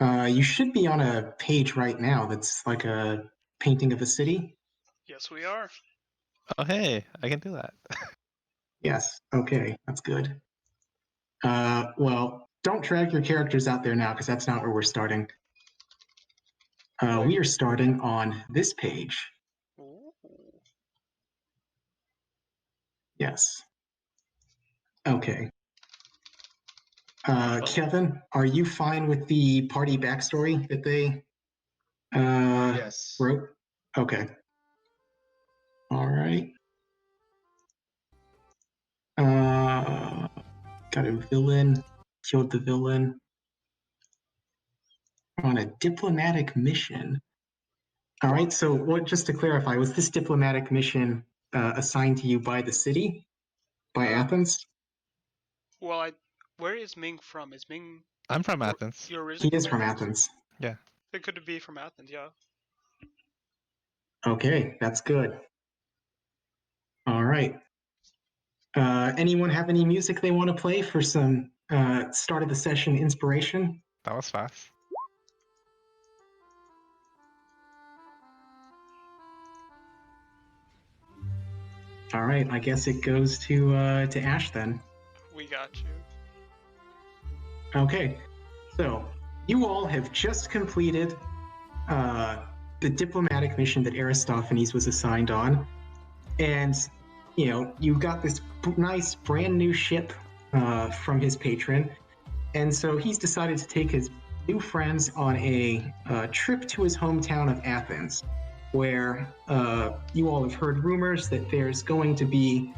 You should be on a page right now that's like a painting of a city. Yes, we are. Oh, hey, I can do that. Yes, okay, that's good. Well, don't drag your characters out there now because that's not where we're starting. We are starting on this page. Ooh. Yes. Okay. Kevin, are you fine with the party backstory that they Yes. wrote? Okay. All right. Got a villain, killed the villain. On a diplomatic mission. All right, so what? Just to clarify, was this diplomatic mission assigned to you by the city, by Athens? Well, where is Ming from? Is Ming I'm from Athens. your He original is from Athens. Yeah. It could be from Athens, yeah. Okay, that's good. All right. Anyone have any music they want to play for some start of the session inspiration? That was fast. All right, I guess it goes to Ash then. We got you. Okay, so you all have just completed the diplomatic mission that Aristophanes was assigned on, and you got this nice brand new ship from his patron, and so he's decided to take his new friends on a trip to his hometown of Athens, where you all have heard rumors that there's going to be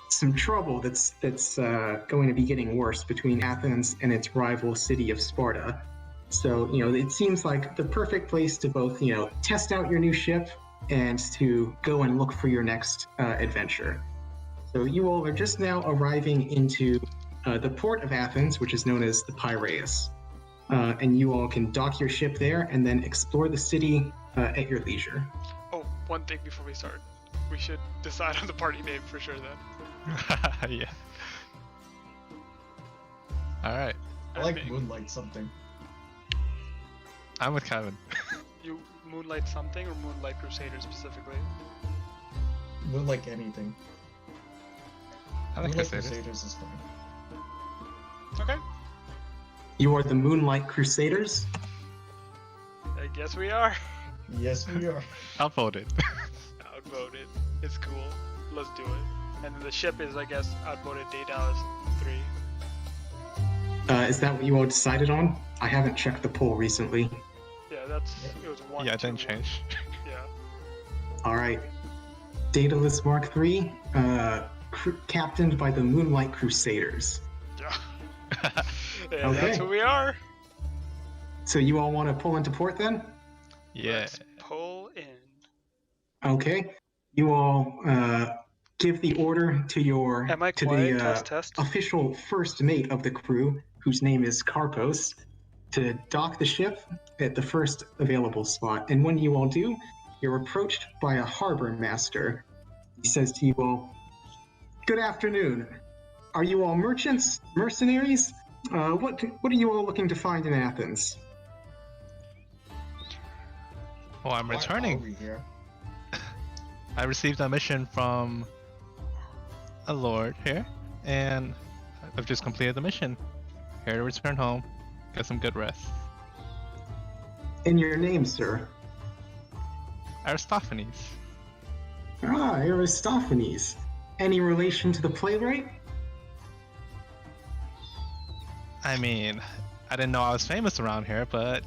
some trouble that's going to be getting worse between Athens and its rival city of Sparta. So, it seems like the perfect place to both, test out your new ship and to go and look for your next adventure. So you all are just now arriving into the port of Athens, which is known as the Piraeus. And you all can dock your ship there and then explore the city at your leisure. Oh, one thing before we start. We should decide on the party name for sure then. Yeah. Alright. I like Moonlight something. I'm with Kevin. You Moonlight something or Moonlight Crusaders specifically? Moonlight anything. I like Moonlight Crusaders. Crusaders is fine. Okay. You are the Moonlight Crusaders? I guess we are. Yes, we are. Outvoted. Outvoted. It's cool. Let's do it. And then the ship is, I guess, outvoted Daedalus 3. Is that what you all decided on? I haven't checked the poll recently. Yeah, it was 1. Yeah, it didn't 2, change. Yeah. All right. Daedalus Mark III, captained by the Moonlight Crusaders. Yeah. Yeah, That's Okay. who we are. So you all want to pull into port then? Yeah. Let's pull in. Okay. You all give the order to Am I to quiet? the Test. official first mate of the crew, whose name is Carpos, to dock the ship at the first available spot. And when you all do, you're approached by a harbor master. He says to you all, "Good afternoon. Are you all merchants, mercenaries? What are you all looking to find in Athens?" Well, I'm Why are returning. we here? I received a mission from a lord here, and I've just completed the mission. Here to return home, get some good rest. And your name, sir? Aristophanes. Ah, Aristophanes. Any relation to the playwright? I mean, I didn't know I was famous around here, but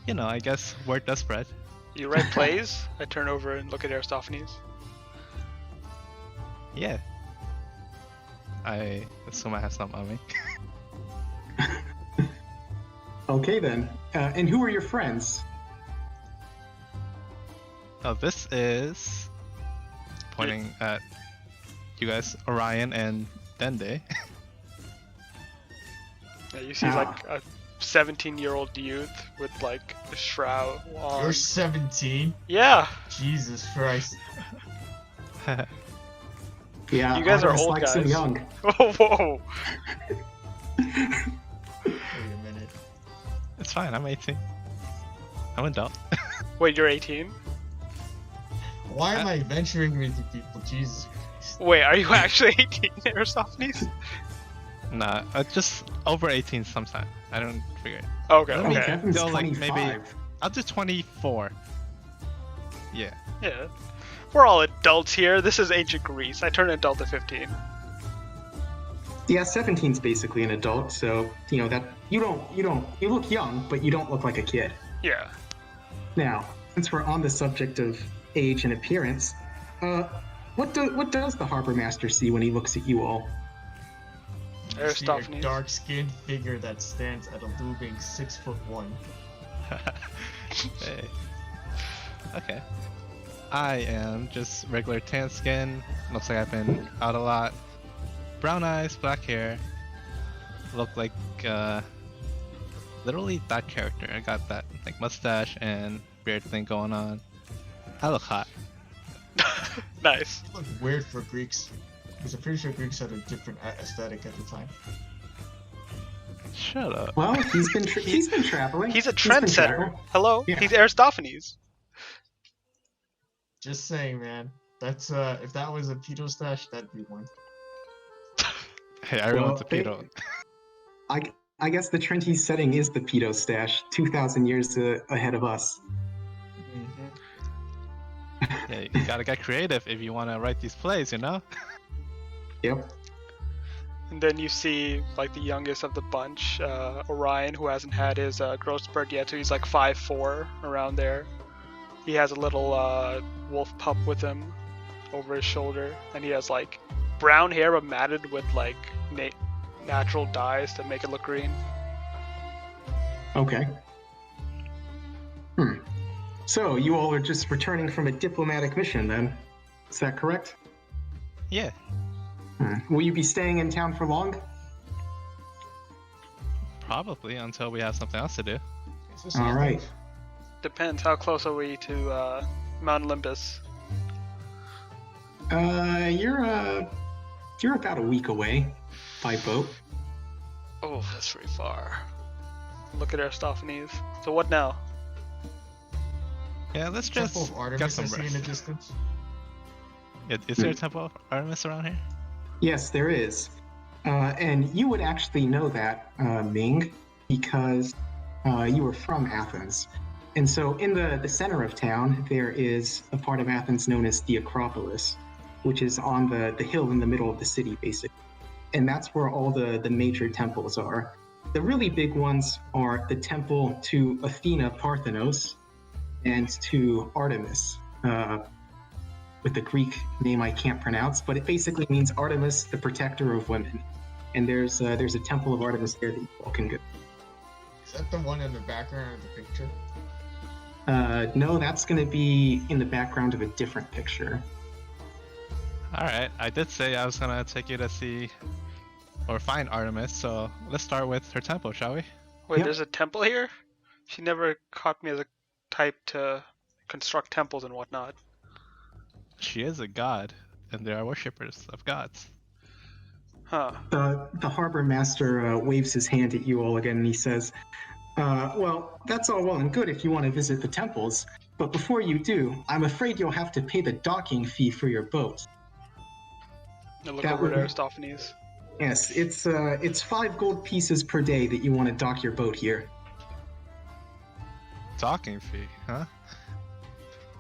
I guess word does spread. You write plays? I turn over and look at Aristophanes. Yeah. I assume I have something on me. Okay then. And who are your friends? Oh, this is pointing at you guys, Orion and Dende. Yeah, you see like a 17-year-old youth with like a shroud on. You're 17? Yeah. Jesus Christ. Yeah, You guys are Artemis old likes him guys. young. Oh, whoa. Wait a minute. fine. I'm 18. I'm an adult. Wait, you're 18? Why am I venturing with you people? Jesus Christ. Wait, are you actually 18, Aristophanes? Nah, just over 18 sometime. I don't figure it. Okay, I mean, okay. Kevin's Still, like, 25. maybe- I'll do 24. Yeah. Yeah. We're all adults here. This is ancient Greece. I turned adult at 15. Yeah, 17's basically an adult, so you know that you look young, but you don't look like a kid. Yeah. Now, since we're on the subject of age and appearance, what does the harbor master see when he looks at you all? See a Aristophanes. dark-skinned figure that stands at a looming 6'1". Hey. Okay. I am just regular tan skin. Looks like I've been out a lot. Brown eyes, black hair. Look like literally that character. I got that like mustache and beard thing going on. I look hot. Nice. It looked weird for Greeks, because I'm pretty sure Greeks had a different aesthetic at the time. Shut up. Well, he's been traveling. He's a He's been trendsetter. traveling. Hello? Yeah. He's Aristophanes. Just saying, man. That's if that was a pedo stash, that'd be one. Hey, everyone's Well, a pedo. I guess the trend he's setting is the pedo stash, 2,000 years ahead of us. Yeah, you gotta get creative if you wanna write these plays, you know? Yep. And then you see like the youngest of the bunch, Orion, who hasn't had his growth spurt yet, so he's like 5'4", around there. He has a little wolf pup with him over his shoulder, and he has like brown hair but matted with like natural dyes to make it look green. Okay. So you all are just returning from a diplomatic mission, then? Is that correct? Yeah. Will you be staying in town for long? Probably until we have something else to do. All right. Depends. How close are we to Mount Olympus? You're about a week away by boat. Oh, that's pretty far. Look at Aristophanes. So what now? Yeah, let's Temple just of get Artemis some I see in the rest. distance. Is there a temple of Artemis around here? Yes, there is. And you would actually know that, Ming, because you were from Athens. And so in the center of town, there is a part of Athens known as the Acropolis, which is on the hill in the middle of the city, basically. And that's where all the major temples are. The really big ones are the temple to Athena Parthenos and to Artemis, with the Greek name I can't pronounce, but it basically means Artemis, the protector of women. And there's a temple of Artemis there that you all can go. Is that the one in the background of the picture? No, that's going to be in the background of a different picture. Alright, I did say I was gonna take you to see or find Artemis, so let's start with her temple, shall we? Wait, Yep. there's a temple here? She never caught me as a type to construct temples and whatnot. She is a god, and there are worshippers of gods. Huh. The harbor master waves his hand at you all again, and he says, well, that's all well and good if you want to visit the temples, but before you do, I'm afraid you'll have to pay the docking fee for your boat. I look That over at would- Aristophanes. Yes, it's 5 gold pieces per day that you want to dock your boat here. Docking fee, huh?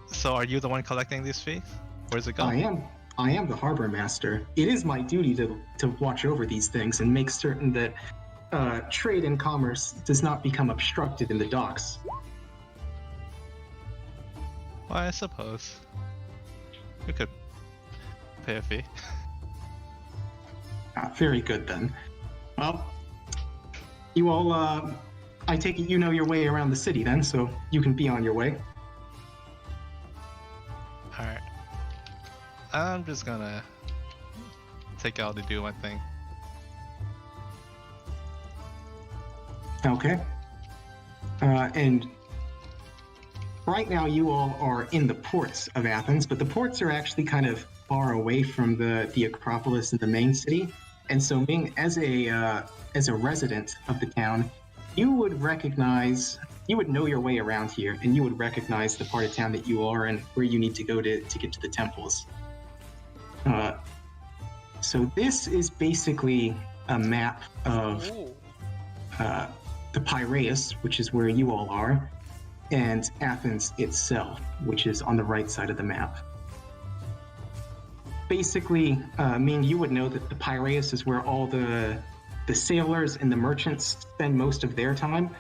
So are you the one collecting these fees? Where's it going? I am the harbor master. It is my duty to watch over these things and make certain that trade and commerce does not become obstructed in the docks. Well, I suppose. We could pay a fee. Very good then. Well, you all, I take it you know your way around the city then, so you can be on your way. Alright. I'm just gonna take y'all to do one thing. Okay. And right now you all are in the ports of Athens, but the ports are actually kind of far away from the Acropolis and the main city. And so Ming, as a resident of the town, you would know your way around here, and you would recognize the part of town that you are and where you need to go to get to the temples. So this is basically a map of the Piraeus, which is where you all are, and Athens itself, which is on the right side of the map. Basically, you would know that the Piraeus is where all the sailors and the merchants spend most of their time.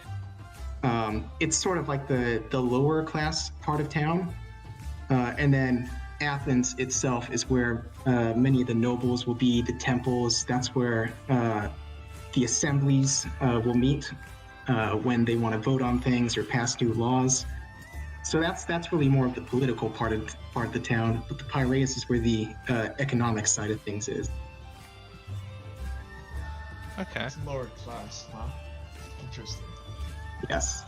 It's sort of like the lower class part of town. And then Athens itself is where many of the nobles will be, the temples. That's where the assemblies will meet when they want to vote on things or pass new laws. So that's really more of the political part of the town. But the Piraeus is where the economic side of things is. Okay. It's lower class, huh? Interesting. Yes.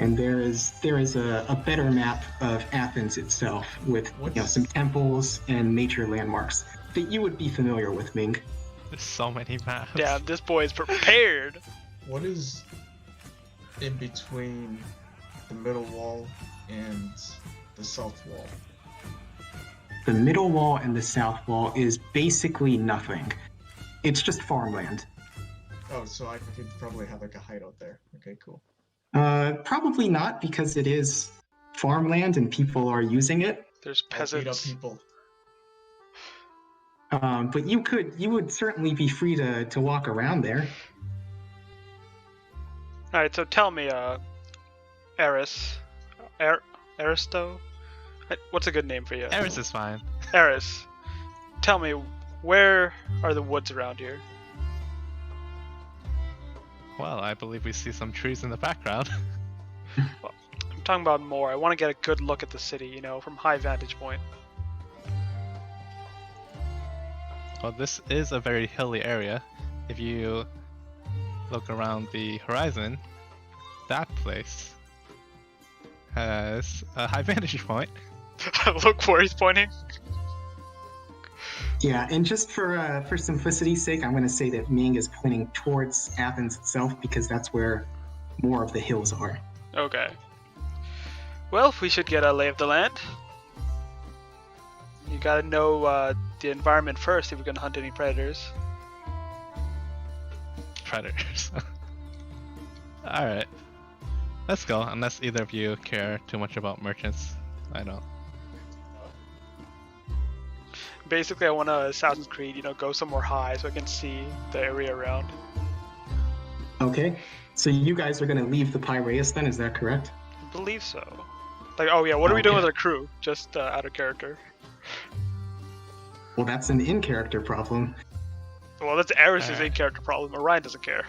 And there is a better map of Athens itself with some temples and major landmarks that you would be familiar with, Ming. There's so many maps. Damn, this boy is prepared. What is in between the middle wall and the south wall? The middle wall and the south wall is basically nothing. It's just farmland. Oh, so I could probably have like a hideout there. Okay, cool. Probably not, because it is farmland and people are using it. There's I'll beat up peasants. people. But you would certainly be free to walk around there. All right, so tell me, Aristo? What's a good name for you? Eris is fine. Eris, tell me, where are the woods around here? Well, I believe we see some trees in the background. Well, I'm talking about more. I want to get a good look at the city, from high vantage point. Well, this is a very hilly area. If you look around the horizon, that place has a high vantage point. Look where he's pointing. Yeah, and just for simplicity's sake, I'm going to say that Ming is pointing towards Athens itself because that's where more of the hills are. Okay. Well, we should get a lay of the land. You gotta know the environment first if you're gonna hunt any predators. Predators. Alright. Let's go, unless either of you care too much about merchants. I don't. Basically, I want to Assassin's Creed, go somewhere high so I can see the area around. Okay, so you guys are going to leave the Piraeus then, is that correct? I believe so. Like, oh yeah, what are we doing Okay. with our crew? Just out of character. Well, that's an in-character problem. Well, that's Eris' Alright. in-character problem. Orion doesn't care.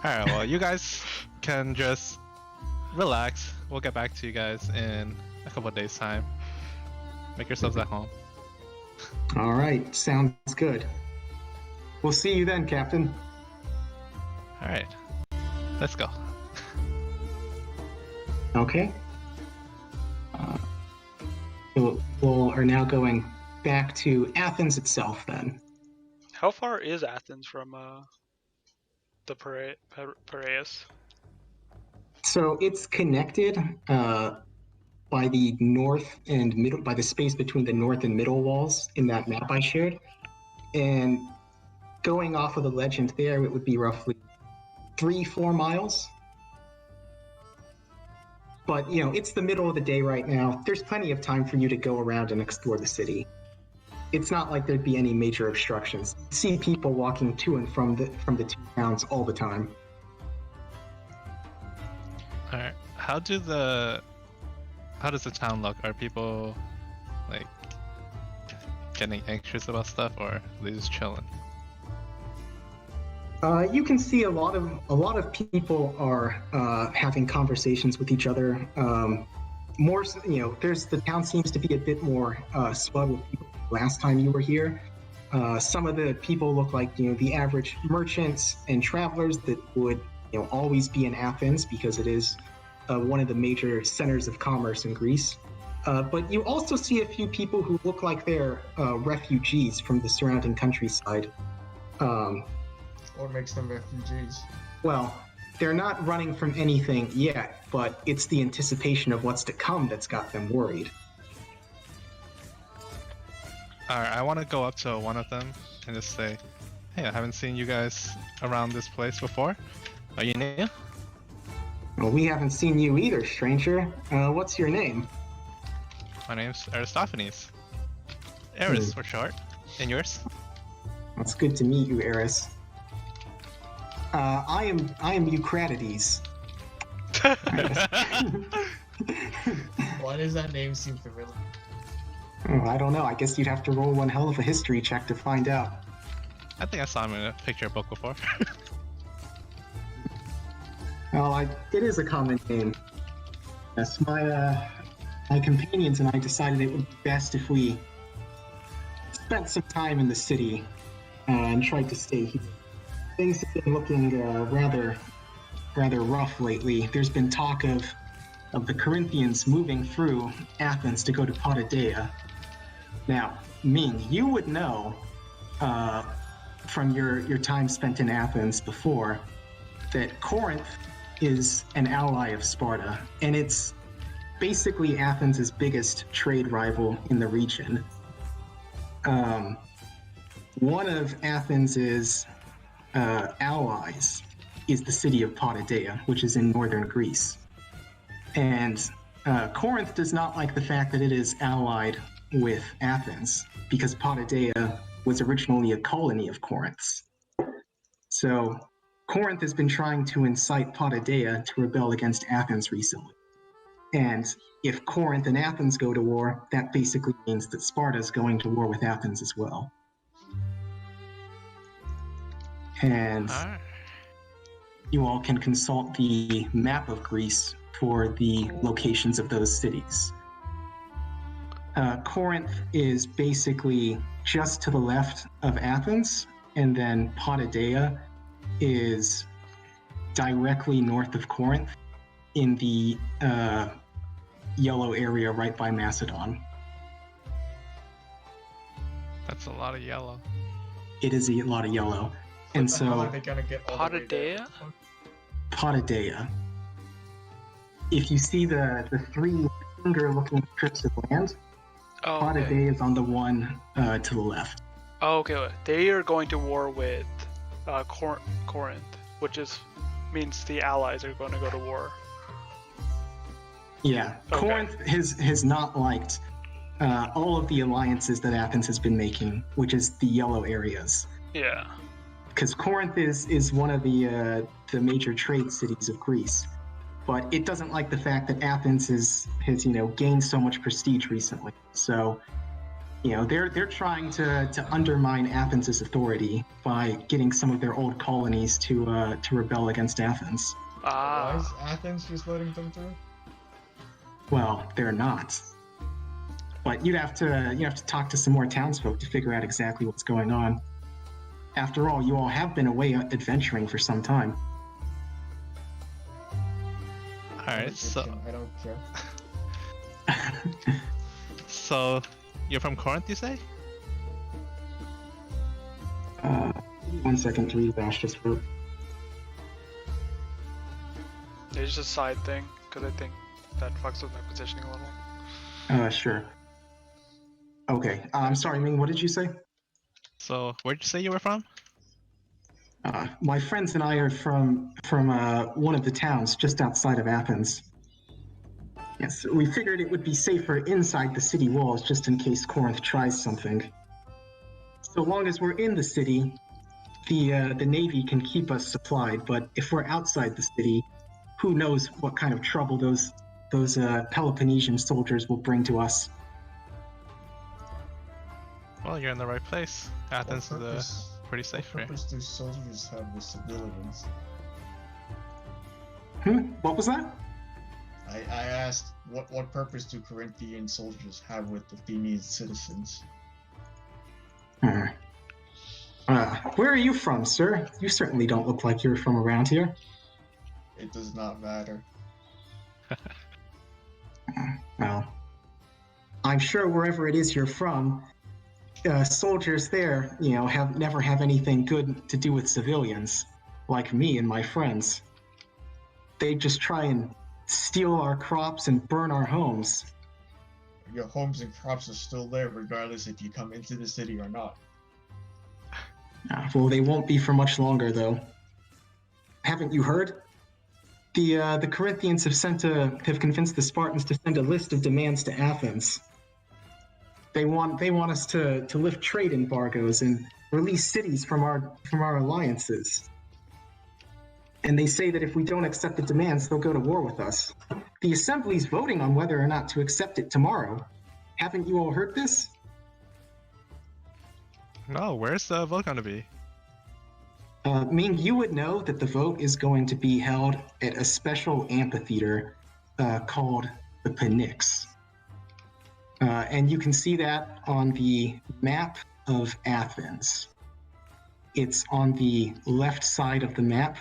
Alright, well, you guys can just relax. We'll get back to you guys in a couple of days' time. Make yourselves at home. All right, sounds good. We'll see you then, Captain. Alright. Let's go. Okay. So we are now going back to Athens itself then. How far is Athens from the Piraeus? So it's connected by the north and middle, by the space between the north and middle walls in that map I shared. And going off of the legend there, it would be roughly 3-4 miles. But, it's the middle of the day right now. There's plenty of time for you to go around and explore the city. It's not like there'd be any major obstructions. You see people walking to and from the two towns all the time. Alright. How does the town look? Are people like getting anxious about stuff, or are they just chilling? You can see a lot of people are having conversations with each other. More, the town seems to be a bit more swelled with people last time you were here. Some of the people look like the average merchants and travelers that would always be in Athens because it is one of the major centers of commerce in Greece. But you also see a few people who look like they're refugees from the surrounding countryside. or makes them refugees. Well, they're not running from anything yet, but it's the anticipation of what's to come that's got them worried. Alright, I want to go up to one of them and just say, hey, I haven't seen you guys around this place before. Are you new? Well, we haven't seen you either, stranger. What's your name? My name's Aristophanes. Eris for short. And yours? It's good to meet you, Eris. I am Eucratides. Why does that name seem familiar? Oh, I don't know. I guess you'd have to roll one hell of a history check to find out. I think I saw him in a picture book before. Well, it is a common name. Yes, my companions and I decided it would be best if we spent some time in the city and tried to stay here. Things have been looking rather rough lately. There's been talk of the Corinthians moving through Athens to go to Potidea. Now, Ming, you would know from your time spent in Athens before that Corinth is an ally of Sparta, and it's basically Athens' biggest trade rival in the region. One of Athens' allies is the city of Potidea, which is in northern Greece. And Corinth does not like the fact that it is allied with Athens, because Potidea was originally a colony of Corinth's. So Corinth has been trying to incite Potidea to rebel against Athens recently. And if Corinth and Athens go to war, that basically means that Sparta is going to war with Athens as well. And you all can consult the map of Greece for the locations of those cities. Corinth is basically just to the left of Athens, and then Potidea is directly north of Corinth in the yellow area right by Macedon. That's a lot of yellow. It is a lot of yellow. And How are so they gonna get all the way there? Potidea. If you see the three finger-looking strips of land, Potidea is on the one to the left. Oh, okay. They are going to war with Corinth, which means the allies are going to go to war. Yeah, Okay. Corinth has not liked all of the alliances that Athens has been making, which is the yellow areas. Yeah. Because Corinth is one of the major trade cities of Greece, but it doesn't like the fact that Athens has gained so much prestige recently. So, they're trying to undermine Athens' authority by getting some of their old colonies to rebel against Athens. Why is Athens just letting them through? Well, they're not. But you have to talk to some more townsfolk to figure out exactly what's going on. After all, you all have been away adventuring for some time. Alright, so I don't care. so you're from Corinth, you say? 1 second to read Bash just wrote. It's just a side thing, because I think that fucks with my positioning a little. Sure. Okay. I'm sorry, Ming, what did you say? So where'd you say you were from? My friends and I are from one of the towns just outside of Athens. Yes, we figured it would be safer inside the city walls just in case Corinth tries something. So long as we're in the city, the Navy can keep us supplied, but if we're outside the city, who knows what kind of trouble those Peloponnesian soldiers will bring to us. Well, you're in the right place. Athens is pretty safe What here. purpose do soldiers have with civilians? What was that? I asked, what purpose do Corinthian soldiers have with Athenian citizens? Where are you from, sir? You certainly don't look like you're from around here. It does not matter. Well, I'm sure wherever it is you're from, soldiers there, never have anything good to do with civilians, like me and my friends. They just try and steal our crops and burn our homes. Your homes and crops are still there, regardless if you come into the city or not. Well, they won't be for much longer, though. Haven't you heard? The Corinthians have convinced the Spartans to send a list of demands to Athens. They want us to lift trade embargoes and release cities from our alliances. And they say that if we don't accept the demands, they'll go to war with us. The assembly's voting on whether or not to accept it tomorrow. Haven't you all heard this? No, where's the vote going to be? Ming, you would know that the vote is going to be held at a special amphitheater called the Pnyx. And you can see that on the map of Athens. It's on the left side of the map,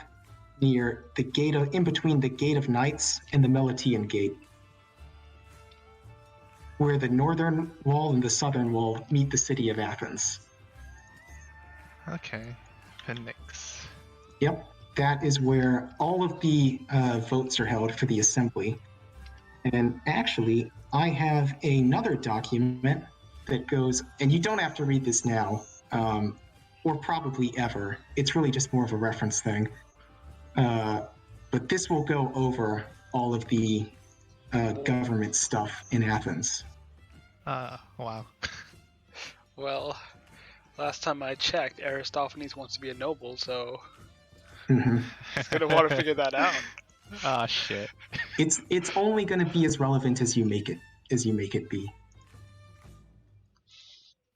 near the gate in between the Gate of Knights and the Melitian Gate, where the northern wall and the southern wall meet the city of Athens. Okay, Pnyx. Yep, that is where all of the votes are held for the assembly. And actually, I have another document that goes, and you don't have to read this now, or probably ever. It's really just more of a reference thing. But this will go over all of the government stuff in Athens. Wow. Well, last time I checked, Aristophanes wants to be a noble, so Mm-hmm. he's gonna want to figure that out. Ah, shit. It's only going to be as relevant as you make it be.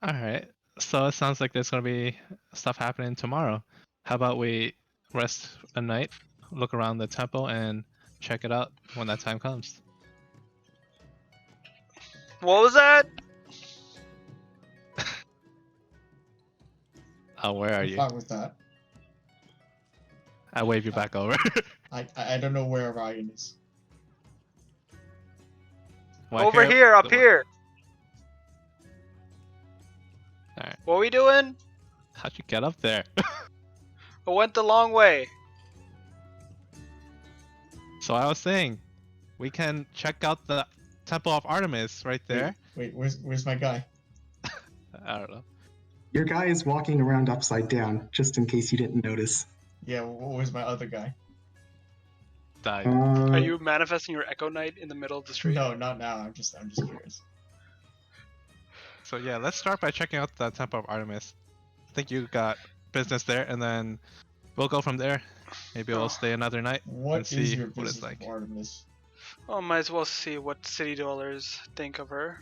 Alright, so it sounds like there's going to be stuff happening tomorrow. How about we rest a night, look around the temple, and check it out when that time comes? What was that? Oh, where are I'm you? fine with that. I wave you back over. I don't know where Ryan is. Why Over here, up here. Alright. What are we doing? How'd you get up there? I went the long way. So I was saying, we can check out the Temple of Artemis right there. Wait, where's my guy? I don't know. Your guy is walking around upside down, just in case you didn't notice. Yeah, where's my other guy? Died. Are you manifesting your Echo Knight in the middle of the street? No, not now. I'm just curious. So yeah, let's start by checking out the Temple of Artemis. I think you got business there, and then we'll go from there. Maybe we'll stay another night and What see is your what it's business like. with Artemis? Well, might as well see what city dwellers think of her.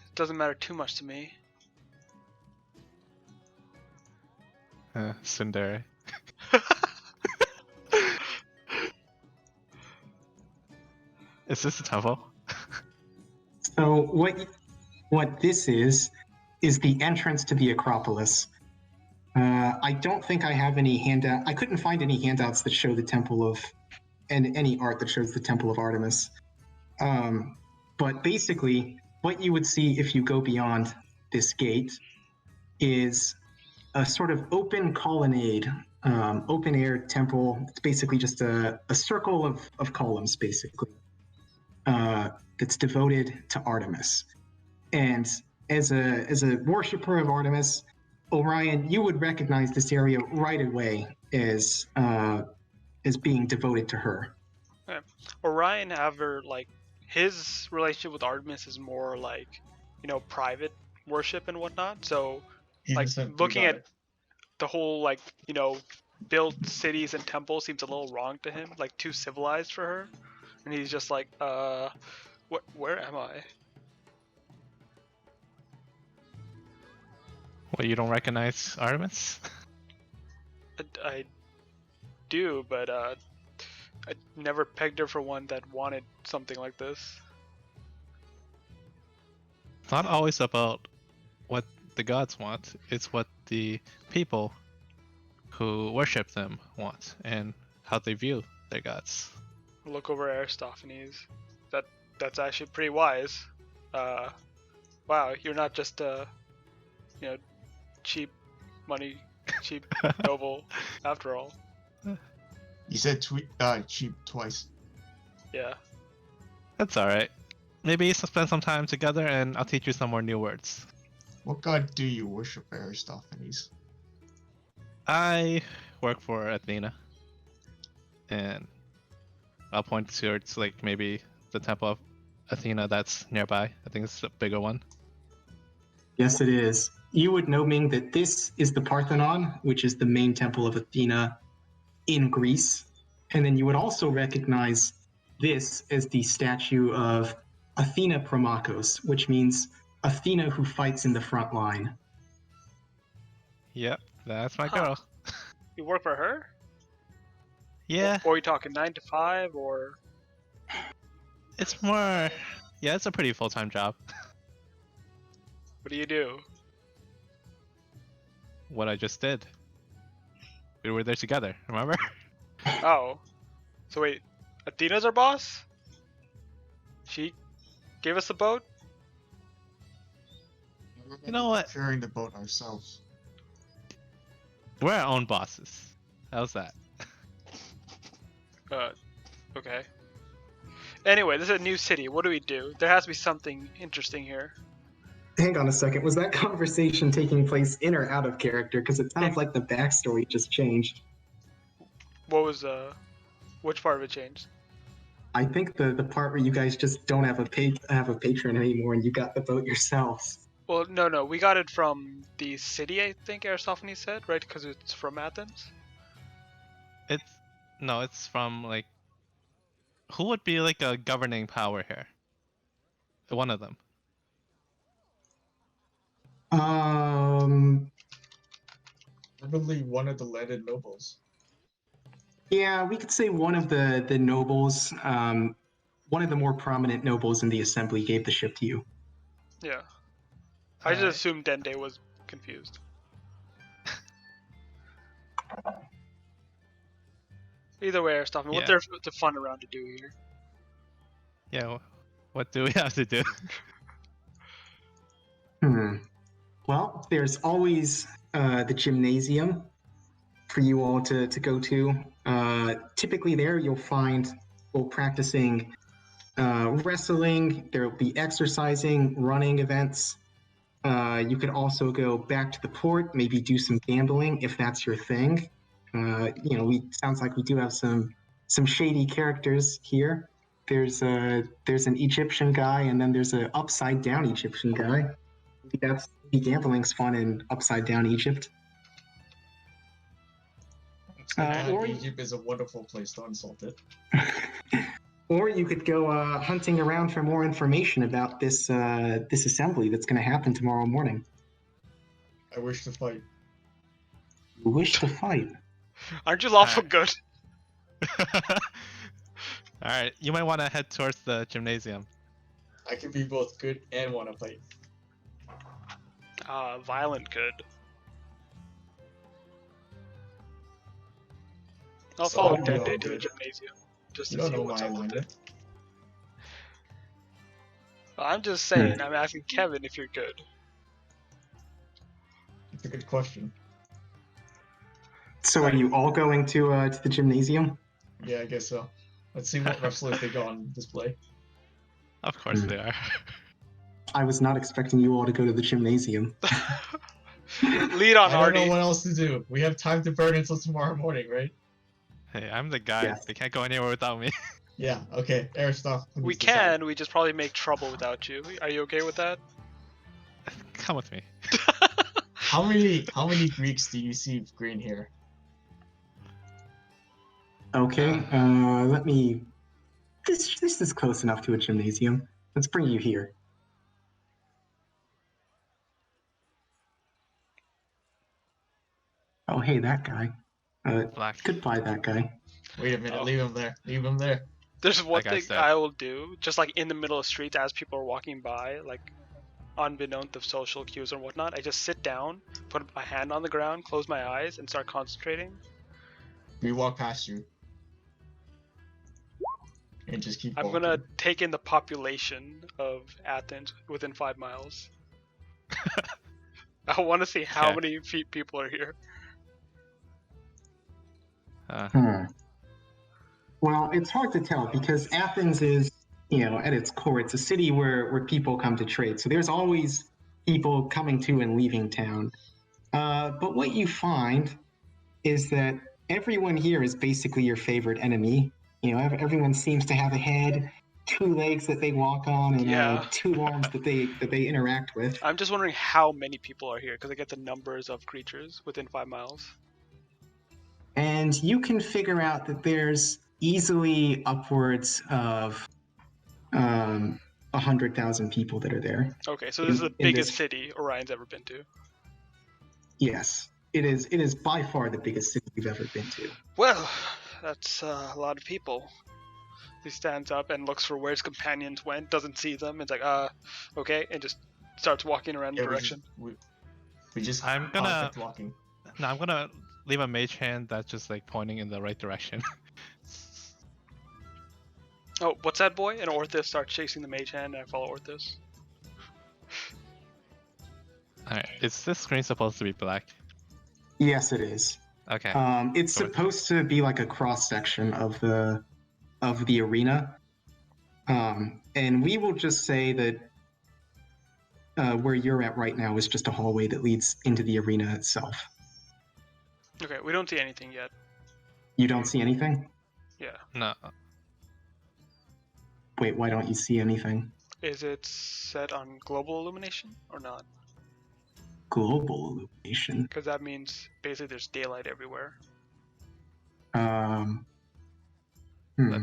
It doesn't matter too much to me. Tsundere. Is this a temple? So what this is the entrance to the Acropolis. I don't think I have any handout. I couldn't find any handouts that show the temple of, and any art that shows the Temple of Artemis. But basically, what you would see if you go beyond this gate is a sort of open colonnade, open air temple. It's basically just a circle of columns, basically, that's devoted to Artemis. And as a worshiper of Artemis, Orion, you would recognize this area right away as being devoted to her. Yeah. Orion, however, like his relationship with Artemis is more like, private worship and whatnot. So, like looking at the whole built cities and temples seems a little wrong to him, like too civilized for her, and he's just like, where am I? Well, you don't recognize Artemis? I do, but I never pegged her for one that wanted something like this. It's not always about what the gods want, it's what the people who worship them want and how they view their gods. Look over Aristophanes. That's actually pretty wise. Wow, you're not just you know, cheap money, cheap noble after all. You said cheap twice. Yeah. That's alright. Maybe spend some time together and I'll teach you some more new words. What god do you worship, Aristophanes? I work for Athena. And I'll point towards like maybe the temple of Athena that's nearby. I think it's a bigger one. Yes, it is. You would know, Ming, that this is the Parthenon, which is the main temple of Athena in Greece. And then you would also recognize this as the statue of Athena Promachos, which means Athena who fights in the front line. Yep, that's my Huh. girl. You work for her? Yeah, Or are you talking 9 to 5 or? it's more. Yeah, it's a pretty full-time job. What do you do? What I just did. We were there together, remember? Oh. So wait, Athena's our boss? She gave us the boat? You know what? Sharing the boat ourselves. We're our own bosses. How's that? Okay. Anyway, this is a new city. What do we do? There has to be something interesting here. Hang on a second. Was that conversation taking place in or out of character? Because it sounds like the backstory just changed. What was which part of it changed? I think the part where you guys just don't have a patron anymore and you got the boat yourselves. Well, no, we got it from the city, I think Aristophanes said, right? Because it's from Athens. It's from like. Who would be like a governing power here? One of them. Probably one of the landed nobles. Yeah, we could say one of the nobles, one of the more prominent nobles in the assembly gave the ship to you. Yeah. I just assumed Dende was confused. Either way, Aristophanes, Yeah. what there's the fun around to do here? Yeah, what do we have to do? Well, there's always the gymnasium for you all to go to. Typically there you'll find people practicing wrestling, there will be exercising, running events. You could also go back to the port, maybe do some gambling if that's your thing. Sounds like we do have some shady characters here. There's an Egyptian guy, and then there's an upside down Egyptian guy. Maybe gambling's fun in upside down Egypt. Egypt is a wonderful place. Don't insult it. Or you could go hunting around for more information about this assembly that's going to happen tomorrow morning. I wish to fight. You wish to fight? Aren't you lawful good? Alright, you might want to head towards the gymnasium. I can be both good and want to fight. Violent good. I'll follow Dende to the gymnasium just to see what's up with it. I'm just saying, I'm asking Kevin if you're good. It's a good question. So are you all going to the gymnasium? Yeah, I guess so. Let's see what wrestlers they got on display. Of course they are. I was not expecting you all to go to the gymnasium. Lead on, I don't Artie. know what else to do. We have time to burn until tomorrow morning, right? Hey, I'm the guy. Yes. They can't go anywhere without me. Yeah, okay. Aristophanes. We can, we just probably make trouble without you. Are you okay with that? Come with me. How many Greeks do you see with green hair? Okay, let me... This is close enough to a gymnasium. Let's bring you here. Oh, hey, that guy. Black. Goodbye, that guy. Wait a minute, Oh. leave him there. Leave him there. There's one That guy's thing dead. I will do, just like in the middle of the streets as people are walking by, like unbeknownst of social cues and whatnot, I just sit down, put my hand on the ground, close my eyes, and start concentrating. We walk past you. And just keep I'm walking. gonna take in the population of Athens within 5 miles. I want to see how Okay. many people are here. Well, it's hard to tell because Athens is, at its core, it's a city where people come to trade. So there's always people coming to and leaving town. But what you find is that everyone here is basically your favorite enemy. Everyone seems to have a head, 2 legs that they walk on, and Yeah. 2 arms that they interact with. I'm just wondering how many people are here because I get the numbers of creatures within 5 miles. And you can figure out that there's easily upwards of 100,000 people that are there. Okay, so this is the in biggest this- city Orion's ever been to. Yes, it is. It is by far the biggest city we've ever been to. Well, that's a lot of people. He stands up and looks for where his companions went, doesn't see them, it's like, okay, and just starts walking around the direction. We just I'm gonna- kept walking. No, I'm gonna leave a mage hand that's just like pointing in the right direction. Oh, what's that boy? And Orthus starts chasing the mage hand, and I follow Orthus. Alright, is this screen supposed to be black? Yes, it is. Okay. It's Go with supposed to be like a cross section of the arena, and we will just say that where you're at right now is just a hallway that leads into the arena itself. Okay, we don't see anything yet. You don't see anything? Yeah. No. Wait, why don't you see anything? Is it set on global illumination or not? Global illumination. Because that means basically there's daylight everywhere. Let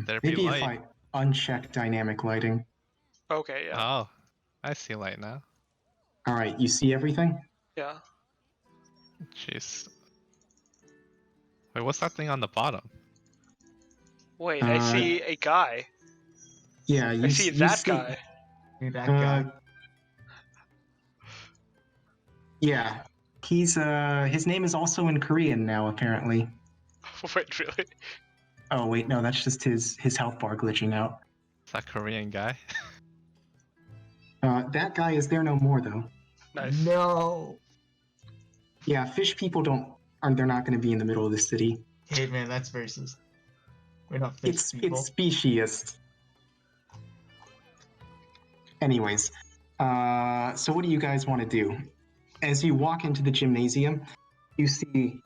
there be Maybe if light. I uncheck dynamic lighting. Okay, yeah. Oh, I see light now. All right, you see everything? Yeah. Jeez. Wait, what's that thing on the bottom? Wait, I see a guy. Yeah, I see that guy. Hey, that guy. Yeah, he's his name is also in Korean now apparently. Wait, really? Oh wait, no, that's just his health bar glitching out. Is that Korean guy? That guy is there no more though. Nice. No. Yeah, fish people they're not going to be in the middle of the city. Hey man, that's racist. We're not fish It's people. speciesist. Anyways, so what do you guys want to do? As you walk into the gymnasium, you see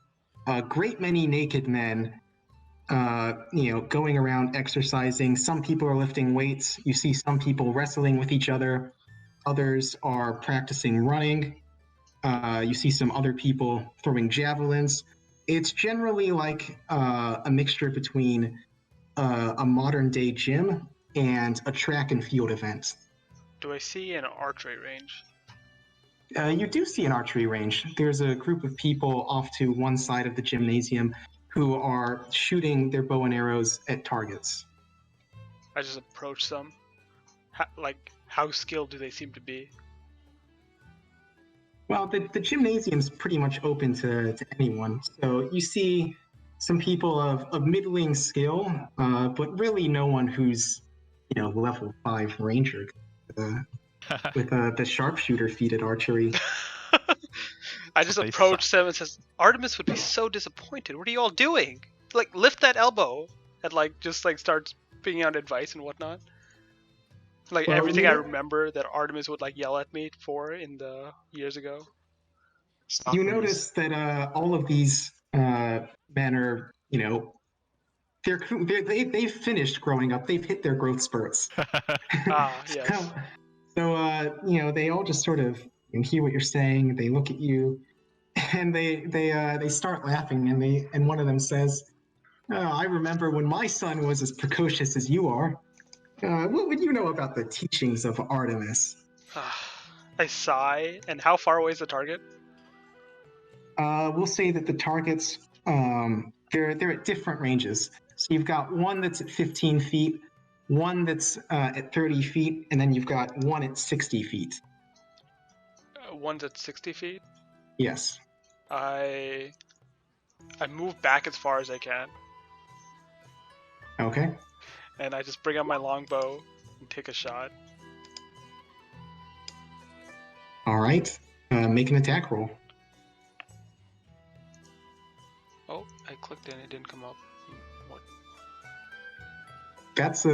a great many naked men, going around exercising. Some people are lifting weights. You see some people wrestling with each other. Others are practicing running. You see some other people throwing javelins. It's generally like a mixture between a modern day gym and a track and field event. Do I see an archery range? You do see an archery range. There's a group of people off to one side of the gymnasium who are shooting their bow and arrows at targets. I just approach them. How skilled do they seem to be? Well, the gymnasium's pretty much open to anyone. So you see some people of middling skill, but really no one who's, level 5 ranger with the sharpshooter feat at archery. I just They approach them and says, Artemis would be so disappointed. What are you all doing? Lift that elbow and just starts picking out advice and whatnot. Well, everything I remember that Artemis would yell at me for in the years ago. You notice that all of these men are, they've finished growing up. They've hit their growth spurts. Yes. So they all just sort of hear what you're saying. They look at you, and they start laughing. And one of them says, "I remember when my son was as precocious as you are. What would you know about the teachings of Artemis?" I sigh. And how far away is the target? We'll say that the targets they're at different ranges. So you've got one that's at 15 feet, one that's at 30 feet, and then you've got one at 60 feet. One's at 60 feet. Yes. I move back as far as I can, Okay. and I just bring out my longbow and take a shot. All right. Make an attack roll. Oh, I clicked and it didn't come up. What? That's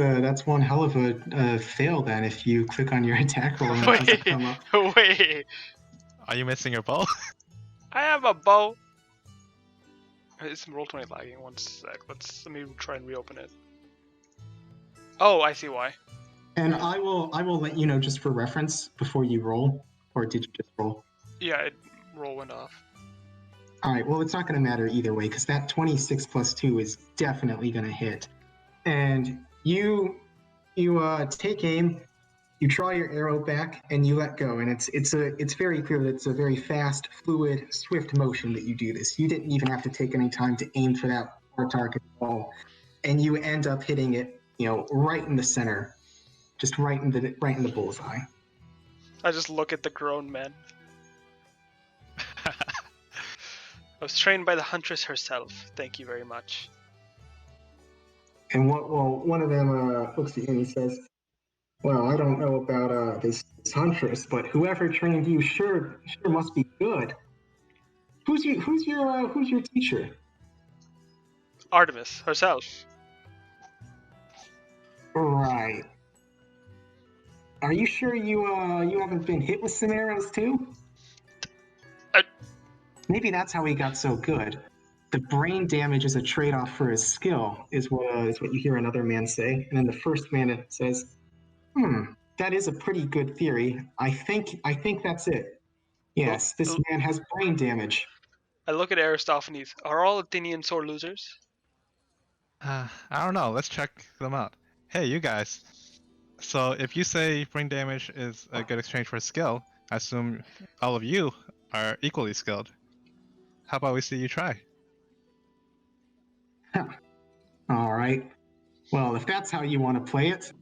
one hell of a fail then. If you click on your attack roll and it doesn't Wait, come up. wait. Are you missing your bow? I have a bow. It's Roll20 lagging. One sec. Let me try and reopen it. Oh, I see why. And I will let you know just for reference before you roll, or did you just roll? Yeah, roll went off. All right. Well, it's not going to matter either way because that 26 plus 2 is definitely going to hit. And you take aim, you draw your arrow back, and you let go. And it's very clear that it's a very fast, fluid, swift motion that you do this. You didn't even have to take any time to aim for that target at all, and you end up hitting it, right in the center, just right in the bullseye. I just look at the grown men. I was trained by the huntress herself. Thank you very much. And one of them looks at you and he says, "Well, I don't know about this huntress, but whoever trained you sure must be good. Who's your teacher?" Artemis herself. Right. Are you sure you haven't been hit with some arrows too? Maybe that's how he got so good. The brain damage is a trade-off for his skill, is what you hear another man say. And then the first man says, that is a pretty good theory. I think that's it. Yes, this man has brain damage." I look at Aristophanes. Are all Athenians sore losers? I don't know. Let's check them out. Hey, you guys. So if you say brain damage is a good exchange for skill, I assume all of you are equally skilled. How about we see you try? All right. Well, if that's how you want to play it.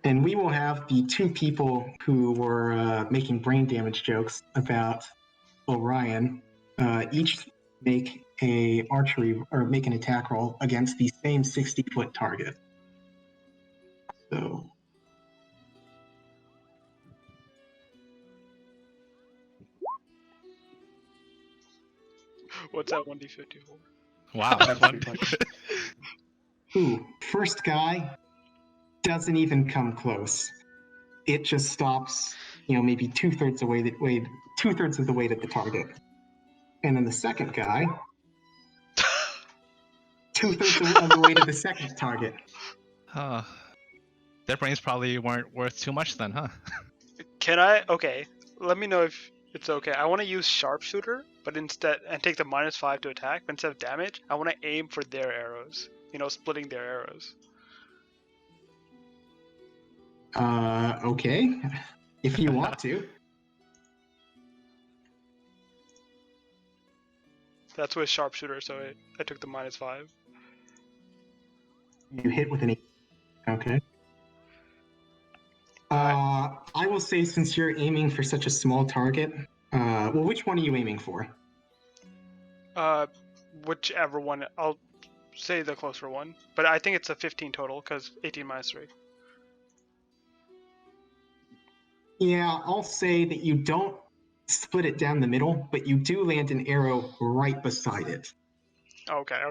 And we will have the two people who were making brain damage jokes about Orion each make a archery or make an attack roll against the same 60-foot target. So What's that 1d50 for? Wow. That's pretty much. First guy doesn't even come close. It just stops, maybe two-thirds of the weight at the target. And then the second guy, two-thirds of the weight of the second target. Their brains probably weren't worth too much then, huh? Can I? Okay, let me know if it's okay. I want to use sharpshooter, but instead, and take the -5 to attack, but instead of damage, I want to aim for their arrows. Splitting their arrows. Okay. If you want to. That's with sharpshooter, so I took the -5. You hit with an 8. Okay. I will say, since you're aiming for such a small target, which one are you aiming for? Whichever one. I'll say the closer one, but I think it's a 15 total because 18 -3. Yeah, I'll say that you don't split it down the middle, but you do land an arrow right beside it. Okay.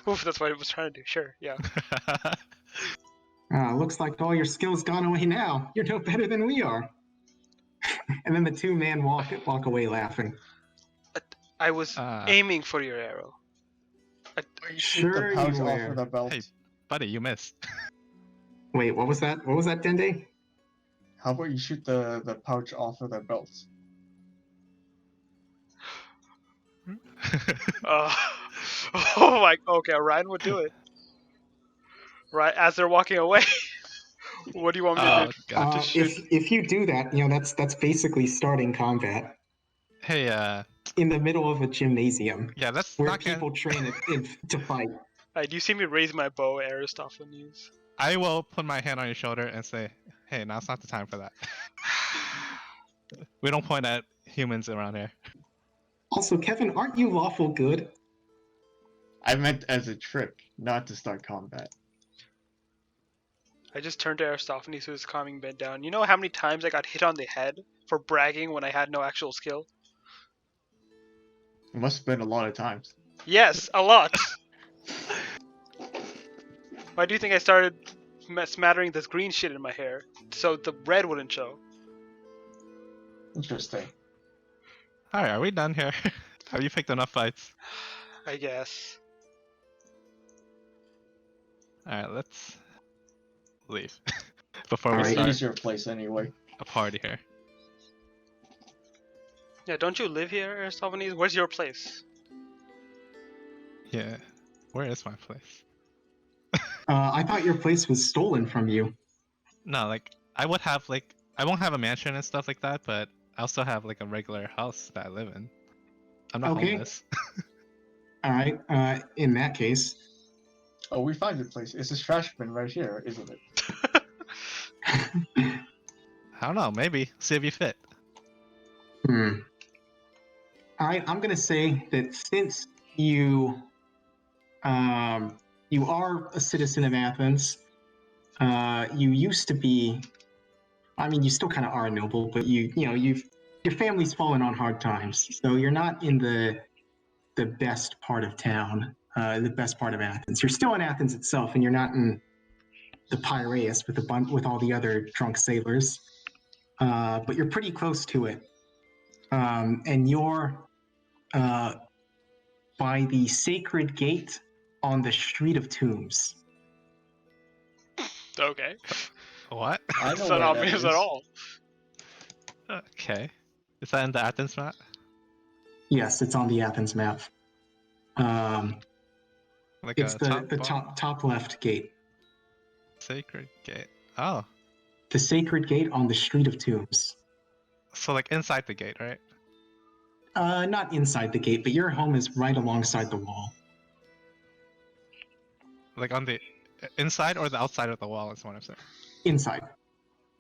Oof, that's what I was trying to do. Sure, yeah. Looks like all your skills gone away now. You're no better than we are. And then the two men walk away laughing. I was aiming for your arrow. Sure, the pouch you off were. of the belt. Hey, buddy, you missed. Wait, what was that? What was that, Dende? How about you shoot the pouch off of the belt? Oh my. Okay, Ryan would do it. Right as they're walking away. What do you want me to do? Gotcha. If you do that, that's basically starting combat Hey, in the middle of a gymnasium yeah, that's where not people train to fight. Do you see me raise my bow, Aristophanes? I will put my hand on your shoulder and say, hey, now's not the time for that. We don't point at humans around here. Also, Kevin, aren't you lawful good? I meant as a trick, not to start combat. I just turned to Aristophanes, who was calming Ben down. You know how many times I got hit on the head for bragging when I had no actual skill? It must have been a lot of times. Yes, a lot. Why do you think I started smattering this green shit in my hair so the red wouldn't show? Interesting. Alright, are we done here? Have you picked enough fights? I guess. Alright, let's leave. Before we Alright. start Easier place anyway. a party here. Yeah, don't you live here, Aristophanes? Where's your place? Yeah. Where is my place? I thought your place was stolen from you. No, like, I would have, like, I won't have a mansion and stuff like that, but I also have, like, a regular house that I live in. I'm not Okay. homeless. Alright, in that case. Oh, we found your place. It's this trash bin right here, isn't it? I don't know, maybe. See if you fit. Alright, I'm gonna say that since you you are a citizen of Athens, you used to be, I mean, you still kind of are a noble, but your family's fallen on hard times, so you're not in the best part of town, the best part of Athens. You're still in Athens itself, and you're not in the Piraeus with all the other drunk sailors, but you're pretty close to it, and you're by the sacred gate on the Street of Tombs. Okay. What? I know That's where not that obvious is. at all. Okay. Is that in the Athens map? Yes, it's on the Athens map. Like It's a the bottom? top left gate. Sacred gate. Oh. The sacred gate on the Street of Tombs. So, like, inside the gate, right? Not inside the gate, but your home is right alongside the wall. Like, on the inside or the outside of the wall is what I'm saying. Inside.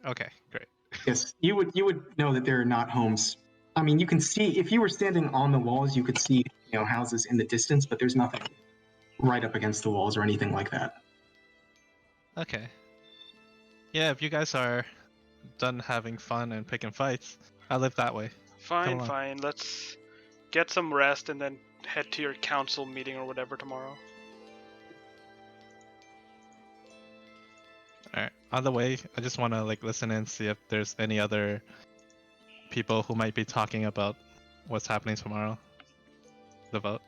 Okay, great. Yes, you would know that there are not homes. I mean, you can see if you were standing on the walls, you could see houses in the distance, but there's nothing right up against the walls or anything like that. Okay. Yeah, if you guys are done having fun and picking fights, I live that way. Fine, Come on. fine. Let's get some rest and then head to your council meeting or whatever tomorrow. Alright. On the way, I just want to like listen in, see if there's any other people who might be talking about what's happening tomorrow. The vote.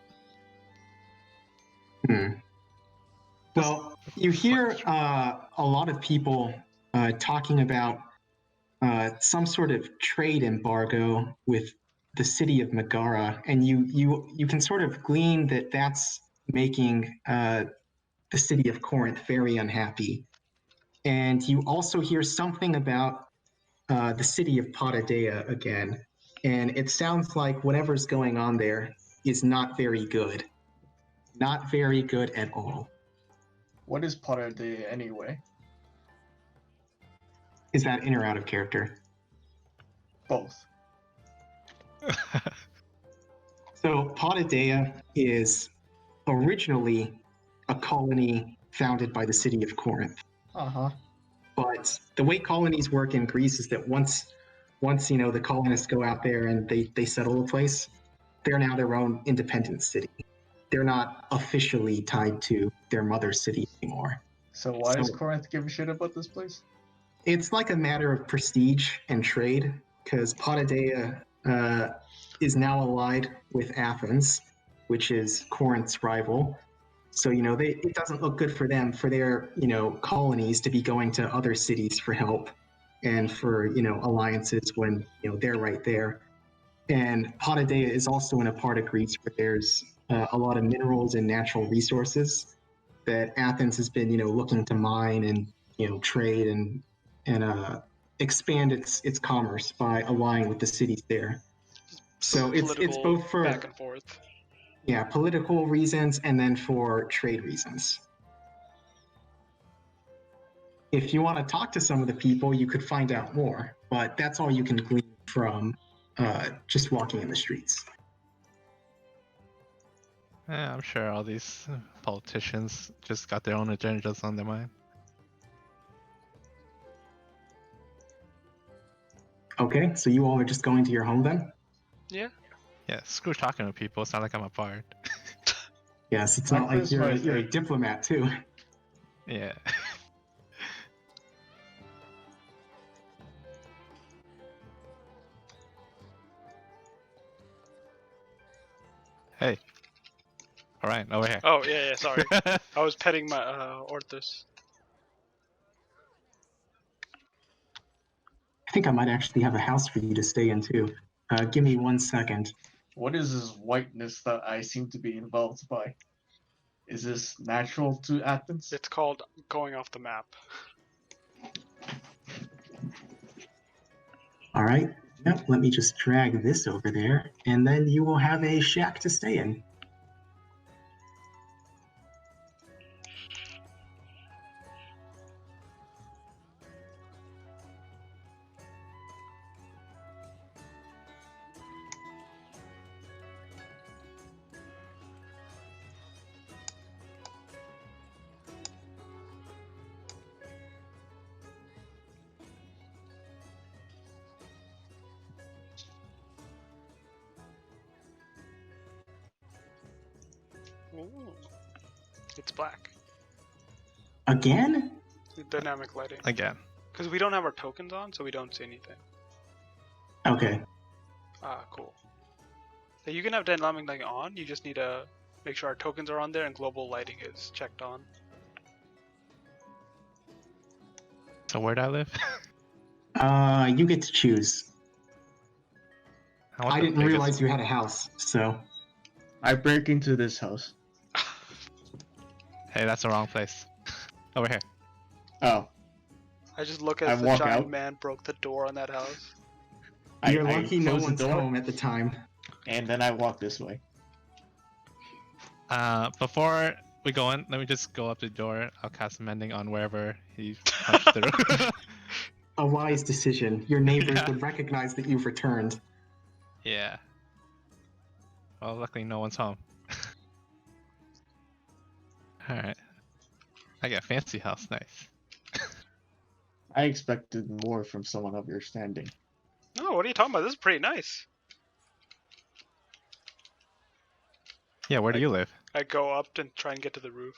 Well, you hear a lot of people talking about some sort of trade embargo with the city of Megara, and you can sort of glean that that's making the city of Corinth very unhappy. And you also hear something about the city of Potidea again, and it sounds like whatever's going on there is not very good. Not very good at all. What is Potidea anyway? Is that in or out of character? Both. So Potidea is originally a colony founded by the city of Corinth. Uh-huh. But the way colonies work in Greece is that once the colonists go out there and they settle a place, they're now their own independent city. They're not officially tied to their mother city anymore. So why does Corinth give a shit about this place? It's like a matter of prestige and trade, because Potidea is now allied with Athens, which is Corinth's rival. So, it doesn't look good for them, for their, colonies to be going to other cities for help and for, alliances when, they're right there. And Potidea is also in a part of Greece where there's a lot of minerals and natural resources that Athens has been, looking to mine and, trade and expand its commerce by allying with the cities there. So it's both for back and forth. Yeah, political reasons and then for trade reasons. If you want to talk to some of the people, you could find out more, but that's all you can glean from just walking in the streets. Yeah, I'm sure all these politicians just got their own agendas on their mind. Okay, so you all are just going to your home then? Yeah. Yeah, screw talking to people. It's not like I'm a bard. Yes, it's My not like you're charisma a is diplomat too. Yeah. Hey. All right, over here. Oh, yeah, sorry. I was petting my Orthus. I think I might actually have a house for you to stay in too. Give me 1 second. What is this whiteness that I seem to be involved by? Is this natural to Athens? It's called going off the map. All right. Yep, let me just drag this over there, and then you will have a shack to stay in. Ooh. It's black. Again? Dynamic lighting. Again. Because we don't have our tokens on, so we don't see anything. Okay. Ah, cool. So you can have dynamic lighting on, you just need to make sure our tokens are on there and global lighting is checked on. So where'd I live? You get to choose. want I the didn't biggest- realize you had a house, so. I break into this house. Hey, that's the wrong place. Over here. Oh, I just look I as the walk giant out. man broke the door on that house. You're I lucky no close the one's door, home at the time. and then I walk this way. Before we go in, let me just go up the door. I'll cast mending on wherever he punched through. A wise decision. Your neighbors Yeah. would recognize that you've returned. Yeah. Well, luckily no one's home. Alright. I got fancy house, nice. I expected more from someone of your standing. Oh, what are you talking about? This is pretty nice. Yeah, where do you live? I go up and try and get to the roof.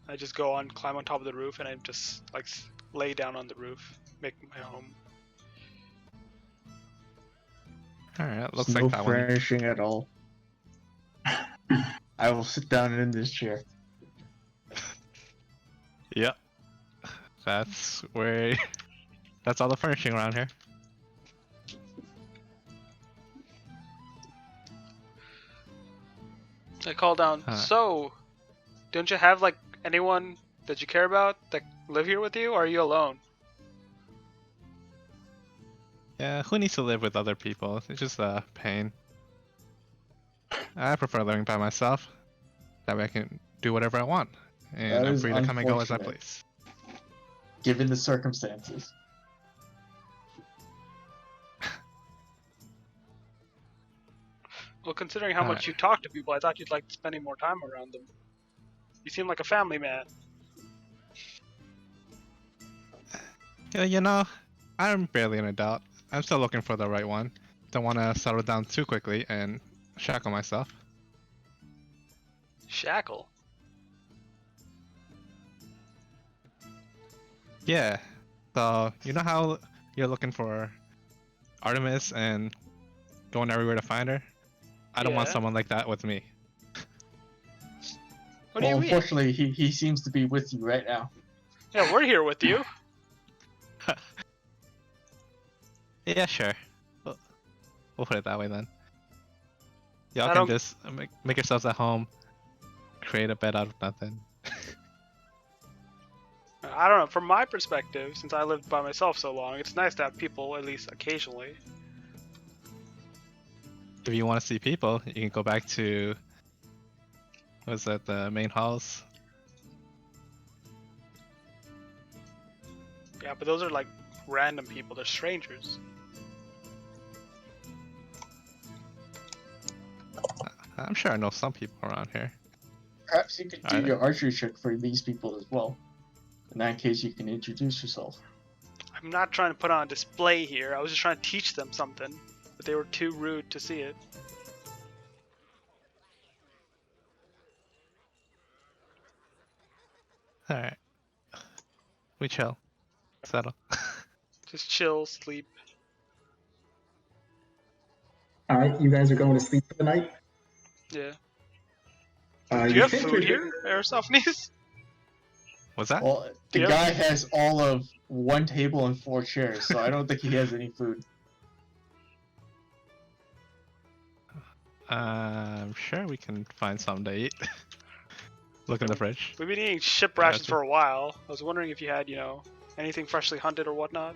I just go on, climb on top of the roof, and I just like lay down on the roof, make my home. Alright, looks There's like no that one. furnishing at all. I will sit down in this chair. Yep. That's where... That's all the furnishing around here. I call down. Huh. So, don't you have like anyone that you care about that live here with you, or are you alone? Yeah, who needs to live with other people? It's just a pain. I prefer living by myself. That way I can do whatever I want. And That I'm is free to come and go as I unfortunate. please. Given the circumstances. Well, considering how much Alright. you talk to people, I thought you'd like spending more time around them. You seem like a family man. Yeah, you know, I'm barely an adult. I'm still looking for the right one. Don't want to settle down too quickly and shackle myself. Shackle. Yeah. So, you know how you're looking for Artemis and going everywhere to find her? I don't want Yeah. someone like that with me. What do Well, you mean? unfortunately, he seems to be with you right now. Yeah, we're here with you. Yeah, sure. We'll put it that way then. Y'all I can don't- just make yourselves at home, create a bed out of nothing. I don't know. From my perspective, since I lived by myself so long, it's nice to have people at least occasionally. If you want to see people, you can go back to Was that the main halls? Yeah, but those are like random people. They're strangers. I'm sure I know some people around here. Perhaps you could do Are they? your archery check for these people as well. In that case, you can introduce yourself. I'm not trying to put on a display here. I was just trying to teach them something, but they were too rude to see it. Alright. We chill. Settle. Just chill, sleep. All right, you guys are going to sleep for the night. Yeah. Uh, Do you have think food you're- here, Aristophanes? What's that? Well, the Yep. guy has all of 1 table and 4 chairs, so I don't think he has any food. I'm sure we can find something to eat. Look in the fridge. We've been eating ship Yeah, rations that's for a while. I was wondering if you had, anything freshly hunted or whatnot.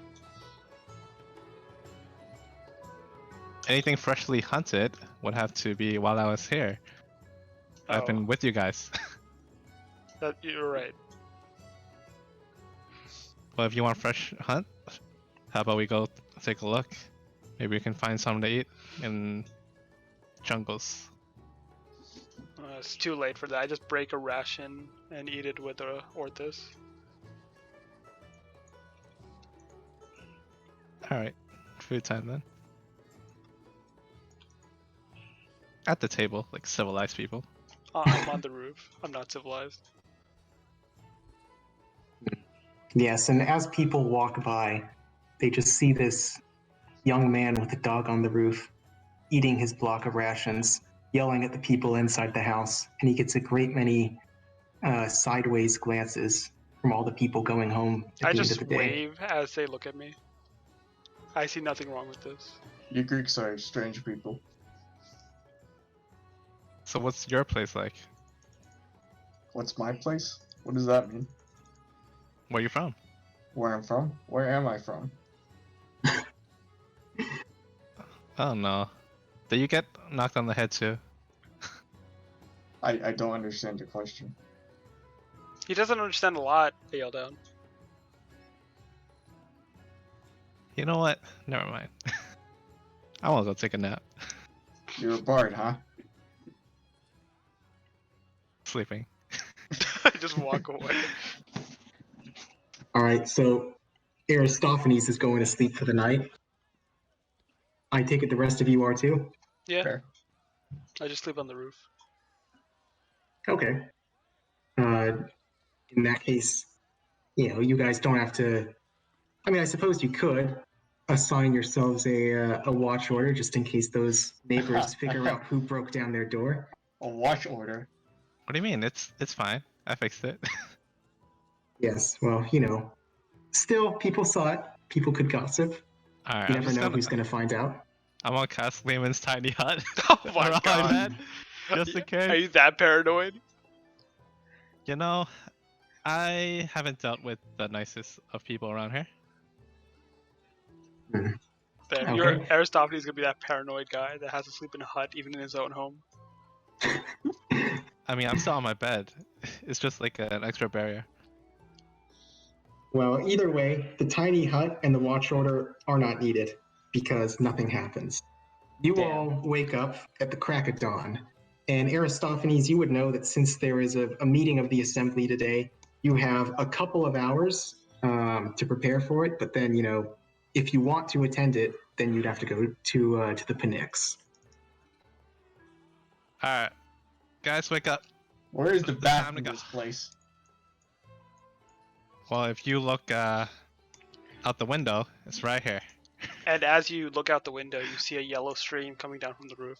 Anything freshly hunted would have to be while I was here. I've been with you guys. That you're right. Well, if you want fresh hunt, how about we go take a look? Maybe we can find something to eat in jungles. It's too late for that. I just break a ration and eat it with the Orthus. Alright, food time then. At the table, like civilized people. I'm on the roof. I'm not civilized. Yes, and as people walk by, they just see this young man with a dog on the roof eating his block of rations, yelling at the people inside the house, and he gets a great many sideways glances from all the people going home at I the end just of the day. wave as they look at me. I see nothing wrong with this. You Greeks are strange people. So what's your place like? What's my place? What does that mean? Where you from? Where I'm from? Where am I from? Oh no. Did you get knocked on the head too? I don't understand your question. He doesn't understand a lot, they yell down. You know what? Never mind. I wanna go take a nap. You're a bard, huh? Sleeping. Just walk away. All right, so Aristophanes is going to sleep for the night. I take it the rest of you are too? Yeah, Fair. I just sleep on the roof. Okay. In that case, you guys don't have to. I mean, I suppose you could assign yourselves a watch order just in case those neighbors figure out who broke down their door. A watch order. What do you mean? It's fine. I fixed it. Yes, well, still, people saw it. People could gossip. Alright, You I'm never just know gonna who's going to find out. I'm gonna cast Lehman's tiny hut. Oh my around god. that, just in case. Are you that paranoid? You know, I haven't dealt with the nicest of people around here. Damn, Okay. your Aristophanes is gonna be that paranoid guy that has to sleep in a hut even in his own home. I mean, I'm still on my bed. It's just like an extra barrier. Well, either way, the tiny hut and the watch order are not needed because nothing happens. You Damn. all wake up at the crack of dawn, and Aristophanes, you would know that since there is a meeting of the assembly today, you have a couple of hours to prepare for it. But then, if you want to attend it, then you'd have to go to the Pnyx. Alright, guys, wake up. Where is the It's time bath to in go. this place? Well, if you look out the window, it's right here. And as you look out the window, you see a yellow stream coming down from the roof.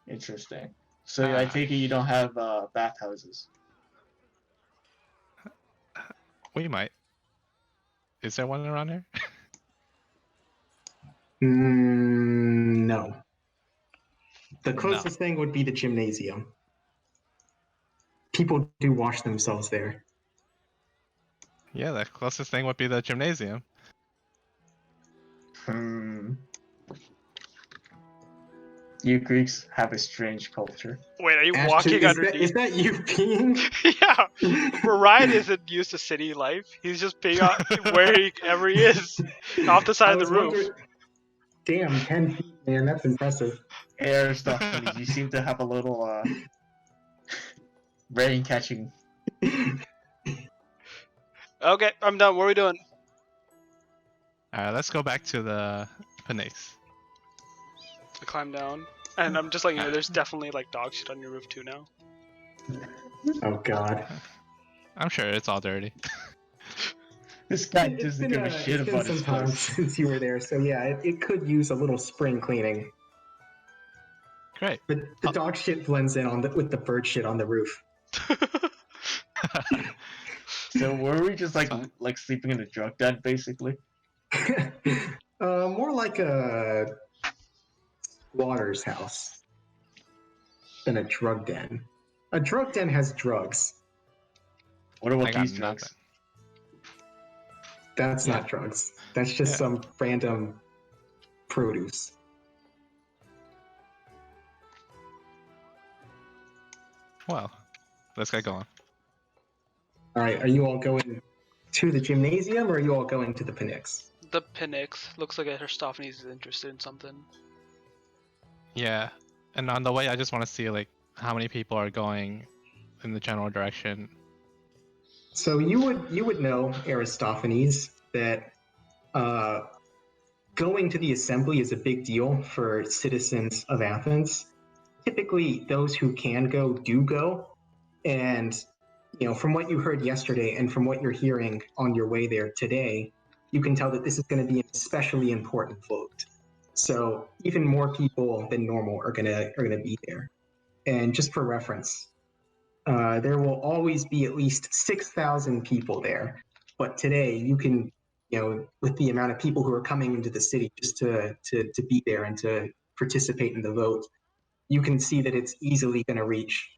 Interesting. So I take it you don't have bathhouses. We might. Is there one around here? No. The closest thing would be the gymnasium. People do wash themselves there. Yeah, the closest thing would be the gymnasium. You Greeks have a strange culture. Wait, are you Ashton, walking is underneath? that you peeing? Yeah. Ryan isn't used to city life. He's just peeing out wherever he is, off the side I of the was roof. wondering. Damn, 10 feet, man. That's impressive. Hey, Aristophanes, you seem to have a little rain catching. Okay, I'm done. What are we doing? Alright, let's go back to the Phoenix. I climb down, and I'm just letting you know, there's definitely like dog shit on your roof too now. Oh, God. I'm sure it's all dirty. This guy It's doesn't been, give a shit it's been about some his time place. since you were there, so yeah, it could use a little spring cleaning. Great. But the dog shit blends in with the bird shit on the roof. So were we just Fine. like sleeping in a drug den, basically? More like a squatter's house than a drug den. A drug den has drugs. What I about got these drugs? nothing. That's Yeah. not drugs. That's just Yeah. some random produce. Well, let's get going. All right, are you all going to the gymnasium or are you all going to the Phoenix? The Phoenix looks like Aristophanes is interested in something. Yeah, and on the way, I just want to see like how many people are going in the general direction. So you would know, Aristophanes, that going to the assembly is a big deal for citizens of Athens. Typically, those who can go do go, and from what you heard yesterday and from what you're hearing on your way there today, you can tell that this is going to be an especially important vote. So even more people than normal are gonna be there. And just for reference, there will always be at least 6,000 people there. But today, you can, with the amount of people who are coming into the city just to be there and to participate in the vote, you can see that it's easily going to reach,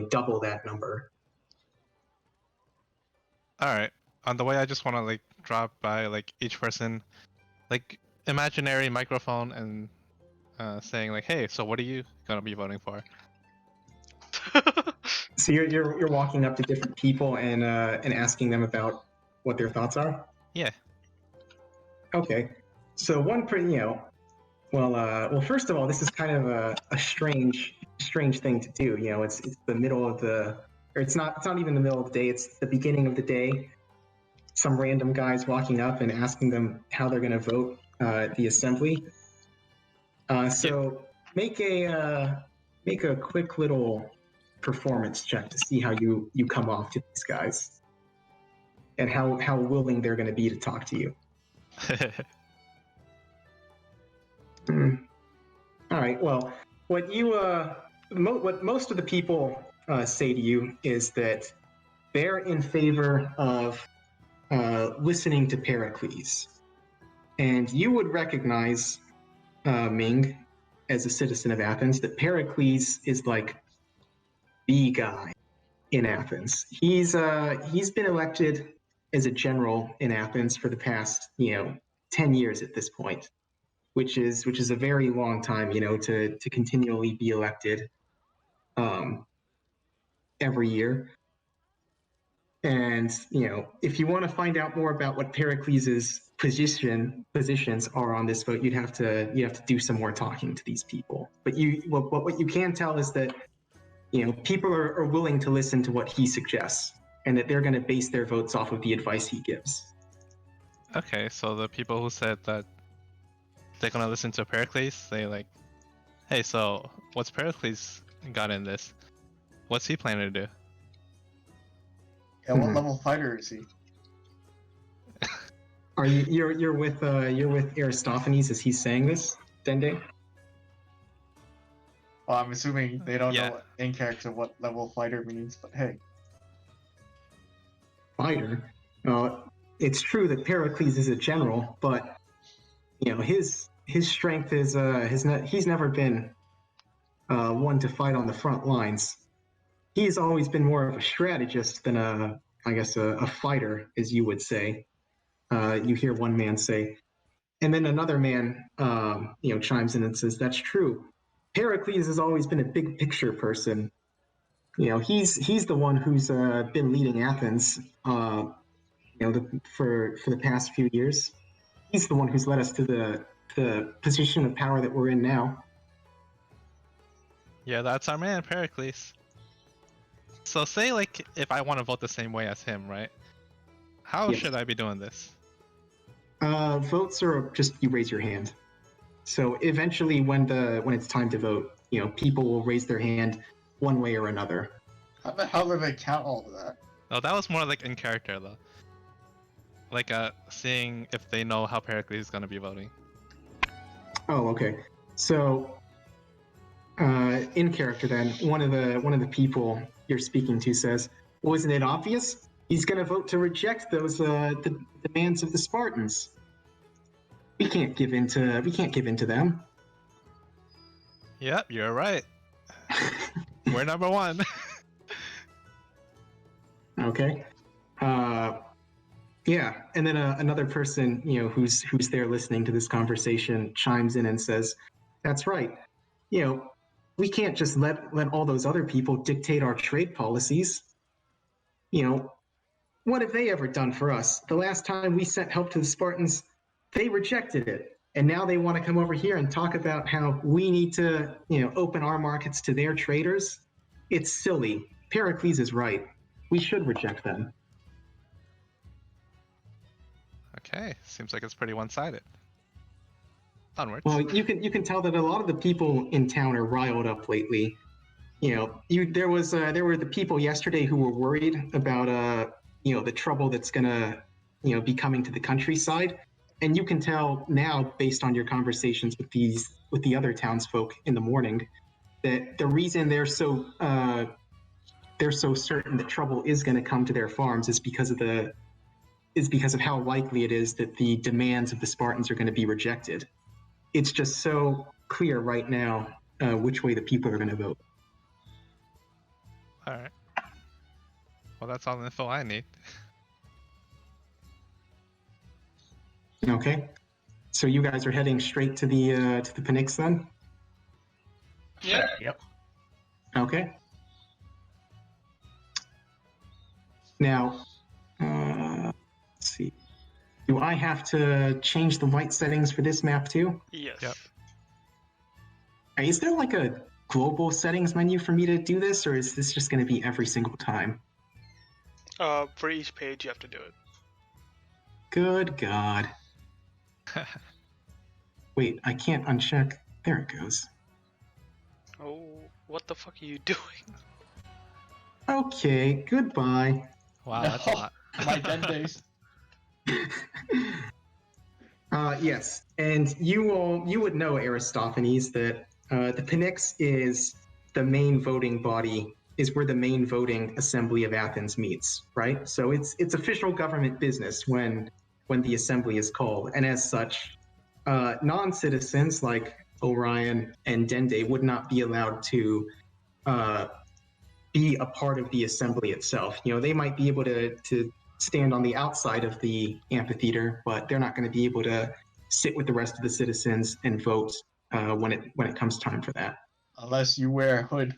double that number. All right. On the way, I just want to like drop by like each person, like imaginary microphone and saying like, "Hey, so what are you gonna be voting for?" So you're walking up to different people and asking them about what their thoughts are. Yeah. Okay. So one, well, first of all, this is kind of a strange thing to do. It's the middle of or it's not even the middle of the day. It's the beginning of the day. Some random guys walking up and asking them how they're going to vote at the assembly. So make a quick little performance check to see how you come off to these guys and how willing they're going to be to talk to you. All right. Well, what most of the people say to you is that they're in favor of listening to Pericles, and you would recognize Ming as a citizen of Athens that Pericles is like the guy in Athens. He's been elected as a general in Athens for the past 10 years at this point, which is a very long time, to continually be elected every year. And if you want to find out more about what Pericles's positions are on this vote, you'd have to do some more talking to these people. But what you can tell is that people are willing to listen to what he suggests, and that they're going to base their votes off of the advice he gives. Okay, so the people who said that they're gonna listen to Pericles, they like, "Hey, so what's Pericles got in this? What's he planning to do?" Yeah, what level fighter is he? Are you're with Aristophanes as he's saying this, Dende? Well, I'm assuming they don't Yeah. know in character what level fighter means, but hey. Fighter. It's true that Pericles is a general, but his strength is he's never been one to fight on the front lines. He's always been more of a strategist than a fighter, as you would say. You hear one man say, and then another man chimes in and says, "That's true. Pericles has always been a big picture person. He's the one who's been leading Athens. For the past few years, he's the one who's led us to the position of power that we're in now. Yeah, that's our man, Pericles. So say, like, if I want to vote the same way as him, right? How Yes. should I be doing this? Votes are just you raise your hand. So eventually, when it's time to vote, people will raise their hand one way or another. How the hell do they count all of that? Oh, that was more like in character, though. Like, seeing if they know how Pericles is gonna be voting. Oh, okay. So, in character, then one of the people you're speaking to says, "Well, isn't it obvious? He's going to vote to reject those the demands of the Spartans. We can't give in to them." Yep, you're right. We're number one. Okay. Yeah, and then another person, who's there listening to this conversation chimes in and says, "That's right. We can't just let all those other people dictate our trade policies. What have they ever done for us? The last time we sent help to the Spartans, they rejected it. And now they want to come over here and talk about how we need to, open our markets to their traders. It's silly. Pericles is right. We should reject them." Okay, seems like it's pretty one-sided. Onwards. Well, you can tell that a lot of the people in town are riled up lately. There were the people yesterday who were worried about the trouble that's gonna be coming to the countryside, and you can tell now based on your conversations with the other townsfolk in the morning that the reason they're so certain that trouble is going to come to their farms is because of how likely it is that the demands of the Spartans are going to be rejected. It's just so clear right now which way the people are going to vote. All right. Well, that's all the info I need. Okay, so you guys are heading straight to the Pnyx then? Yeah. Yep. Okay. Now, let's see. Do I have to change the white settings for this map too? Yes. Yep. Is there like a global settings menu for me to do this, or is this just going to be every single time? For each page, you have to do it. Good God. Wait, I can't uncheck. There it goes. Oh, what the fuck are you doing? Okay, goodbye. Wow, that's a No. lot. My 10 days. Yes, and you would know, Aristophanes, that the Pnyx is the main voting body, is where the main voting assembly of Athens meets, right? So it's official government business when the assembly is called, and as such, non-citizens like Orion and Dende would not be allowed to be a part of the assembly itself. They might be able to stand on the outside of the amphitheater, but they're not going to be able to sit with the rest of the citizens and vote when it comes time for that. Unless you wear a hood.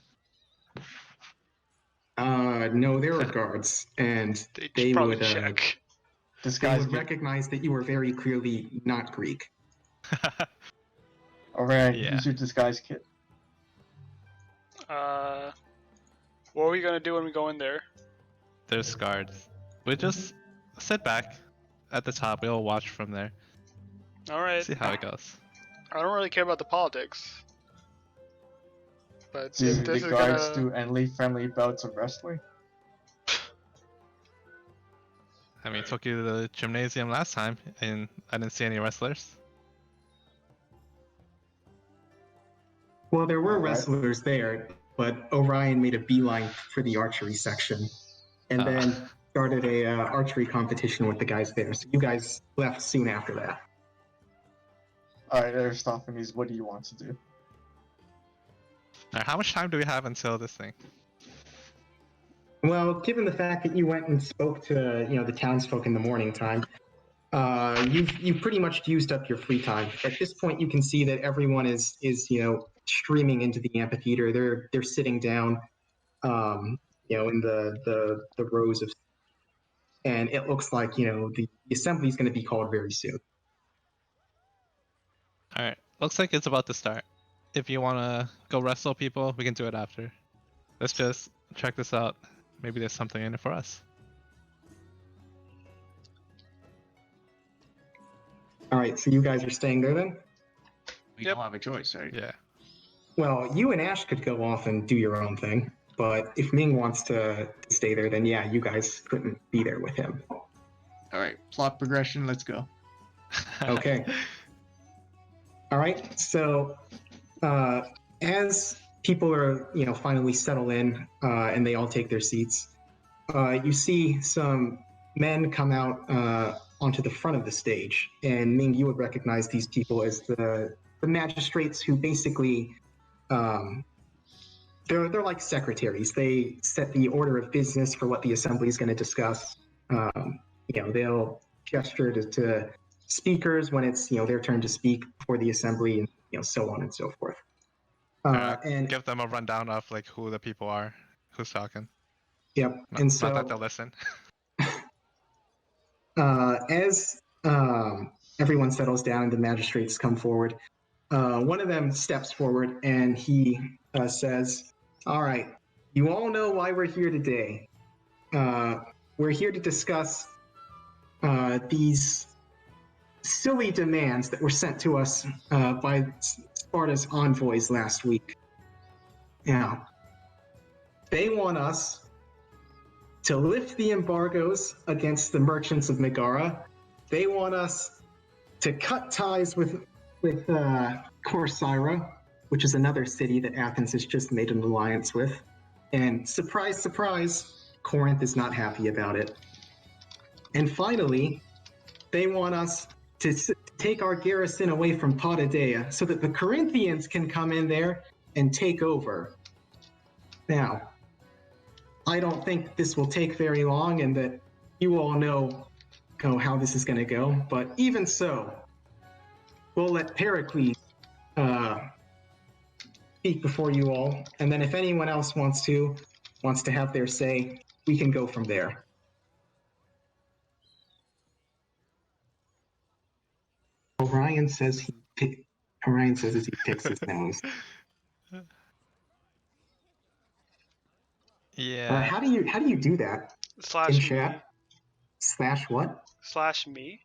No, there are guards, and They probably would check. they Disguise would kit. recognize that you are very clearly not Greek. Alright, Yeah. use your disguise kit. What are we gonna do when we go in there? There's guards. We just sit back at the top. We'll watch from there. All right. See how it goes. I don't really care about the politics, but Do if this the is guards gonna... do any friendly bouts of wrestling? I mean, took you to the gymnasium last time, and I didn't see any wrestlers. Well, there were All right. wrestlers there, but Orion made a beeline for the archery section, and then started a archery competition with the guys there. So you guys left soon after that. Alright, Aristophanes, what do you want to do? Alright, how much time do we have until this thing? Well, given the fact that you went and spoke to the townsfolk in the morning time, you've pretty much used up your free time. At this point, you can see that everyone is streaming into the amphitheater. They're sitting down, in the rows of, and it looks like the assembly is going to be called very soon. All right, looks like it's about to start. If you want to go wrestle people, we can do it after. Let's just check this out. Maybe there's something in it for us. All right, so you guys are staying there then? We Yep. don't have a choice, right? Yeah. Well, you and Ash could go off and do your own thing, but if Ming wants to stay there, then yeah, you guys couldn't be there with him. All right, plot progression. Let's go. Okay. All right. So, as people are, finally settle in, and they all take their seats, you see some men come out onto the front of the stage, and Ming, you would recognize these people as the magistrates who basically, they're like secretaries. They set the order of business for what the assembly is going to discuss. They'll gesture to speakers when it's their turn to speak before the assembly, and so on and so forth. And give them a rundown of like who the people are, who's talking. yep, Not, and so not that they'll listen. as everyone settles down and the magistrates come forward, one of them steps forward and he says, "All right, you all know why we're here today. We're here to discuss these silly demands that were sent to us by Sparta's envoys last week. Now, they want us to lift the embargoes against the merchants of Megara. They want us to cut ties with Corcyra, which is another city that Athens has just made an alliance with. And surprise, surprise, Corinth is not happy about it. And finally, they want us to take our garrison away from Potidaea so that the Corinthians can come in there and take over. Now, I don't think this will take very long and that you all know how this is going to go, but even so, we'll let Pericles speak before you all, and then if anyone else wants to have their say, we can go from there." Orion says he picks his nose. Yeah. How do you do that Slash in me. chat? Slash what? Slash me.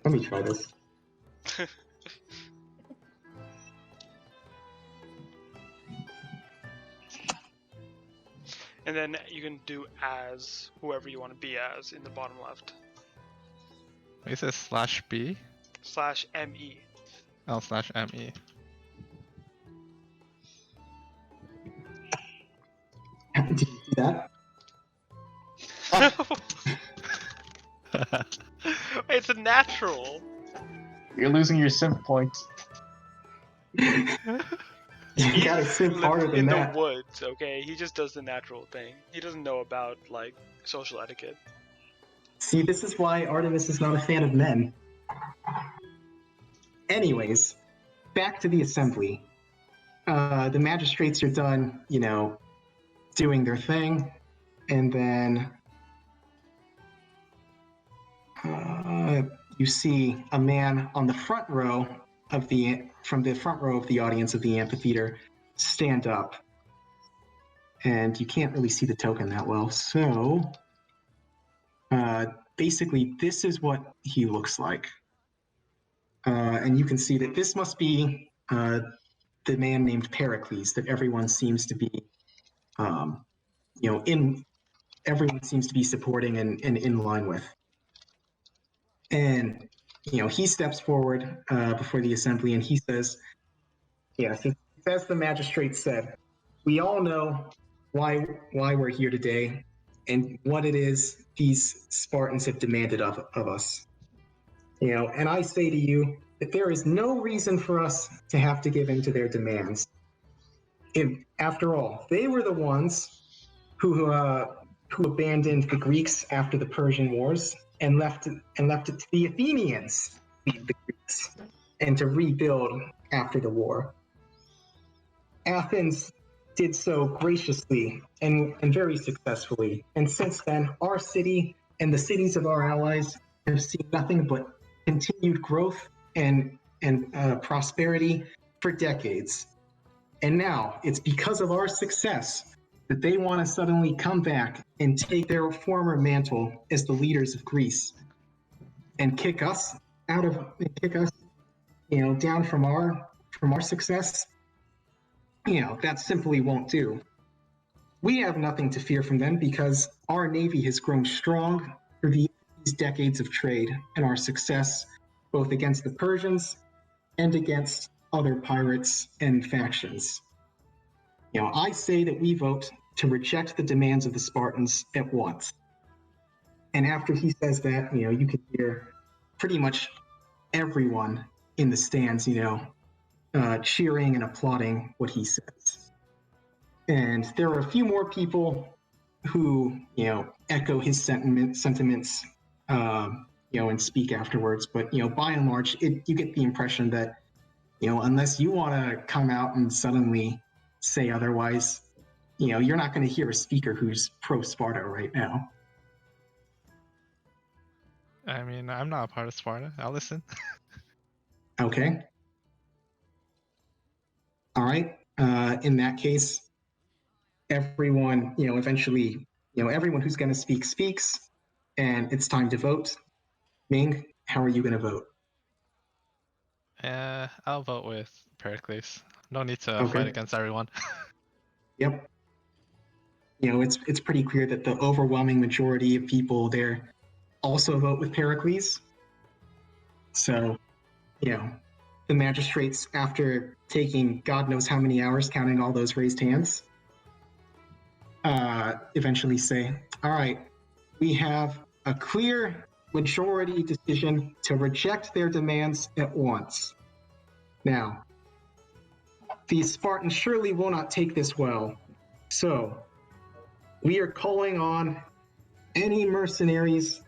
Let me try this. And then you can do as whoever you want to be as in the bottom left. It says /B. Slash ME. Oh, /ME. Did you do that? It's a natural. You're losing your simp points. You gotta sit harder than in that. the woods, okay? He just does the natural thing. He doesn't know about like social etiquette. See, this is why Artemis is not a fan of men. Anyways, back to the assembly. The magistrates are done, doing their thing, and then you see a man on the front row from the front row of the audience of the amphitheater stand up, and you can't really see the token that well. So basically, this is what he looks like, and you can see that this must be the man named Pericles that everyone seems to be, everyone seems to be supporting and in line with. And he steps forward before the assembly and he says, as the magistrate said, we all know why we're here today and what it is these Spartans have demanded of us. And I say to you that there is no reason for us to have to give in to their demands. After all, they were the ones who abandoned the Greeks after the Persian Wars and left it to the Athenians to lead the Greeks and to rebuild after the war. Athens did so graciously and very successfully, and since then, our city and the cities of our allies have seen nothing but continued growth and prosperity for decades. And now it's because of our success that they want to suddenly come back and take their former mantle as the leaders of Greece and kick us down from our success. That simply won't do. We have nothing to fear from them because our navy has grown strong through these decades of trade and our success both against the Persians and against other pirates and factions. I say that we vote to reject the demands of the Spartans at once. And after he says that, you can hear pretty much everyone in the stands, cheering and applauding what he says. And there are a few more people who, echo his sentiments, and speak afterwards. But, by and large, you get the impression that, unless you want to come out and suddenly say otherwise, you're not going to hear a speaker who's pro-Sparta right now. I mean, I'm not a part of Sparta. I'll listen. Okay. All right. In that case, everyone, eventually, everyone who's going to speak speaks, and it's time to vote. Ming, how are you going to vote? I'll vote with Pericles. No need to Okay. fight against everyone. Yep. It's pretty clear that the overwhelming majority of people there also vote with Pericles. So, the magistrates, after taking God knows how many hours counting all those raised hands, eventually say, all right, we have a clear majority decision to reject their demands at once. Now, the Spartans surely will not take this well, so we are calling on any mercenaries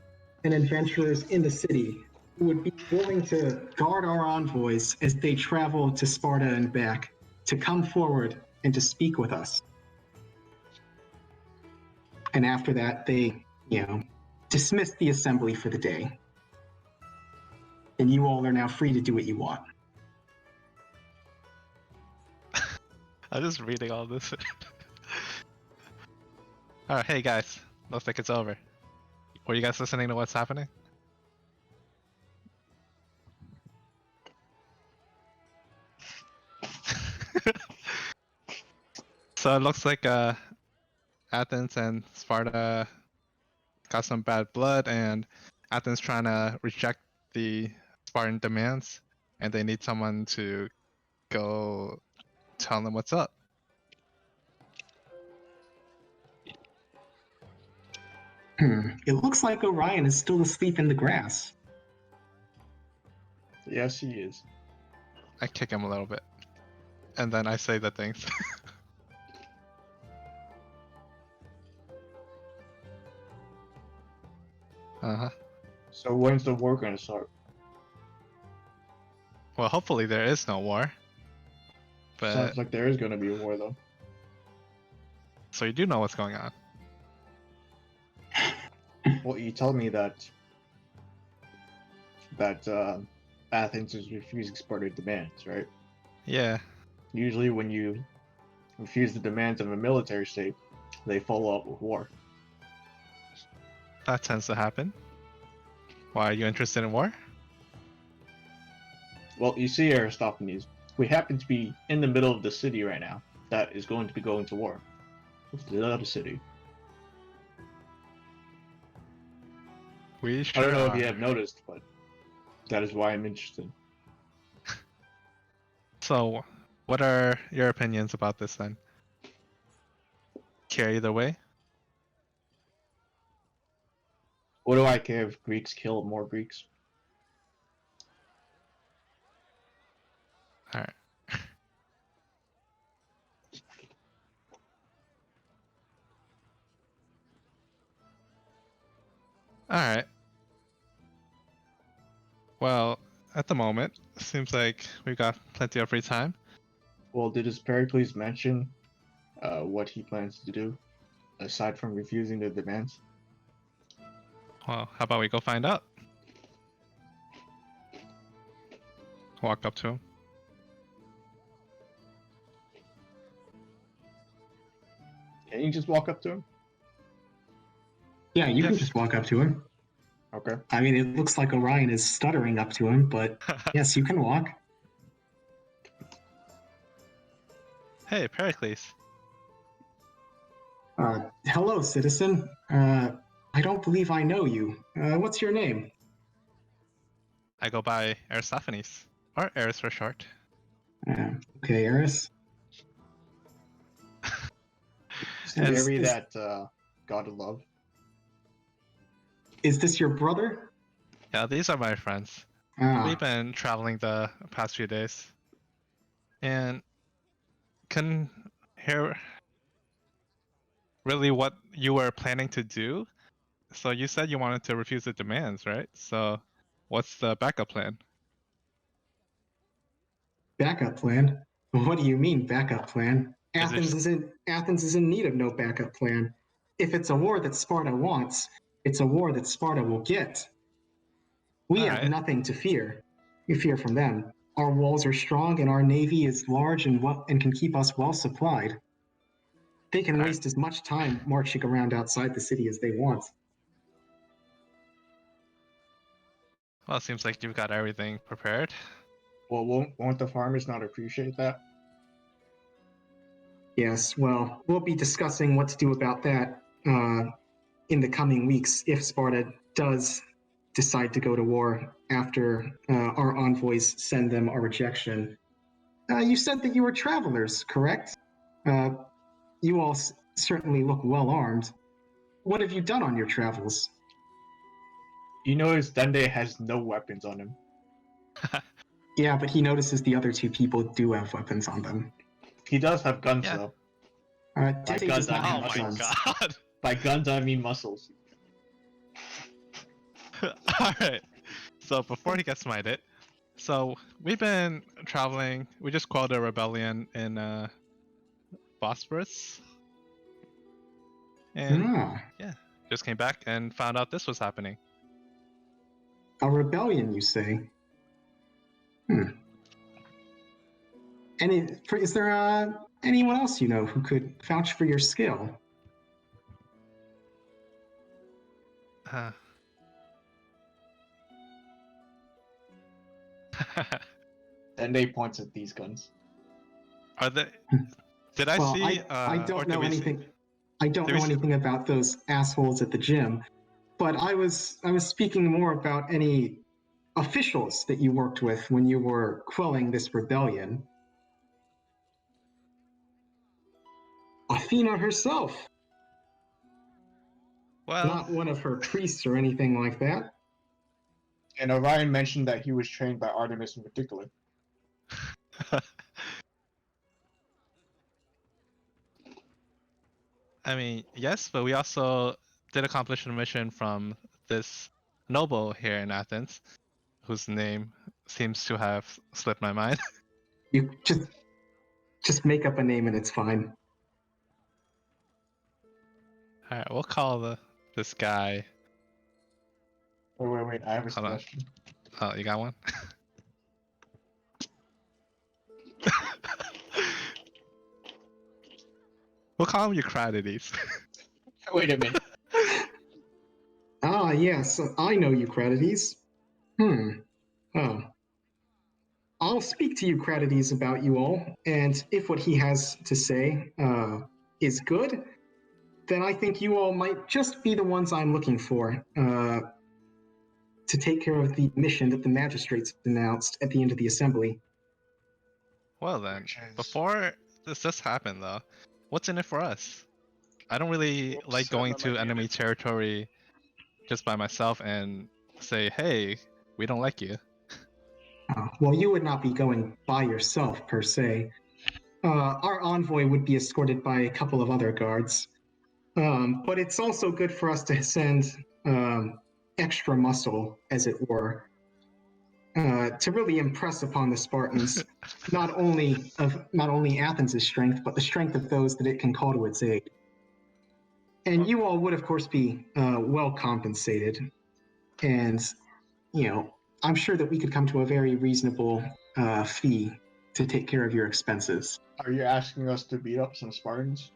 and adventurers in the city who would be willing to guard our envoys as they travel to Sparta and back to come forward and to speak with us. And after that, they, dismiss the assembly for the day. And you all are now free to do what you want. I'm just reading all this. Alright, hey guys. Looks like it's over. Were you guys listening to what's happening? So it looks like Athens and Sparta got some bad blood, and Athens trying to reject the Spartan demands, and they need someone to go tell them what's up. It looks like Orion is still asleep in the grass. Yes, he is. I kick him a little bit, and then I say the things. Uh-huh. So when's the war gonna start? Well, hopefully there is no war. But Sounds like there is gonna be a war though. so you do know what's going on. Well, you tell me that Athens is refusing Spartan demands, right? Yeah. Usually, when you refuse the demands of a military state, they follow up with war. That tends to happen. Why are you interested in war? Well, you see, Aristophanes, we happen to be in the middle of the city right now that is going to be going to war with the other city. We sure I don't know are. if you have noticed, but that is why I'm interested. So, what are your opinions about this then? Care either way? What do I care if Greeks kill more Greeks? Alright. Alright. Well, at the moment, seems like we've got plenty of free time. Well, did Pericles mention what he plans to do, aside from refusing the demands? Well, how about we go find out? Walk up to him. Can you just walk up to him? Yeah, you can Yes. just walk up to him. Okay. I mean, it looks like Orion is stuttering up to him, but yes, you can walk. Hey, Pericles. Hello, citizen. I don't believe I know you. What's your name? I go by Aristophanes, or Eris for short. Okay, Eris. And Marry that god of love. Is this your brother? yeah, these are my friends. Ah, We've been traveling the past few days, and can hear really what you were planning to do. So you said you wanted to refuse the demands, right? So what's the backup plan? backup plan? What do you mean backup plan? Is it Athens is in need of no backup plan. If it's a war that Sparta wants, it's a war that Sparta will get. We have Alright. nothing to fear. We fear from them. Our walls are strong and our navy is large and can keep us well supplied. They can Alright. waste as much time marching around outside the city as they want. Well, it seems like you've got everything prepared. Well, won't the farmers not appreciate that? Yes, well, we'll be discussing what to do about that in the coming weeks if Sparta does decide to go to war after our envoys send them our rejection. You said that you were travelers, correct? You all certainly look well armed. What have you done on your travels? You notice Dende has no weapons on him. Yeah, but he notices the other two people do have weapons on them. He does have guns Yeah. though. Dente guns, does not I Oh mean have my guns. god! By guns, I mean muscles. Alright. So before he gets smited, so we've been traveling. We just quelled a rebellion in Bosporus. And Ah, just came back and found out this was happening. a rebellion, you say? Is there anyone else you know who could vouch for your skill? Uh. Dende points at these guns. Are they? Did I Well, see? I or don't did know we see- anything. I don't did know we see- anything about those assholes at the gym, but I was speaking more about any officials that you worked with when you were quelling this rebellion. Athena herself, Well, not one of her priests or anything like that. And Orion mentioned that he was trained by Artemis in particular. I mean, yes, but we also did accomplish a mission from this noble here in Athens, whose name seems to have slipped my mind. You just make up a name and it's fine. All right, we'll call this guy. Wait, I have a Hold on. suggestion. Oh, you got one? We'll call him Eucratides. Wait a minute. Ah, yes, I know Eucratides. Oh. I'll speak to Eucratides about you all, and if what he has to say is good, then I think you all might just be the ones I'm looking for to take care of the mission that the magistrates announced at the end of the assembly. Well then, Which is- before this does happen though, what's in it for us? I don't really Whoops, like going that might to be enemy it. territory just by myself and say, hey, we don't like you. Well, you would not be going by yourself, per se. Our envoy would be escorted by a couple of other guards. But it's also good for us to send extra muscle, as it were, to really impress upon the Spartans not only Athens' strength, but the strength of those that it can call to its aid. And you all would, of course, be well compensated, and I'm sure that we could come to a very reasonable fee to take care of your expenses. Are you asking us to beat up some Spartans?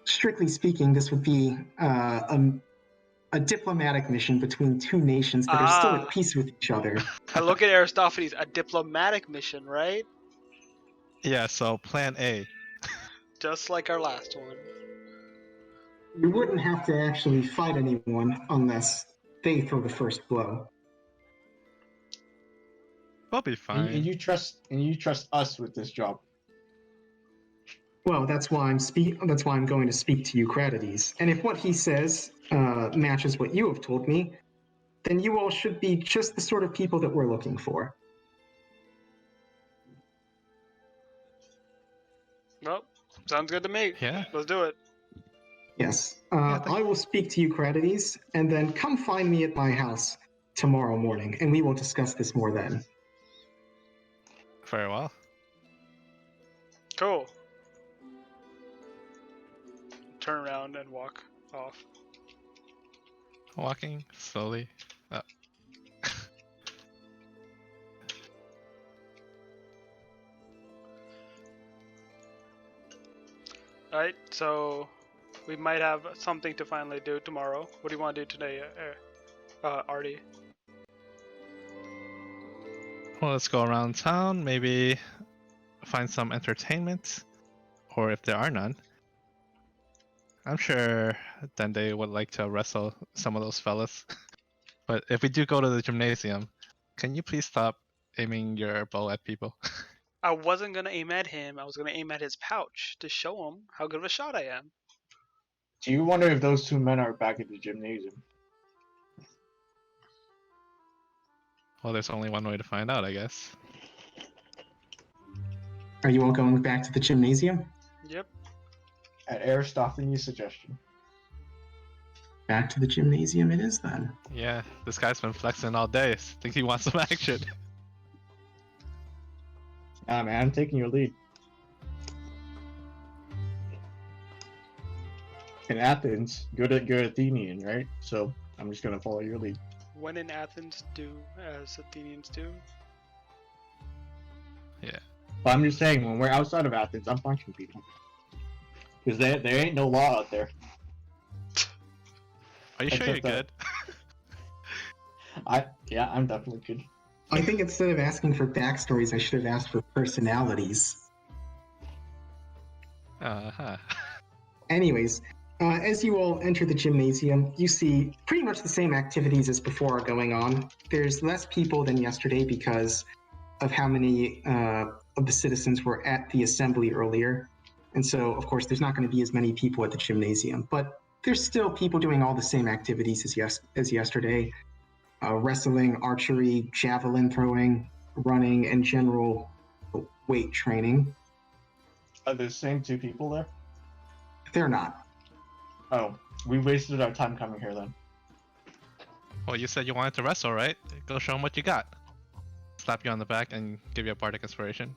Strictly speaking, this would be a diplomatic mission between two nations that are still at peace with each other. I look at Aristophanes, a diplomatic mission, right? Yeah, so plan A. Just like our last one. You wouldn't have to actually fight anyone unless they throw the first blow. We'll be fine. And you trust us with this job. Well, that's why I'm going to speak to Eucratides. And if what he says matches what you have told me, then you all should be just the sort of people that we're looking for. Well, sounds good to me. Yeah. Let's do it. Yes. I will speak to Eucratides, and then come find me at my house tomorrow morning, and we will discuss this more then. Very well. Cool. Turn around and walk off. Walking slowly up. Alright, so we might have something to finally do tomorrow. What do you want to do today, Artie? Well, let's go around town, maybe find some entertainment, or if there are none. I'm sure Dende would like to wrestle some of those fellas. But if we do go to the gymnasium, can you please stop aiming your bow at people? I wasn't gonna aim at him, I was gonna aim at his pouch to show him how good of a shot I am. Do you wonder if those two men are back at the gymnasium? Well, there's only one way to find out, I guess. Are you all going back to the gymnasium? Yep. At Aristophanes' suggestion. Back to the gymnasium it is then. Yeah, this guy's been flexing all day. Think he wants some action. Ah, man, I'm taking your lead. In Athens, you're Athenian, right? So I'm just gonna follow your lead. When in Athens, do as Athenians do. Yeah. But I'm just saying, when we're outside of Athens, I'm punching people. Because there ain't no law out there. Are you sure you're Except good? Yeah, I'm definitely good. I think instead of asking for backstories, I should have asked for personalities. Uh-huh. Anyways, as you all enter the gymnasium, you see pretty much the same activities as before are going on. There's less people than yesterday because of how many of the citizens were at the assembly earlier. And so, of course, there's not going to be as many people at the gymnasium. But there's still people doing all the same activities as yesterday. Wrestling, archery, javelin throwing, running, and general weight training. Are the same two people there? They're not. Oh, we wasted our time coming here then. Well, you said you wanted to wrestle, right? Go show him what you got. Slap you on the back and give you a bardic inspiration.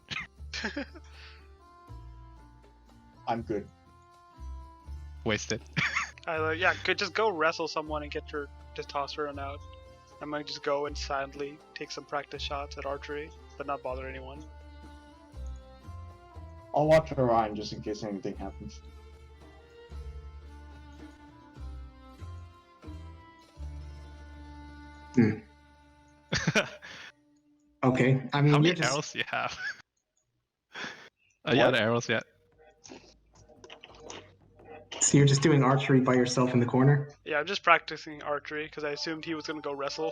I'm good. Wasted. Yeah, could just go wrestle someone and get your testosterone out. I might just go and silently take some practice shots at archery, but not bother anyone. I'll watch Orion just in case anything happens. Okay, I mean, How many you're just... arrows do you have? Are you out of arrows yet? So you're just doing archery by yourself in the corner? Yeah, I'm just practicing archery because I assumed he was gonna go wrestle.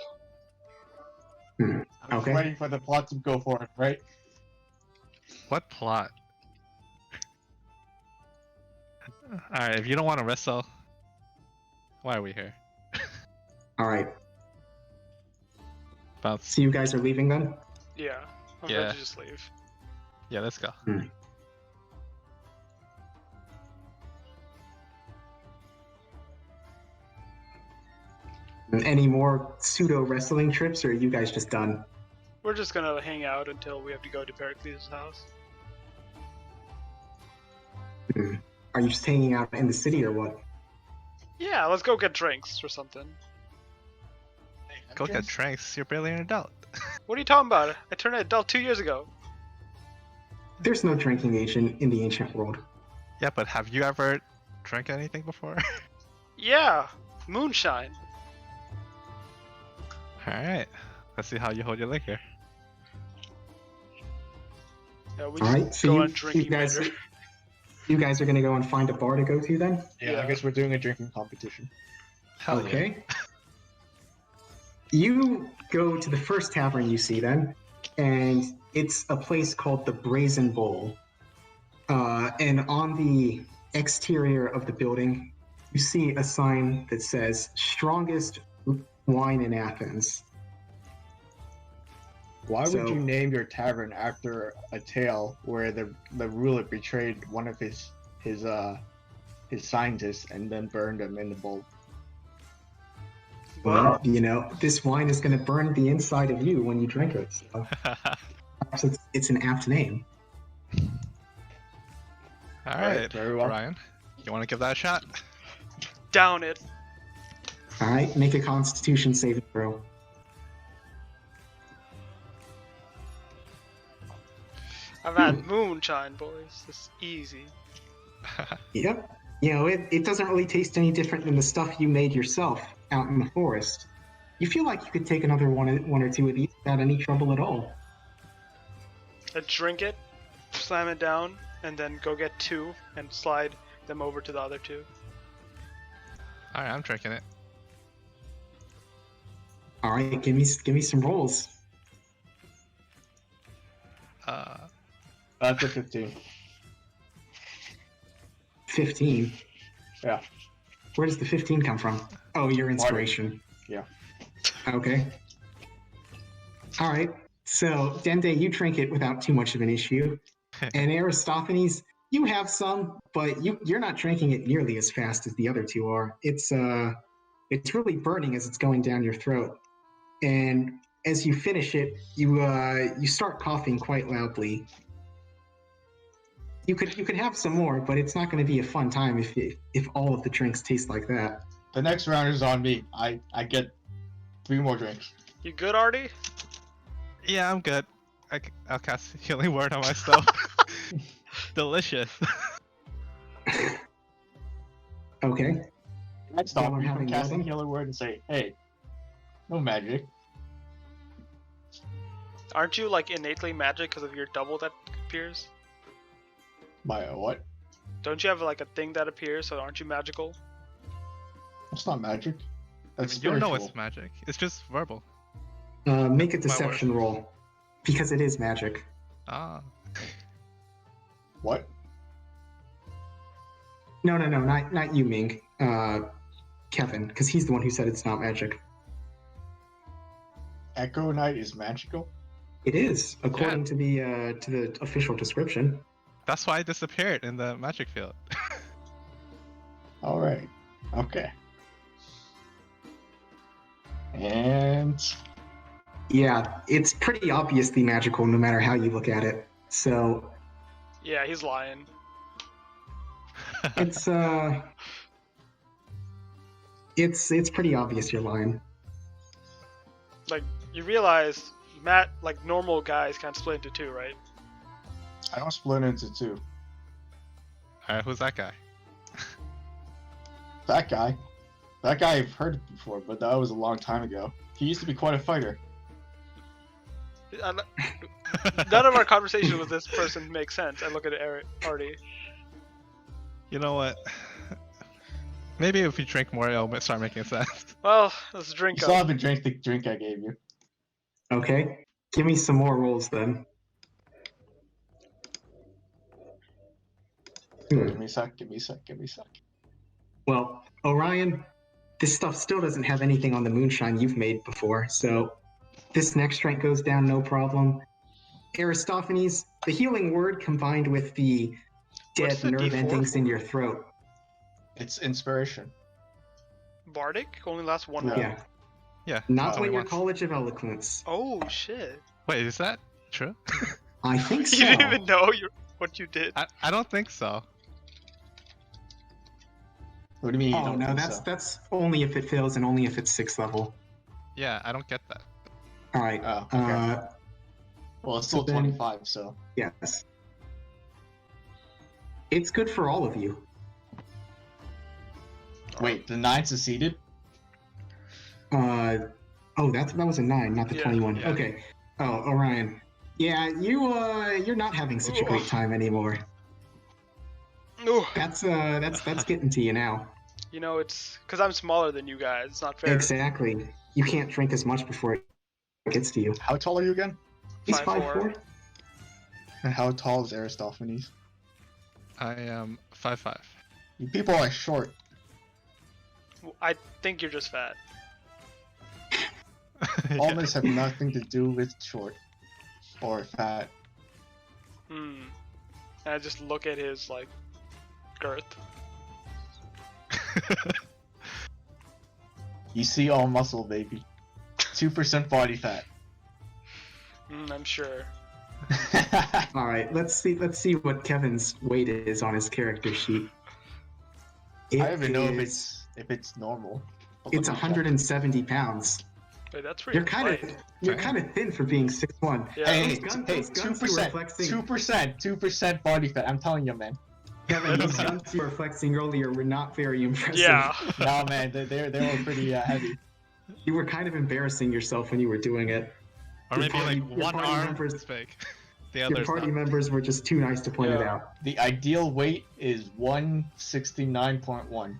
I'm Okay. waiting for the plot to go for it, right? What plot? Alright, if you don't want to wrestle, why are we here? All right. Bounce. So you guys are leaving then? Yeah, I'm Yeah. going to just leave. Yeah, let's go. Any more pseudo wrestling trips, or are you guys just done? We're just gonna hang out until we have to go to Pericles' house. Are you just hanging out in the city or what? Yeah, let's go get drinks or something. Go get drinks. You're barely an adult. What are you talking about? I turned an adult 2 years ago. There's no drinking age in the ancient world. Yeah, but have you ever drank anything before? Yeah, moonshine. Alright. Let's see how you hold your liquor. Yeah, we All right, just so go on you drinking guys, later. you guys are gonna go and find a bar to go to then? Yeah, Yeah. I guess we're doing a drinking competition. Hell yeah. Okay. You go to the first tavern you see then, and it's a place called the Brazen Bowl. And on the exterior of the building, you see a sign that says "Strongest Wine in Athens." Why would So- you name your tavern after a tale where the ruler betrayed one of his scientists and then burned him in the bowl? Well, you know, this wine is going to burn the inside of you when you drink it. So perhaps it's an apt name. Alright, very well. Ryan. You want to give that a shot? Down it. All right, make a Constitution saving throw. I've had moonshine, boys. This is easy. Yep. You know, it doesn't really taste any different than the stuff you made yourself out in the forest. You feel like you could take another one or two of these without any trouble at all. I drink it, slam it down, and then go get 2 and slide them over to the other 2. Alright, I'm drinking it. All right, give me some rolls. That's a 15. 15. Yeah. Where does the 15 come from? Oh, your inspiration. Yeah. Okay. All right. So, Dende, you drink it without too much of an issue. And Aristophanes, you have some, but you're not drinking it nearly as fast as the other two are. It's really burning as it's going down your throat. And as you finish it, you start coughing quite loudly. You could have some more, but it's not going to be a fun time if all of the drinks taste like that. The next round is on me. I get 3 more drinks. You good, Artie? Yeah, I'm good. I'll cast Healing Word on myself. Delicious. Okay. I'd stop Y'all are you from having casting nothing? Healer Word and say, hey, no magic. Aren't you like innately magic because of your double that appears? My what? Don't you have like a thing that appears, so aren't you magical? That's not magic. That's You don't know spiritual. it's magic. It's just verbal. Make a My deception roll, because it is magic. Ah. What? No, not you, Ming. Kevin, because he's the one who said it's not magic. Echo Knight is magical? It is, according to the official description. That's why I disappeared in the magic field. Alright. Okay. And Yeah, it's pretty obviously magical no matter how you look at it. So Yeah, he's lying. it's it's pretty obvious you're lying. Like, you realize Matt, like normal guys can't split into 2, right? I don't split into 2. Alright, who's that guy? That guy I've heard of before, but that was a long time ago. He used to be quite a fighter. None of our conversation with this person makes sense. I look at Artie. You know what? Maybe if you drink more, it'll start making sense. Well, let's You drink still up. haven't drank the drink I gave you. Okay, give me some more rolls then. Give me a sec. Well, Orion, this stuff still doesn't have anything on the moonshine you've made before, so this next drink goes down no problem. Aristophanes, the healing word combined with the dead What's the nerve D4 endings in your throat. It's inspiration. Bardic only lasts 1 Yeah. round. Yeah. Yeah. Not that's by only your once. College of Eloquence. Oh shit! Wait, is that true? I think so. You didn't even know what you did. I don't think so. What do you mean you Oh don't no, think that's so? that's only if it fails and only if it's 6th level. Yeah, I don't get that. All right. Oh, okay. Well, it's still so then- 25, so. Yes. It's good for all of you. Wait, the 9 succeeded? Oh, that was a 9, not the Yeah, 21. yeah. Okay. Oh, Orion. Yeah, you're not having such a great time anymore. Ooh. That's getting to you now. You know, it's because I'm smaller than you guys. It's not fair. Exactly. You can't drink as much before it gets to you. How tall are you again? He's 5'4". 5'4". And how tall is Aristophanes? I am 5'5". You people are short. I think you're just fat. All Yeah. this have nothing to do with short or fat. Hmm. And I just look at his like girth. You see all muscle, baby. 2% body fat. I'm sure. All right, let's see what Kevin's weight is on his character sheet. I don't even know is- if it's normal. But It's let me check. 170 pounds. Wait, that's pretty. You're kind of thin for being 6'1". Yeah. Hey, Those guns- hey, those guns you were 2%, flexing- 2% body fat. I'm telling you, man. Kevin, those guns you were flexing earlier were not very impressive. Yeah. Nah, man, they were pretty heavy. You were kind of embarrassing yourself when you were doing it. Or Your maybe party- like your one party arm members- is big. The Your other's party not. members were just too nice to point it Yeah. out. The ideal weight is 169.1.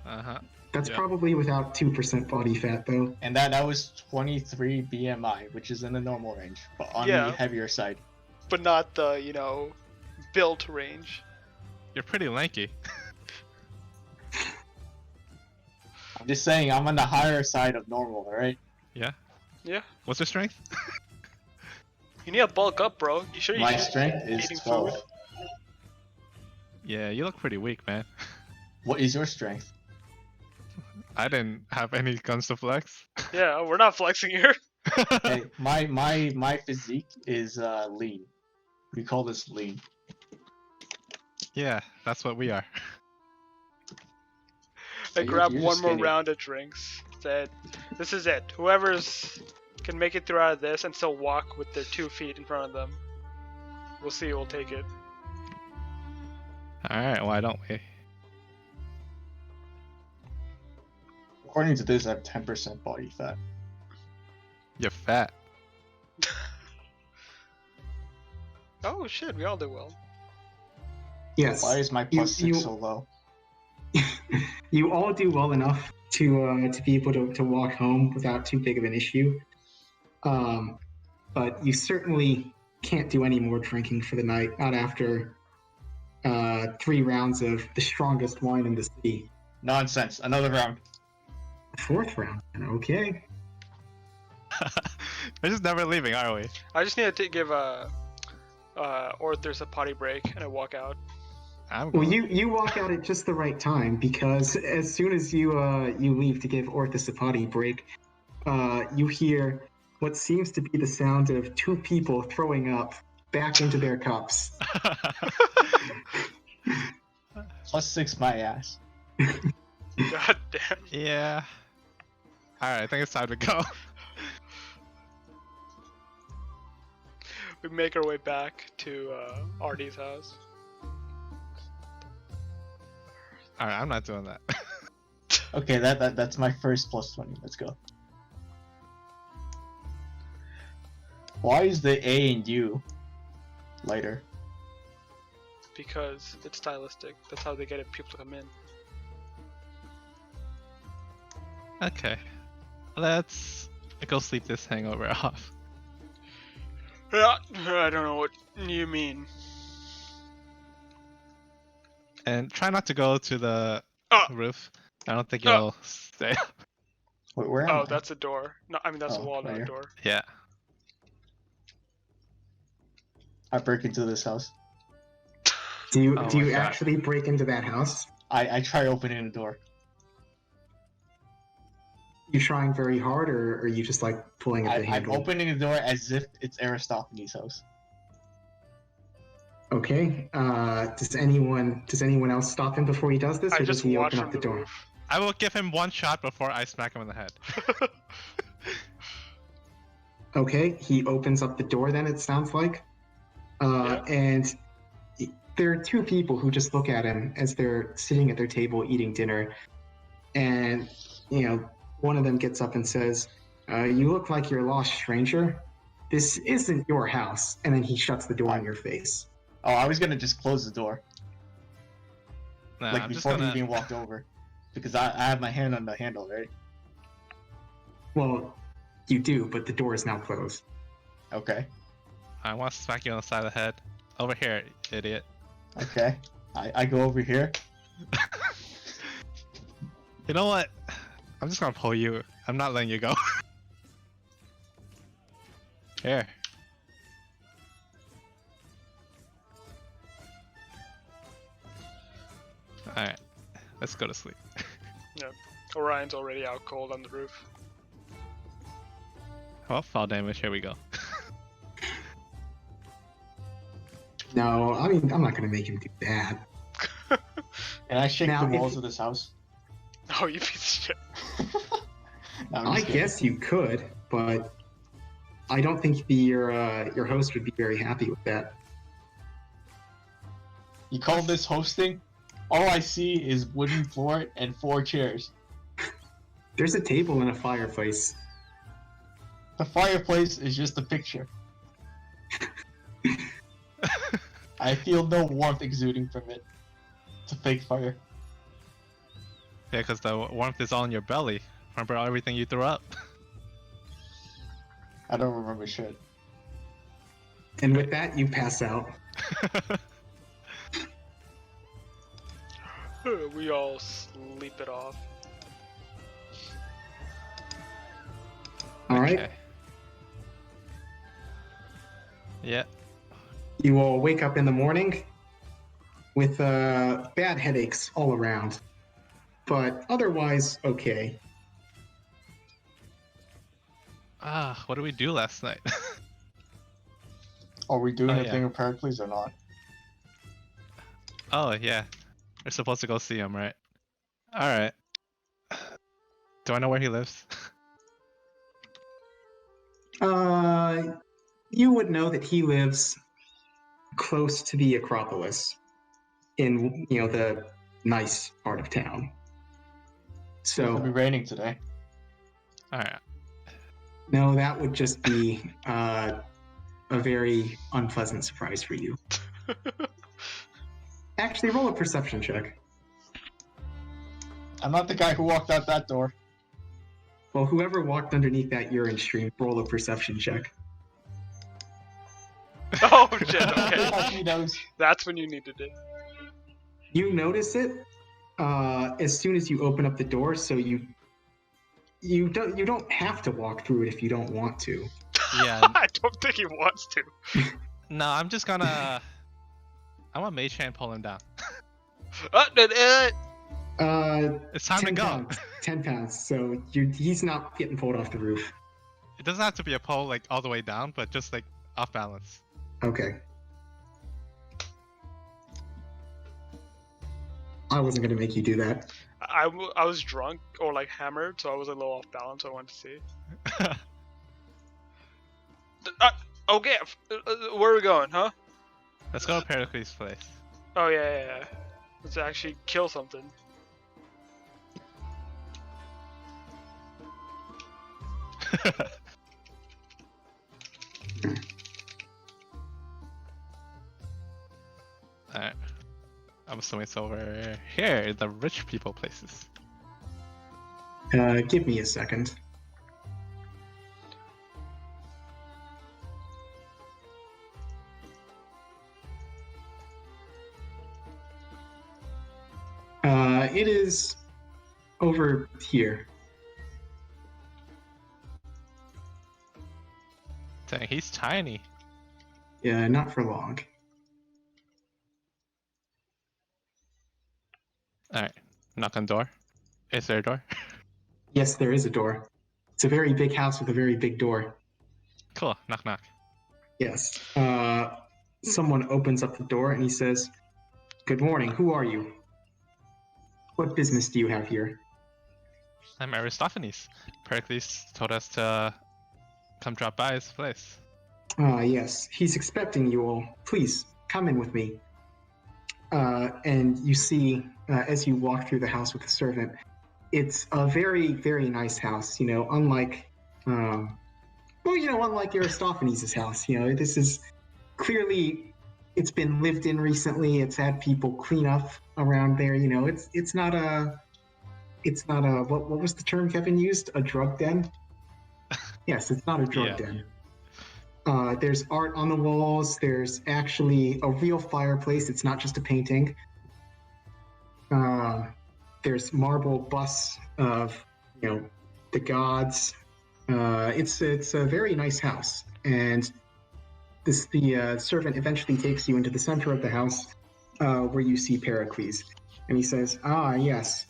Uh-huh. That's Yeah. probably without 2% body fat, though. And that was 23 BMI, which is in the normal range, but on Yeah. the heavier side. But not the built range. You're pretty lanky. I'm just saying, I'm on the higher side of normal, alright? Yeah. Yeah. What's your strength? You need to bulk up, bro. You sure you My should strength be is eating 12. food? Yeah, you look pretty weak, man. What is your strength? I didn't have any guns to flex. Yeah, we're not flexing here. Hey, my physique is lean. We call this lean. Yeah, that's what we are. I You're- grab you're one just more skinny. round of drinks. Said, this is it. Whoever's can make it through out of this and still walk with their 2 feet in front of them. We'll see. We'll take it. Alright, why don't we? According to this, I have 10% body fat. You're fat. Oh shit, we all do well. Yes. Why is my plus 6 you- so low? You all do well enough to be able to walk home without too big of an issue. But you certainly can't do any more drinking for the night, not after 3 rounds of the strongest wine in the city. Nonsense. Another round. 4th round. Okay. We're just never leaving, are we? I just need to give Orthers a potty break and I walk out. I'm Well, going. you walk out at just the right time because as soon as you leave to give Orthus a potty break, you hear what seems to be the sound of 2 people throwing up back into their cups. Plus 6 my ass. God damn. Yeah. Alright, I think it's time to go. We make our way back to Artie's house. Alright, I'm not doing that. Okay, that's my first plus 20. Let's go. Why is the A and U lighter? Because it's stylistic. That's how they get people to come in. Okay. Let's go sleep this hangover off. I don't know what you mean. And try not to go to the Ah! roof. I don't think Ah! you'll stay up. Wait, where am I? Oh, that's a door. No, I mean that's a Oh, wall, not right a here. door. Yeah. I break into this house. Do you Oh do my you God. actually break into that house? I try opening the door. You trying very hard, or are you just like pulling at the I'm handle? opening the door as if it's Aristophanes' house. Okay. Does anyone else stop him before he does this, I or does just he watch open from up the the door? roof. I will give him one shot before I smack him in the head. Okay. He opens up the door. Then it sounds like, and there are two people who just look at him as they're sitting at their table eating dinner, and one of them gets up and says, "You look like you're lost, stranger. This isn't your house." And then he shuts the door in your face. Oh, I was gonna just close the door, Nah, like I'm just before he gonna. even walked over, because I have my hand on the handle, right? Well, you do, but the door is now closed. Okay. I want to smack you on the side of the head. Over here, idiot. Okay. I go over here. You know what? I'm just gonna pull you. I'm not letting you go. Here. Alright. Let's go to sleep. Orion's already out cold on the roof. Oh, fall damage. Here we go. No, I mean, I'm not going to make him do that. And I shake Now, the if- walls of this house. Oh, you piece of shit. No, I'm I just kidding. guess you could, but I don't think your host would be very happy with that. You call this hosting? All I see is wooden floor and 4 chairs. There's a table and a fireplace. The fireplace is just a picture. I feel no warmth exuding from it. It's a fake fire. Yeah, because the warmth is all in your belly. Remember everything you threw up? I don't remember shit. And with that, you pass out. We all sleep it off. All right. Okay. Yeah. You will wake up in the morning with bad headaches all around, but otherwise okay. What did we do last night? Are we doing Oh, a yeah. thing of Pericles or not? Oh, yeah. We're supposed to go see him, right? Alright. Do I know where he lives? You would know that he lives close to the Acropolis in, the nice part of town. It'll be So, raining today. Alright. no, that would just be a very unpleasant surprise for you. Actually, roll a perception check. I'm not the guy who walked out that door. Well, whoever walked underneath that urine stream, roll a perception check. Oh shit, okay. He knows. That's when you needed it. You notice it as soon as you open up the door, so you don't have to walk through it if you don't want to. Yeah. I don't think he wants to. No, I'm just gonna... I want Mage Hand pull him down. It's time to 10 go. pounds. 10 pounds. So he's not getting pulled off the roof. It doesn't have to be a pull like all the way down, but just like off balance. Okay. I wasn't gonna make you do that. I was drunk or like hammered, so I was a little off balance. So I wanted to see. Okay, where are we going, huh? Let's go to Pericles' place. Oh yeah. Let's actually kill something. Alright. I'm assuming it's over here, the rich people places. Give me a second. It is over here. Dang, he's tiny. Yeah, not for long. Alright. Knock on door. Is there a door? Yes, there is a door. It's a very big house with a very big door. Cool. Knock knock. Yes. Someone opens up the door and he says, "Good morning. Who are you? What business do you have here?" I'm Aristophanes. Pericles told us to come drop by his place. Yes. He's expecting you all. Please, come in with me. And you see, as you walk through the house with the servant, it's a very, very nice house. Unlike, unlike Aristophanes' house. This is clearly, it's been lived in recently. It's had people clean up around there. It's not a what was the term Kevin used? A drug den? Yes, it's not a drug den. There's art on the walls. There's actually a real fireplace. It's not just a painting. There's marble busts of, the gods. It's a very nice house, and the servant eventually takes you into the center of the house, where you see Pericles, and he says, yes,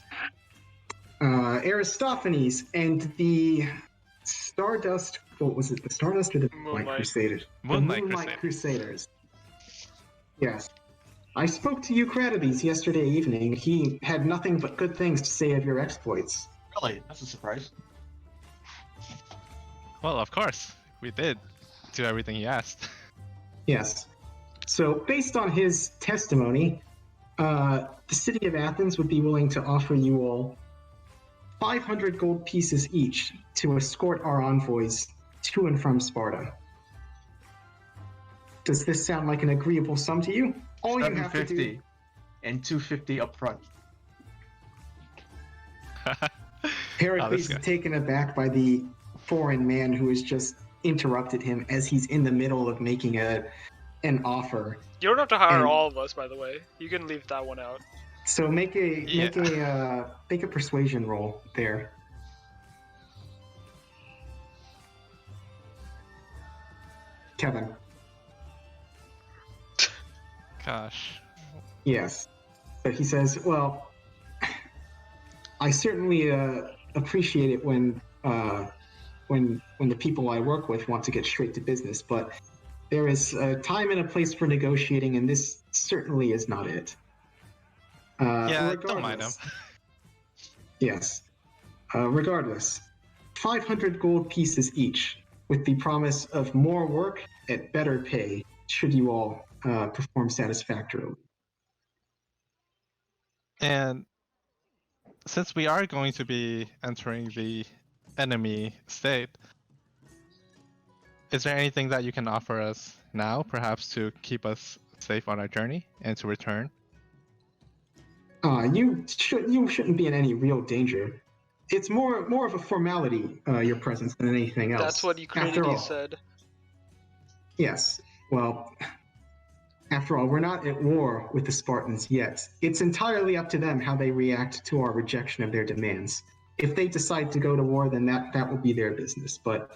Aristophanes and the Stardust. What was it? The Stardust or the Moonlight Crusaders? Moonlight Crusaders. Yes. I spoke to Eucratides yesterday evening. He had nothing but good things to say of your exploits. Really? That's a surprise. Well, of course. We did do everything he asked. Yes. So, based on his testimony, the city of Athens would be willing to offer you all 500 gold pieces each to escort our envoys to and from Sparta. Does this sound like an agreeable sum to you? All you have to do... 750 and 250 up front. Pericles is taken aback by the foreign man who has just interrupted him as he's in the middle of making an offer. You don't have to hire all of us, by the way. You can leave that one out. So make a persuasion roll there. Kevin. Gosh. Yes. So he says, "Well, I certainly appreciate it when the people I work with want to get straight to business, but there is a time and a place for negotiating, and this certainly is not it." Don't mind him. Yes. Regardless, 500 gold pieces each, with the promise of more work at better pay, should you all perform satisfactorily. And since we are going to be entering the enemy state, is there anything that you can offer us now, perhaps to keep us safe on our journey and to return? You shouldn't be in any real danger. It's more of a formality, your presence, than anything else. That's what Eucratides said. Yes. Well, after all, we're not at war with the Spartans yet. It's entirely up to them how they react to our rejection of their demands. If they decide to go to war, then that will be their business. But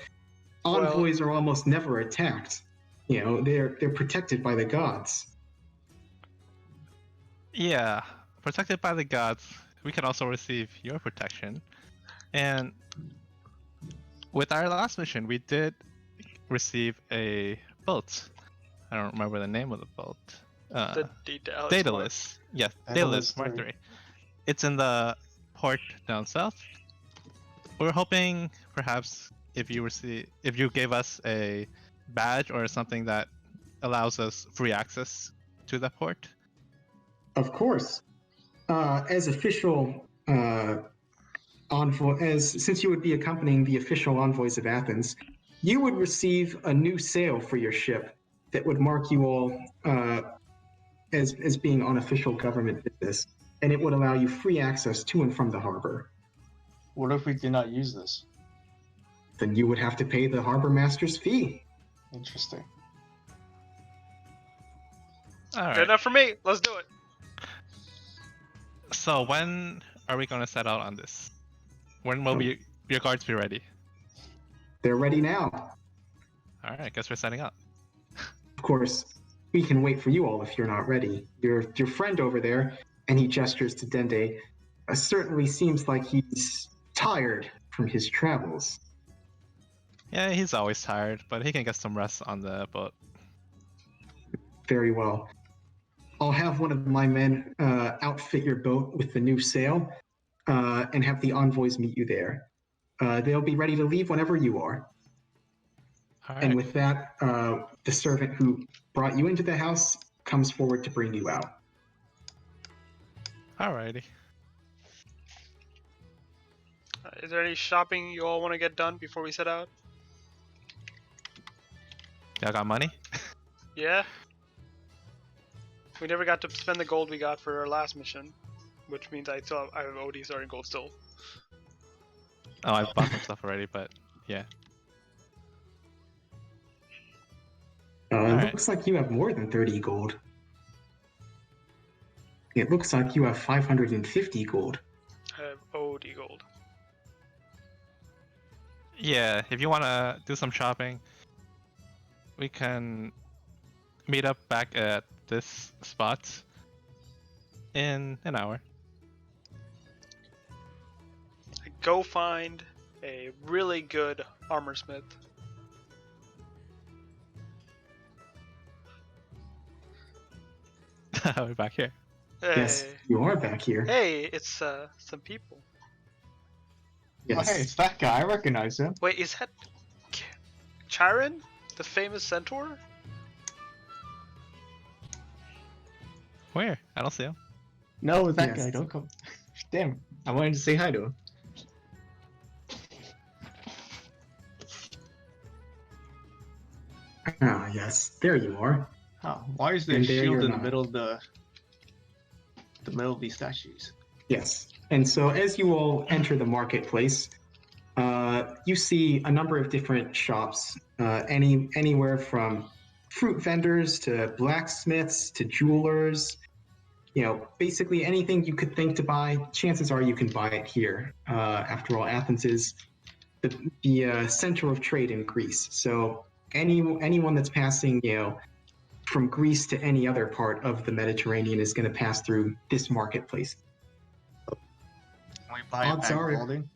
envoys are almost never attacked. They're protected by the gods. Yeah, protected by the gods. We can also receive your protection. And with our last mission, we did receive a boat. I don't remember the name of the boat. The Daedalus. Yes, Daedalus Mark III. It's in the port down south. We're hoping perhaps if you gave us a badge or something that allows us free access to the port. Of course. As official envoy, since you would be accompanying the official envoys of Athens, you would receive a new sail for your ship that would mark you all as being on official government business, and it would allow you free access to and from the harbor. What if we do not use this? Then you would have to pay the harbor master's fee. Interesting. All right. Good enough for me. Let's do it. So when are we going to set out on this? When will your guards be ready? They're ready now. All right, I guess we're setting up. Of course, we can wait for you all if you're not ready. Your friend over there, and he gestures to Dende, certainly seems like he's tired from his travels. Yeah, he's always tired, but he can get some rest on the boat. Very well. I'll have one of my men outfit your boat with the new sail and have the envoys meet you there. They'll be ready to leave whenever you are. All And right. with that, the servant who brought you into the house comes forward to bring you out. Alrighty. Is there any shopping you all want to get done before we set out? Y'all got money? Yeah. We never got to spend the gold we got for our last mission, which means I have OD starting gold still. Oh, I bought some stuff already, but yeah. It Alright. looks like you have more than 30 gold. It looks like you have 550 gold. I have OD gold. Yeah, if you want to do some shopping, we can meet up back at this spot in an hour. Go find a really good armor smith. We're back here. Hey, Yes, you are back here. hey, it's some people. Yes. Oh, hey, it's that guy. I recognize him. Wait, is that Chiron, the famous centaur? Where? I don't see him. No, it's that Yes. guy. Don't come. Damn, I wanted to say hi to him. Ah, yes. There you are. Oh, why is there a And there shield you're in the not. middle of the middle of these statues? Yes. And so as you all enter the marketplace, you see a number of different shops, anywhere from fruit vendors to blacksmiths to jewelers. You know, basically anything you could think to buy, chances are you can buy it here. After all, Athens is the center of trade in Greece. So anyone that's passing, you know, from Greece to any other part of the Mediterranean is going to pass through this marketplace. Can we buy a Odds bag are- of holding?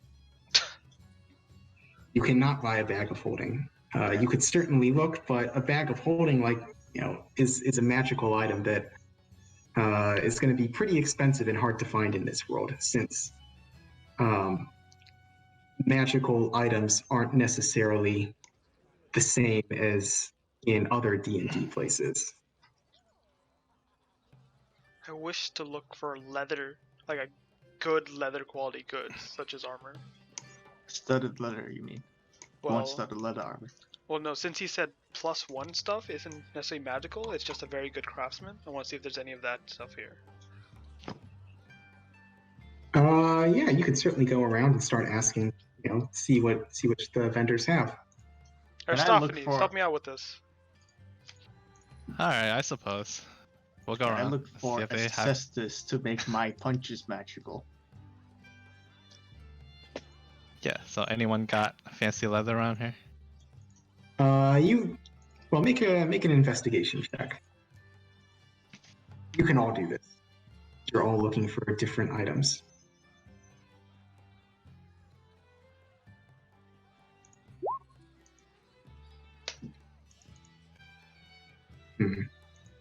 You cannot buy a bag of holding. You could certainly look, but a bag of holding, like, you know, is a magical item that is going to be pretty expensive and hard to find in this world, since magical items aren't necessarily the same as in other D&D places. I wish to look for leather, like a good leather quality goods, such as armor. Studded leather, you mean? I want studded leather armor. Well, no, since he said +1 stuff isn't necessarily magical, it's just a very good craftsman. I want to see if there's any of that stuff here. Yeah, you could certainly go around and start asking, you know, see what the vendors have. Can I look Aristophanes, for- help me out with this. Alright, I suppose. We'll go I around. look for see if they have... Cestus to make my punches magical. Yeah, so anyone got fancy leather around here? Make an investigation check. You can all do this. You're all looking for different items.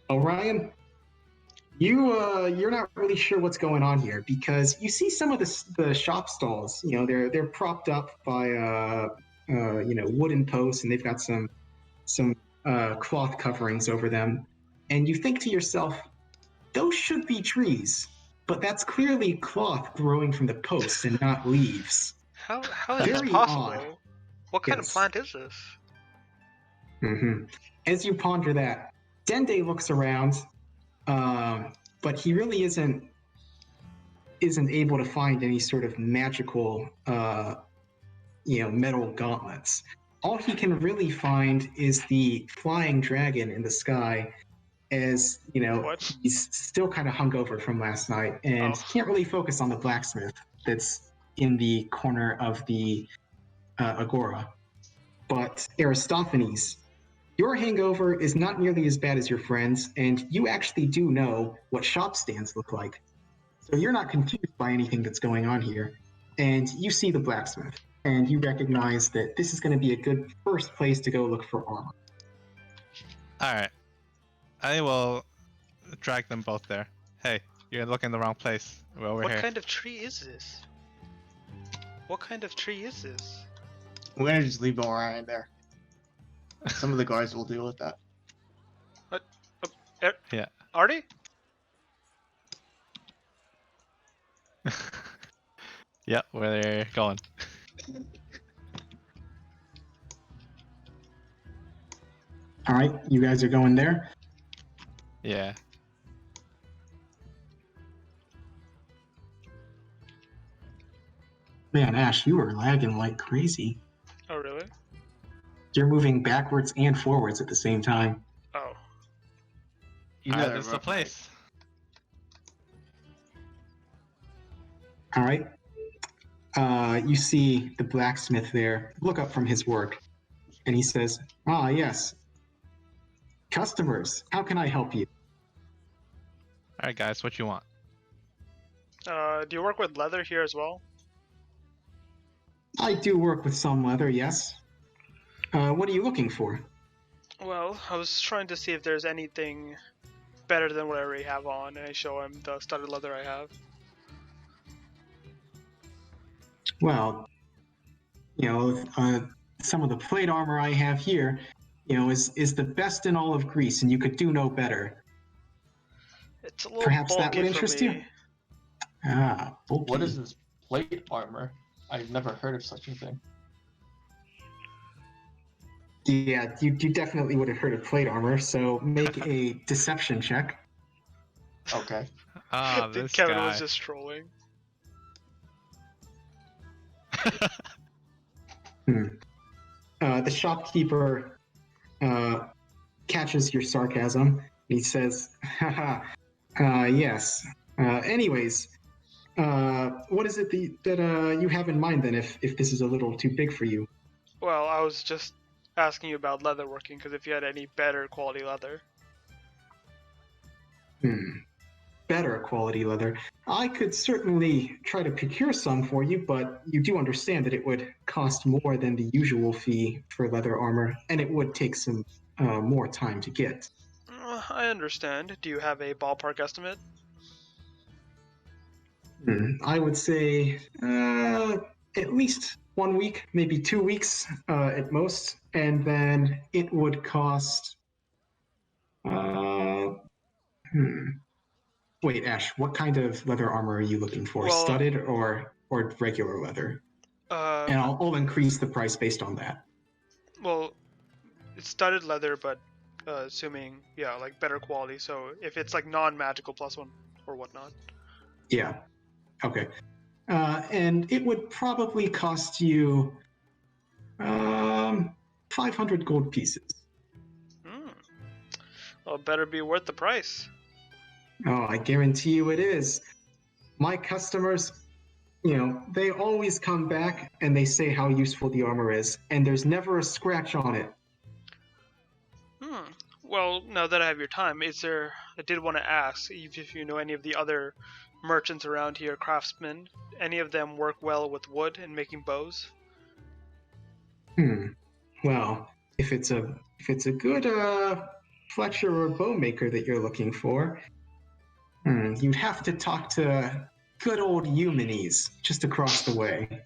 Orion, you're not really sure what's going on here, because you see some of the shop stalls. You know, they're propped up by wooden posts, and they've got some cloth coverings over them. And you think to yourself, those should be trees, but that's clearly cloth growing from the posts and not leaves. How is this Very possible? odd. What kind of Yes. plant is this? As you ponder that, Dende looks around, but he really isn't able to find any sort of magical, metal gauntlets. All he can really find is the flying dragon in the sky, as you know, What? he's still kind of hungover from last night and Oh. can't really focus on the blacksmith that's in the corner of the agora. But Aristophanes, your hangover is not nearly as bad as your friends, and you actually do know what shop stands look like. So you're not confused by anything that's going on here, and you see the blacksmith. and you recognize that this is going to be a good first place to go look for armor. Alright. I will drag them both there. Hey, you're looking in the wrong place. We're over What here. kind of tree is this? What kind of tree is this? We're gonna just leave Orion there. Some of the guards will deal with that. Yeah. Artie? Yep, where they're going. All right, you guys are going there. Yeah. Man, Ash, you are lagging like crazy. Oh, really? You're moving backwards and forwards at the same time. Oh. You Alright, that, this is the right? place. All right. You see the blacksmith there look up from his work, and he says, "Ah, yes. Customers, how can I help you?" Alright, guys, what you want? Do you work with leather here as well? I do work with some leather, yes. What are you looking for? Well, I was trying to see if there's anything better than what I already have on, and I show him the studded leather I have. Well, some of the plate armor I have here, is the best in all of Greece, and you could do no better. It's a little Perhaps that bulky would for interest me. you? Ah, bulky. What is this plate armor? I've never heard of such a thing. Yeah, you definitely would have heard of plate armor, so make a deception check. Okay. Ah, I think this Kevin guy. was just trolling. The shopkeeper catches your sarcasm. He says, "Haha, yes. Anyways, what is it that you have in mind then, if this is a little too big for you?" Well, I was just asking you about leather working, because if you had any better quality leather. Better quality leather. I could certainly try to procure some for you, but you do understand that it would cost more than the usual fee for leather armor, and it would take some more time to get. I understand. Do you have a ballpark estimate? I would say at least 1 week, maybe 2 weeks at most, and then it would cost. Wait, Ash, what kind of leather armor are you looking for? Well, Studded or regular leather? And I'll increase the price based on that. Well, it's studded leather, but assuming, like better quality. So if it's like non-magical +1 or whatnot. Yeah. Okay. And it would probably cost you 500 gold pieces. Well, it better be worth the price. Oh, I guarantee you it is. My customers, they always come back and they say how useful the armor is, and there's never a scratch on it. Well, now that I have your time, I did want to ask if you know any of the other merchants around here, craftsmen. Any of them work well with wood and making bows? Well, if it's a good Fletcher or bow maker that you're looking for, you'd have to talk to good old Eumenes just across the way.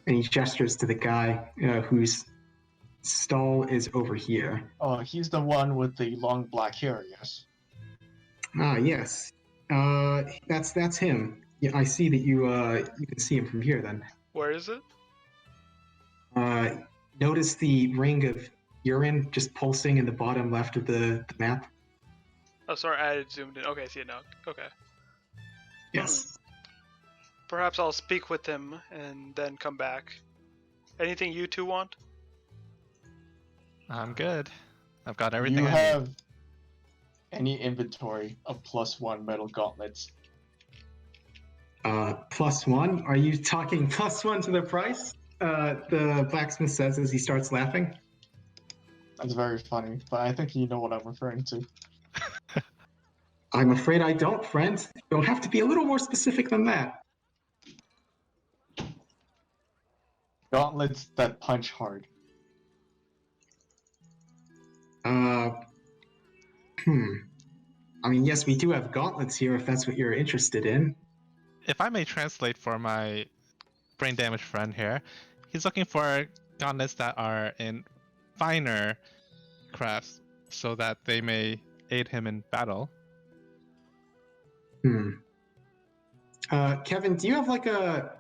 And he gestures to the guy whose stall is over here. Oh, he's the one with the long black hair, yes. Ah, yes. That's him. Yeah, I see that you can see him from here then. Where is it? Notice the ring of urine just pulsing in the bottom left of the map? Oh, sorry, I zoomed in. Okay, I see it now. Okay. Yes. Perhaps I'll speak with him and then come back. Anything you two want? I'm good. I've got everything You I need. have any inventory of +1 metal gauntlets? +1? Are you talking +1 to the price? The blacksmith says as he starts laughing. That's very funny, but I think you know what I'm referring to. I'm afraid I don't, friend. You'll have to be a little more specific than that. gauntlets that punch hard. I mean, yes, we do have gauntlets here if that's what you're interested in. If I may translate for my brain damaged friend here, he's looking for gauntlets that are in finer crafts so that they may aid him in battle. Kevin, do you have like a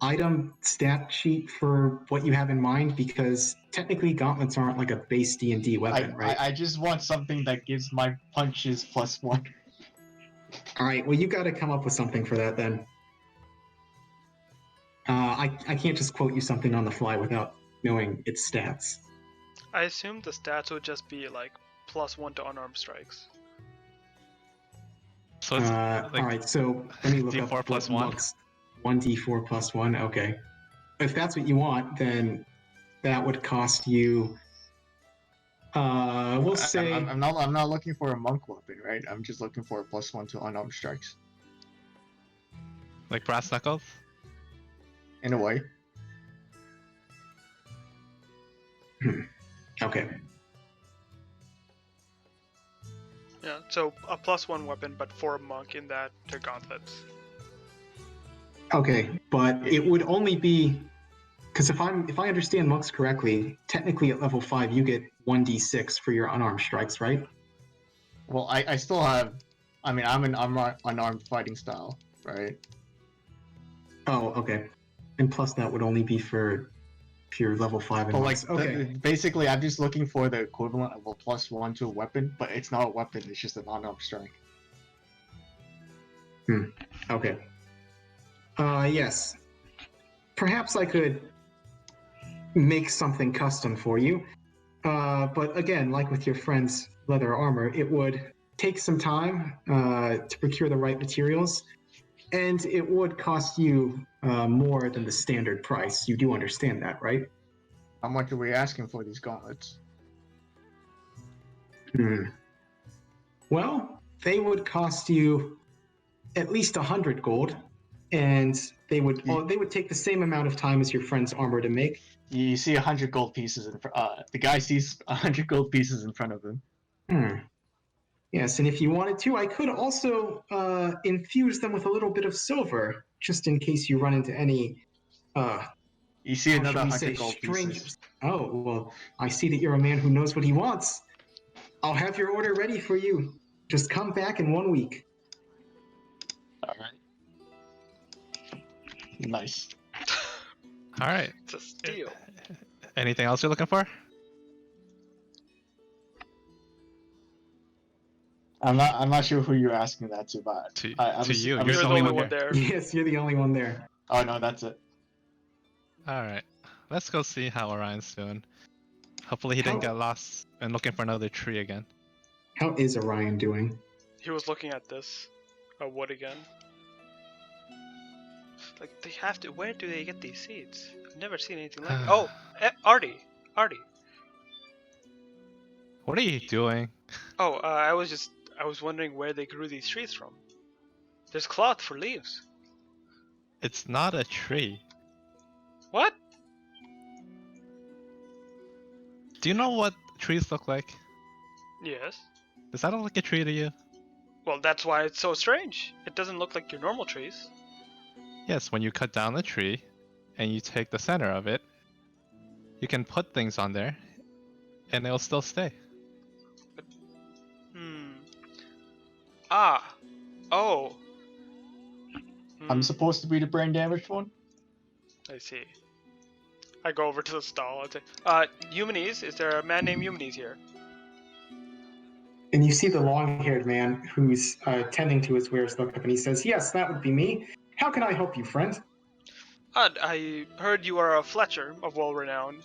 item stat sheet for what you have in mind? Because technically gauntlets aren't like a base D&D weapon, right? I just want something that gives my punches +1. All right, well, you got to come up with something for that then. I can't just quote you something on the fly without knowing its stats. I assume the stats would just be like +1 to unarmed strikes. So it's all right, so let me look D4 up plus what 1? monks- 1d4 plus 1, okay. If that's what you want, then that would cost you, we'll say... I'm not looking for a monk weapon, right? I'm just looking for a +1 to unarmed strikes. like brass knuckles. In a way. Okay. Yeah, so a +1 weapon, but for a monk in that they're gauntlets. Okay, but it would only be... Because if I understand monks correctly, technically at level 5 you get 1d6 for your unarmed strikes, right? Well, I still have... I mean, I'm an unarmed fighting style, right? Oh, okay. And plus that would only be for pure level 5 and But monks. Okay. basically, I'm just looking for the equivalent of a +1 to a weapon, but it's not a weapon, it's just an unarmed strike. Okay. Yes. Perhaps I could make something custom for you. But again, like with your friend's leather armor, it would take some time to procure the right materials, and it would cost you more than the standard price. You do understand that, right? How much are we asking for these gauntlets? Well, they would cost you at least 100 gold, and they would take the same amount of time as your friend's armor to make. You see 100 gold pieces in front. The guy sees 100 gold pieces in front of him. Yes, and if you wanted to, I could also infuse them with a little bit of silver, just in case you run into any. You see how another should we 100 say, gold strangers. pieces. Oh, well, I see that you're a man who knows what he wants. I'll have your order ready for you. Just come back in 1 week. All right. Nice. All right. It's a steal. Anything else you're looking for? I'm not sure who you're asking that to, but To I'm you. I'm You're You're the only one there. Yes, you're the only one there. Oh no, that's it. All right. Let's go see how Orion's doing. Hopefully he didn't How- get lost and looking for another tree again. How is Orion doing? He was looking at this wood again. Like, they have to. Where do they get these seeds? I've never seen anything like. Oh, Artie. What are you doing? Oh, I was wondering where they grew these trees from. There's cloth for leaves. It's not a tree. What? Do you know what trees look like? Yes. Does that look like a tree to you? Well, that's why it's so strange. It doesn't look like your normal trees. Yes, when you cut down the tree and you take the center of it, you can put things on there and it'll still stay. Ah. Oh. I'm supposed to be the brain damaged one? I see. I go over to the stall and say, Eumenes, is there a man named Eumenes here? And you see the long-haired man who's tending to his wares look up, and he says, "Yes, that would be me. How can I help you, friend?" I heard you are a Fletcher of well-renown.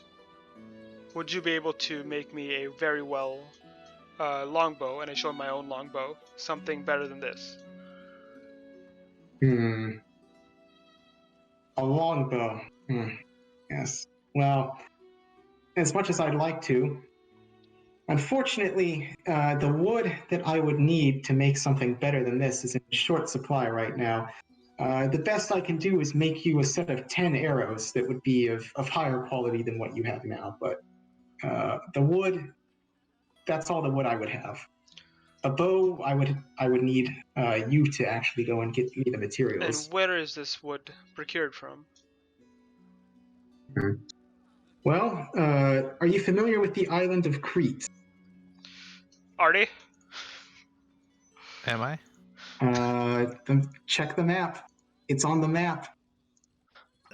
Would you be able to make me a very well longbow, and I show him my own longbow, something better than this? A longbow. Yes. Well, as much as I'd like to, unfortunately, the wood that I would need to make something better than this is in short supply right now. The best I can do is make you a set of 10 arrows that would be of higher quality than what you have now. But the wood, that's all the wood I would have. A bow, I would need you to actually go and get me the materials. And where is this wood procured from? Well, are you familiar with the island of Crete? Artie? Am I? Check the map. It's on the map.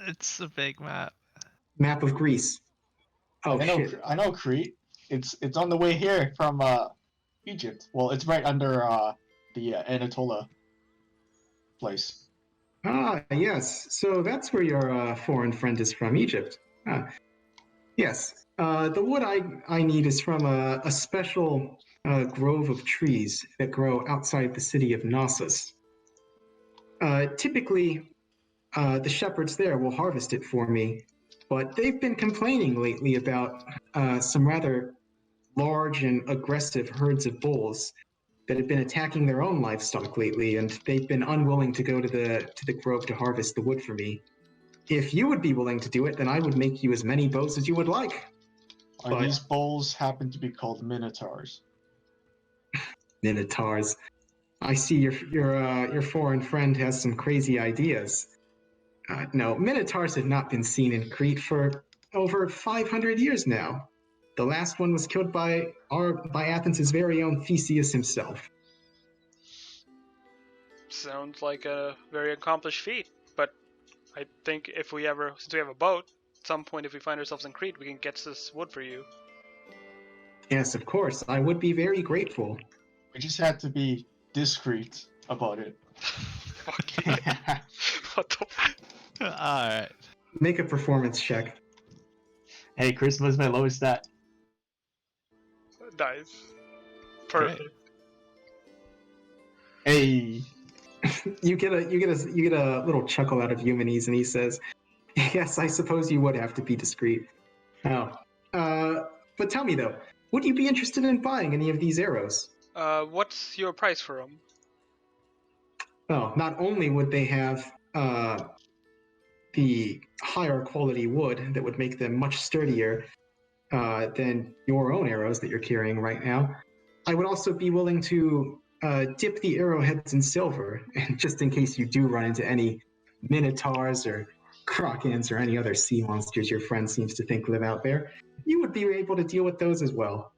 It's a big map. Map of Greece. Oh shit! I know Crete. It's on the way here from Egypt. Well, it's right under the Anatolia place. Ah, yes. So that's where your foreign friend is from, Egypt. Ah. Yes. The wood I need is from a special grove of trees that grow outside the city of Knossos. Typically, the shepherds there will harvest it for me, but they've been complaining lately about some rather large and aggressive herds of bulls that have been attacking their own livestock lately, and they've been unwilling to go to the grove to harvest the wood for me. If you would be willing to do it, then I would make you as many bows as you would like. Are these bulls happen to be called minotaurs? Minotaurs. I see your foreign friend has some crazy ideas. No, minotaurs have not been seen in Crete for over 500 years now. The last one was killed by Athens' very own Theseus himself. Sounds like a very accomplished feat, but I think since we have a boat, at some point if we find ourselves in Crete, we can get this wood for you. Yes, of course. I would be very grateful. We just had to be discreet about it. Fuck yeah. What the Alright. Make a performance check. Hey, Charisma's my lowest stat. Nice. Perfect. Great. Hey. You get a little chuckle out of Eumenes, and he says, "Yes, I suppose you would have to be discreet." Oh, but tell me though, would you be interested in buying any of these arrows? What's your price for them? Oh, not only would they have the higher quality wood that would make them much sturdier than your own arrows that you're carrying right now, I would also be willing to dip the arrowheads in silver, and just in case you do run into any minotaurs or krokans or any other sea monsters your friend seems to think live out there, you would be able to deal with those as well.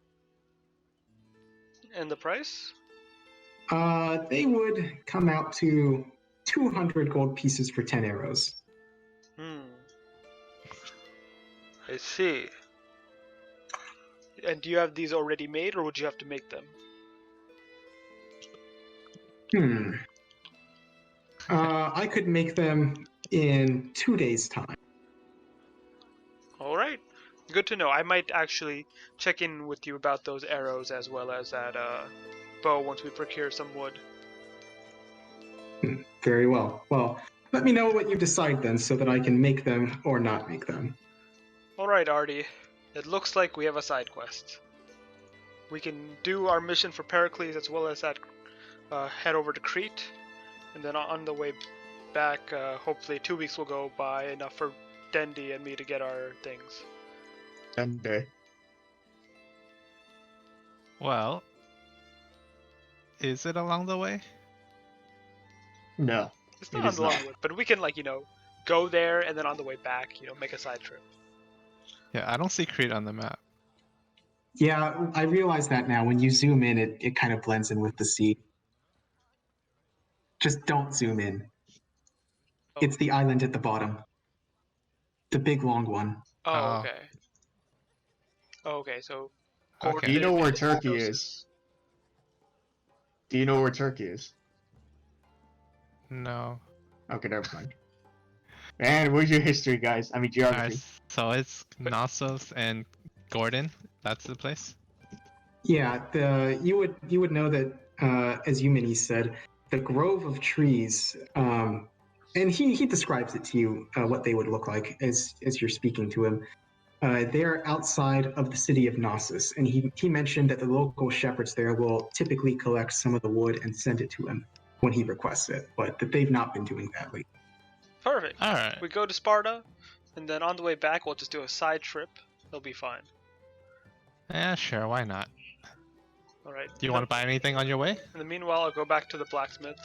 And the price? They would come out to 200 gold pieces for 10 arrows. I see. And do you have these already made, or would you have to make them? I could make them in 2 days' time. Alright. Good to know. I might actually check in with you about those arrows as well as that bow once we procure some wood. Very well. Well, let me know what you decide then so that I can make them or not make them. Alright, Artie. It looks like we have a side quest. We can do our mission for Pericles as well as that head over to Crete. And then on the way back, hopefully 2 weeks will go by, enough for Dendi and me to get our things. Sunday. Well, is it along the way? No. It's not It on is the long not. way, but we can, go there and then on the way back, make a side trip. Yeah, I don't see Crete on the map. Yeah, I realize that now. When you zoom in, it kind of blends in with the sea. Just don't zoom in. Oh. It's the island at the bottom. The big long one. Oh, Oh. okay. Okay, so... Okay. Do you know where coordinated Turkey Knossos. is? Do you know where Turkey is? No. Okay, never mind. And where's your history, guys? I mean, geography. Alright, so it's Knossos and Gordon. That's the place. Yeah, you would know that, as Eumenes said, the grove of trees, and he describes it to you what they would look like as you're speaking to him. They're outside of the city of Knossos, and he mentioned that the local shepherds there will typically collect some of the wood and send it to him. when he requests it, but that they've not been doing that lately. Perfect. All right. We go to Sparta, and then on the way back, we'll just do a side trip. It'll be fine. Yeah, sure. Why not? All right. Do you want to buy anything on your way? In the meanwhile, I'll go back to the blacksmith.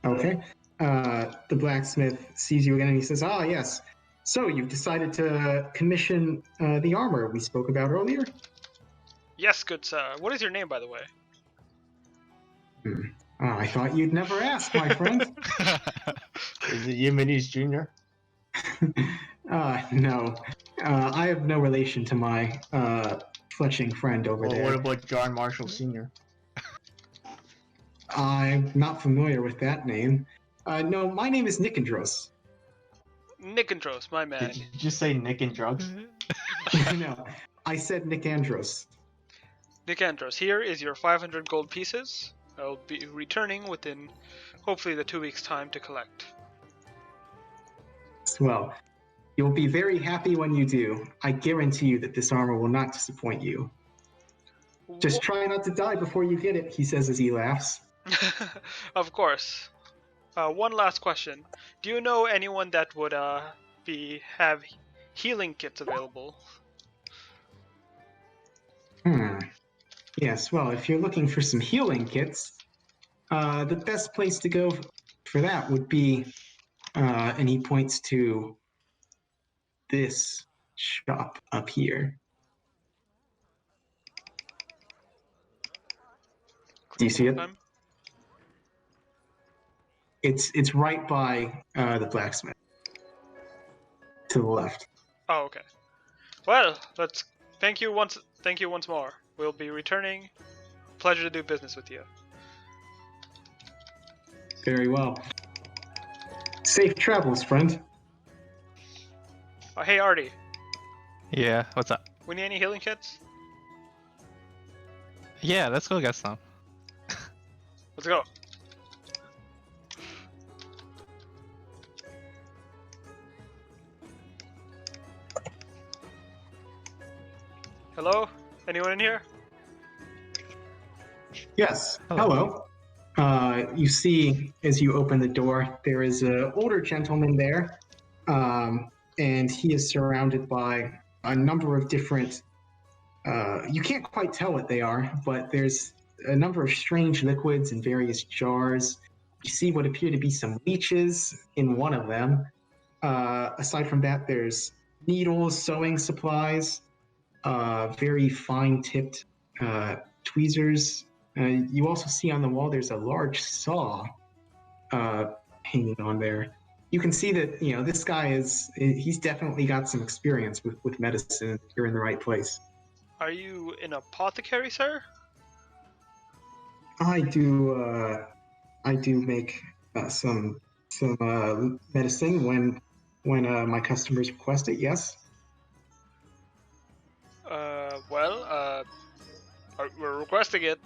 Okay. The blacksmith sees you again and he says, "Ah, yes. So you've decided to commission the armor we spoke about earlier?" Yes, good sir. What is your name, by the way? I thought you'd never ask, my friend. Is it Eumenes Jr.? No. I have no relation to my fletching friend over Well, there. what about John Marshall Sr.? I'm not familiar with that name. No, my name is Nicandros. Nicandros, my man. Did you just say Nick and drugs? No, I said Nicandros. Nicandros, here is your 500 gold pieces. I'll be returning within, hopefully, the 2 weeks' time to collect. Well, you'll be very happy when you do. I guarantee you that this armor will not disappoint you. Just try not to die before you get it, he says as he laughs. Of course. One last question. Do you know anyone that would have healing kits available? Yes, well, if you're looking for some healing kits, the best place to go for that would be, and he points to this shop up here. Do you see it? It's right by the blacksmith. To the left. Oh, okay. Well, thank you once more. We'll be returning. Pleasure to do business with you. Very well. Safe travels, friend. Hey, Artie. Yeah, what's up? We need any healing kits? Yeah, let's go get some. Let's go. Hello? Anyone in here? Yes. Hello. Hello. You see, as you open the door, there is an older gentleman there, and he is surrounded by a number of different. You can't quite tell what they are, but there's a number of strange liquids in various jars. You see what appear to be some leeches in one of them. Aside from that, there's needles, sewing supplies, very fine-tipped tweezers. You also see on the wall there's a large saw hanging on there. You can see that this guy he's definitely got some experience with medicine. You're in the right place. Are you an apothecary, sir? I do make some medicine when my customers request it. Yes. We're requesting it.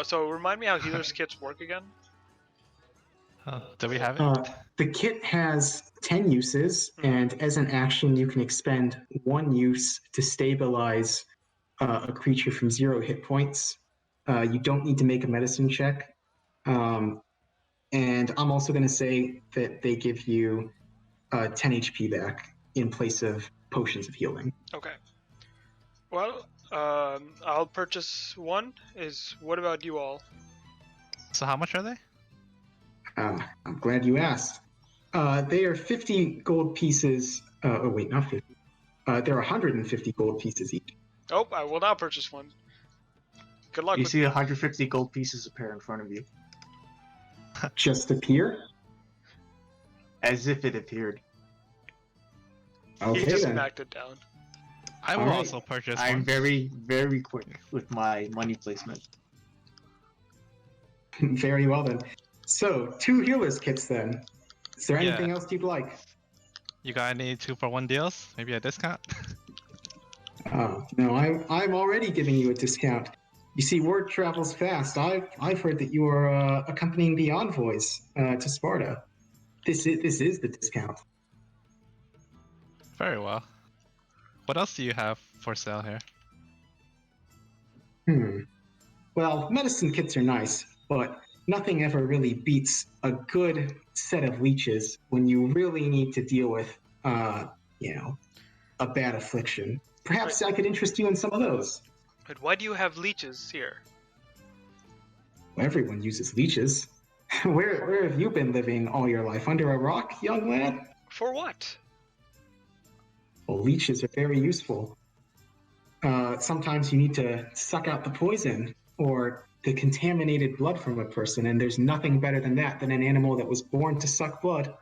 So remind me how healer's kits work again. Do we have it? The kit has 10 uses, and as an action, you can expend 1 use to stabilize a creature from 0 hit points. You don't need to make a medicine check. And I'm also going to say that they give you 10 HP back in place of potions of healing. Okay. Well, I'll purchase 1. What about you all? So how much are they? I'm glad you asked. They are 50 gold pieces. Oh wait, not 50. They're 150 gold pieces each. Oh, I will now purchase 1. Good luck. You see 150 gold pieces appear in front of you. Just appear? As if it appeared. Okay, He just then. knocked it down. I will Alright. also purchase I'm one. very, very quick with my money placement. Very well then. So, 2 healers kits then. Is there Yeah. anything else you'd like? You got any 2-for-1 deals? Maybe a discount? No, I'm already giving you a discount. You see, word travels fast. I've heard that you are accompanying the envoys to Sparta. This is the discount. Very well. What else do you have for sale here? Well, medicine kits are nice, but nothing ever really beats a good set of leeches when you really need to deal with, you know, a bad affliction. Perhaps I could interest you in some of those. But why do you have leeches here? Everyone uses leeches. Where have you been living all your life? Under a rock, young lad? For what? Well, leeches are very useful. Sometimes you need to suck out the poison or the contaminated blood from a person, and there's nothing better than that than an animal that was born to suck blood.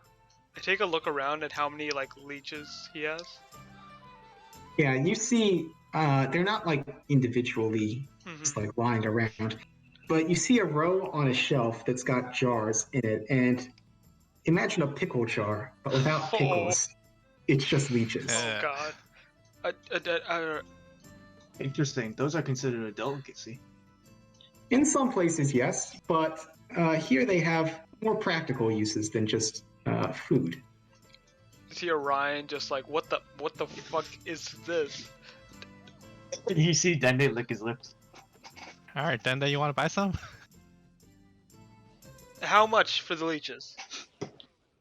I take a look around at how many like leeches he has. Yeah, you see, they're not like individually just like lying around, but you see a row on a shelf that's got jars in it, and imagine a pickle jar, but without pickles. It's just leeches. Oh god. Interesting. Those are considered a delicacy. In some places, yes, but here they have more practical uses than just food. See Orion just like, what the fuck is this? You see Dende lick his lips. Alright, Dende, you want to buy some? How much for the leeches?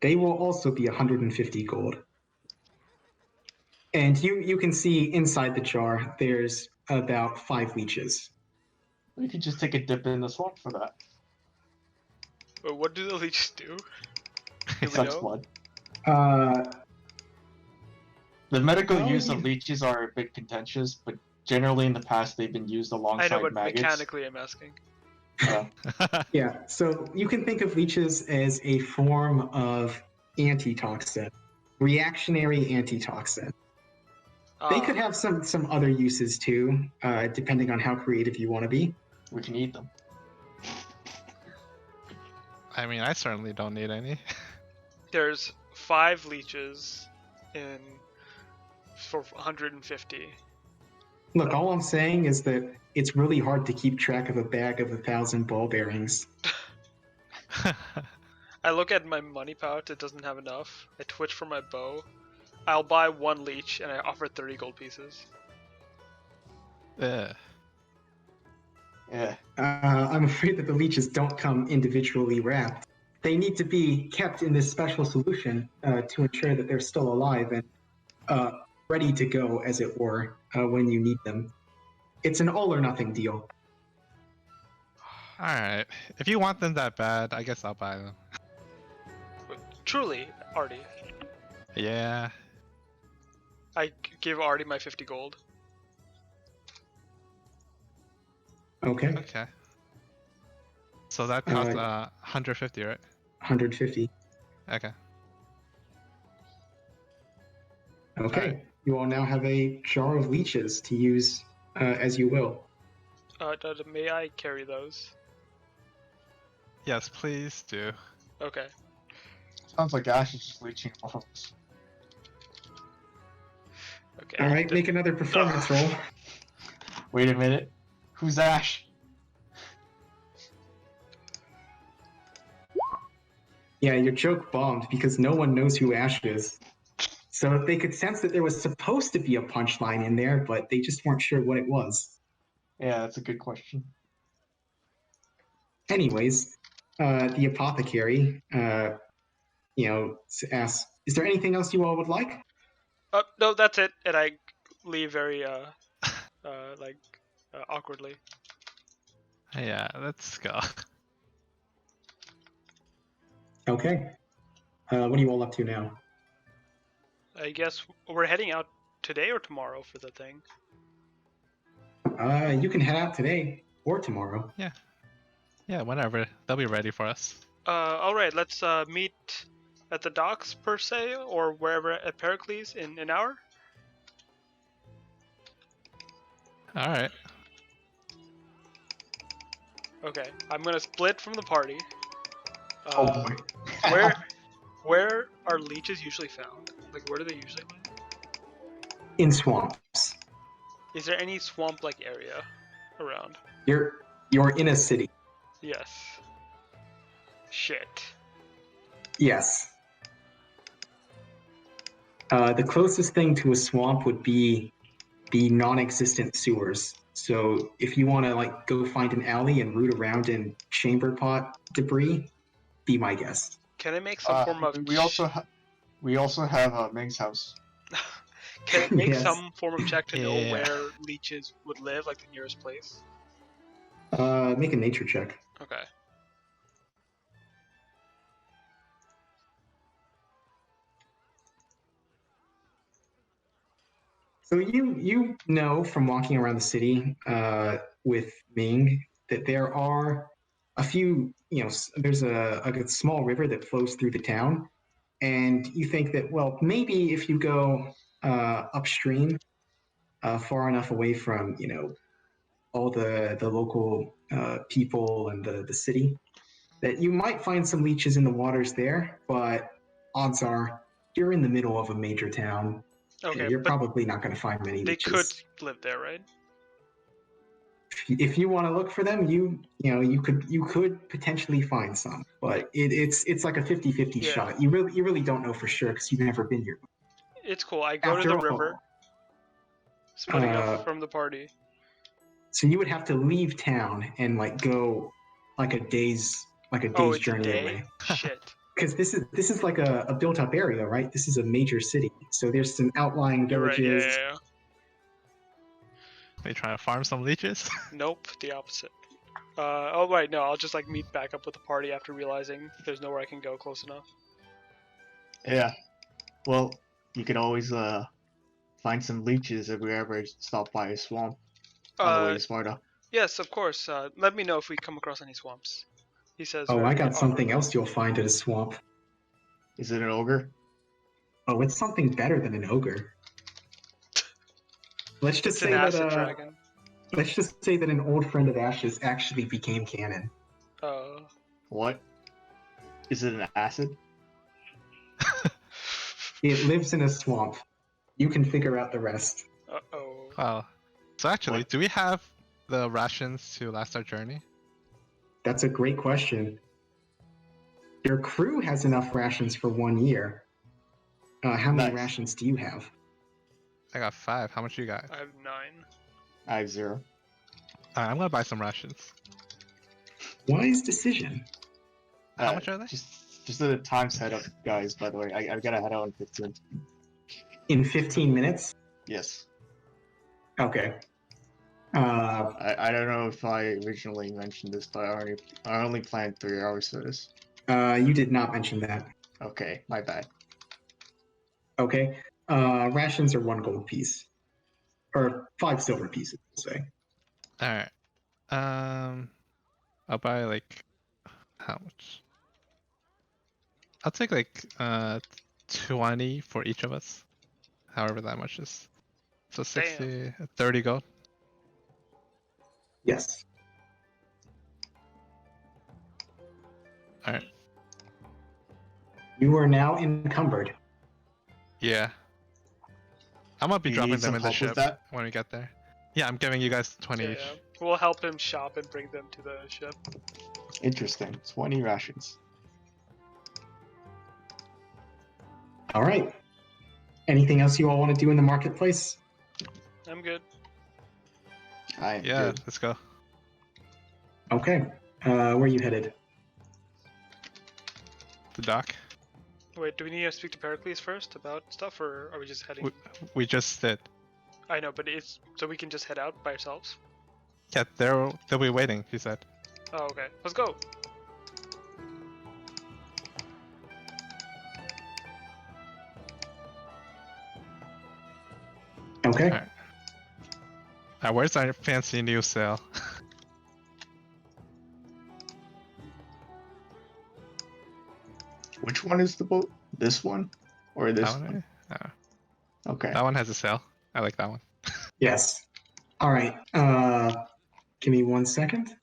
They will also be 150 gold. And you can see inside the jar, there's about 5 leeches. We could just take a dip in the swamp for that. But what do the leeches do? It sucks blood. Uh, The medical Well, use you- of leeches are a bit contentious, but generally in the past they've been used I alongside know, but maggots. mechanically I'm asking. yeah, so you can think of leeches as a form of antitoxin, reactionary antitoxin. They could have some other uses too, depending on how creative you want to be. We can eat them. I mean, I certainly don't need any. There's 5 leeches for 150. Look, all I'm saying is that it's really hard to keep track of a bag of 1,000 ball bearings. I look at my money pouch, it doesn't have enough. I twitch for my bow. I'll buy 1 leech and I offer 30 gold pieces. Yeah. Yeah. I'm afraid that the leeches don't come individually wrapped. They need to be kept in this special solution to ensure that they're still alive and ready to go, as it were, when you need them. It's an all or nothing deal. Alright. If you want them that bad, I guess I'll buy them. Truly, Artie. Yeah. I give Artie my 50 gold. Okay, Okay. So that costs 150, right? 150. Okay. Okay, Alright. you all now have a jar of leeches to use as you will. May I carry those? Yes, please do. Okay. Sounds like Ash is just leeching off us. Okay. All right, make another performance roll. Wait a minute. Who's Ash? Yeah, your joke bombed because no one knows who Ash is. So they could sense that there was supposed to be a punchline in there, but they just weren't sure what it was. Yeah, that's a good question. Anyways, the apothecary, asks, "Is there anything else you all would like?" No, that's it. And I leave very, awkwardly. Yeah, let's go. Okay. What are you all up to now? I guess we're heading out today or tomorrow for the thing. You can head out today or tomorrow. Yeah, whenever. They'll be ready for us. Alright, let's meet at the docks per se, or wherever at Pericles in an hour. Alright. Okay, I'm gonna split from the party. Oh boy. Where are leeches usually found? Like, where do they usually live? In swamps. Is there any swamp-like area around? You're in a city. Yes. Shit. Yes. The closest thing to a swamp would be the non-existent sewers. So if you want to like go find an alley and root around in chamber pot debris, be my guest. Can I make some form of? We also have Ming's house. Can I make Yes. some form of check to know Yeah. where leeches would live, like the nearest place? Make a nature check. Okay. So you know from walking around the city with Ming that there are a few, there's a small river that flows through the town, and you think that, well, maybe if you go upstream far enough away from, all the local people and the city, that you might find some leeches in the waters there, but odds are you're in the middle of a major town. Okay, You're but probably not going to find many they leeches. could live there, right? If you want to look for them, you could potentially find some, but it's like a 50-50 Yeah. shot. You really don't know for sure because you've never been here. It's cool. I go to After the all, river, splitting uh, up from the party. So you would have to leave town and like go like a day's Oh, it's a journey day? away. Shit. Because this is like a built up area, right? This is a major city, so there's some outlying You're right. villages. Yeah. Are you trying to farm some leeches? Nope, the opposite. Oh right, no, I'll just like meet back up with the party after realizing there's nowhere I can go close enough. Yeah. Well, you can always find some leeches if we ever stop by a swamp on the way to Sparta. Yes, of course. Let me know if we come across any swamps. He says. Oh, very I got something awkwardly. else you'll find at a swamp. Is it an ogre? Oh, it's something better than an ogre. Let's just It's say an that acid dragon. let's just say that an old friend of Ash's actually became canon. What? Is it an acid? It lives in a swamp. You can figure out the rest. Uh-oh. Wow. So actually, What? do we have the rations to last our journey? That's a great question. Your crew has enough rations for 1 year. How many Nice. rations do you have? I got 5. How much you got? I have 9. I have 0. Alright, I'm gonna buy some rations. Wise decision. How much are they? Just a time setup, guys. By the way, I gotta head out in 15. In 15 minutes? Yes. Okay. I don't know if I originally mentioned this, but I only planned 3 hours for this. You did not mention that. Okay, my bad. Okay. Rations are 1 gold piece. Or 5 silver pieces, we'll say. Alright. I'll buy like how much? I'll take like 20 for each of us. However that much is. So 60, 30 gold. Yes. Alright. You are now encumbered. Yeah. I'm gonna be Do you dropping need them some in the help with ship that? when we get there. Yeah, I'm giving you guys 20 Yeah, each. we'll help him shop and bring them to the ship. Interesting. 20 rations. All right. Anything else you all want to do in the marketplace? I'm good. I am Yeah, good. let's go. Okay. Where are you headed? The dock. Wait, do we need to speak to Pericles first about stuff, or are we just heading? We just did. I know, but it's so we can just head out by ourselves. Yeah, they'll be waiting, he said. Oh, okay. Let's go. Okay. Alright. Where's our fancy new sail? Which one is the boat? This one? Or this That one? Oh, Okay. that one has a sail. I like that one. Yes. All right. Give me 1 second.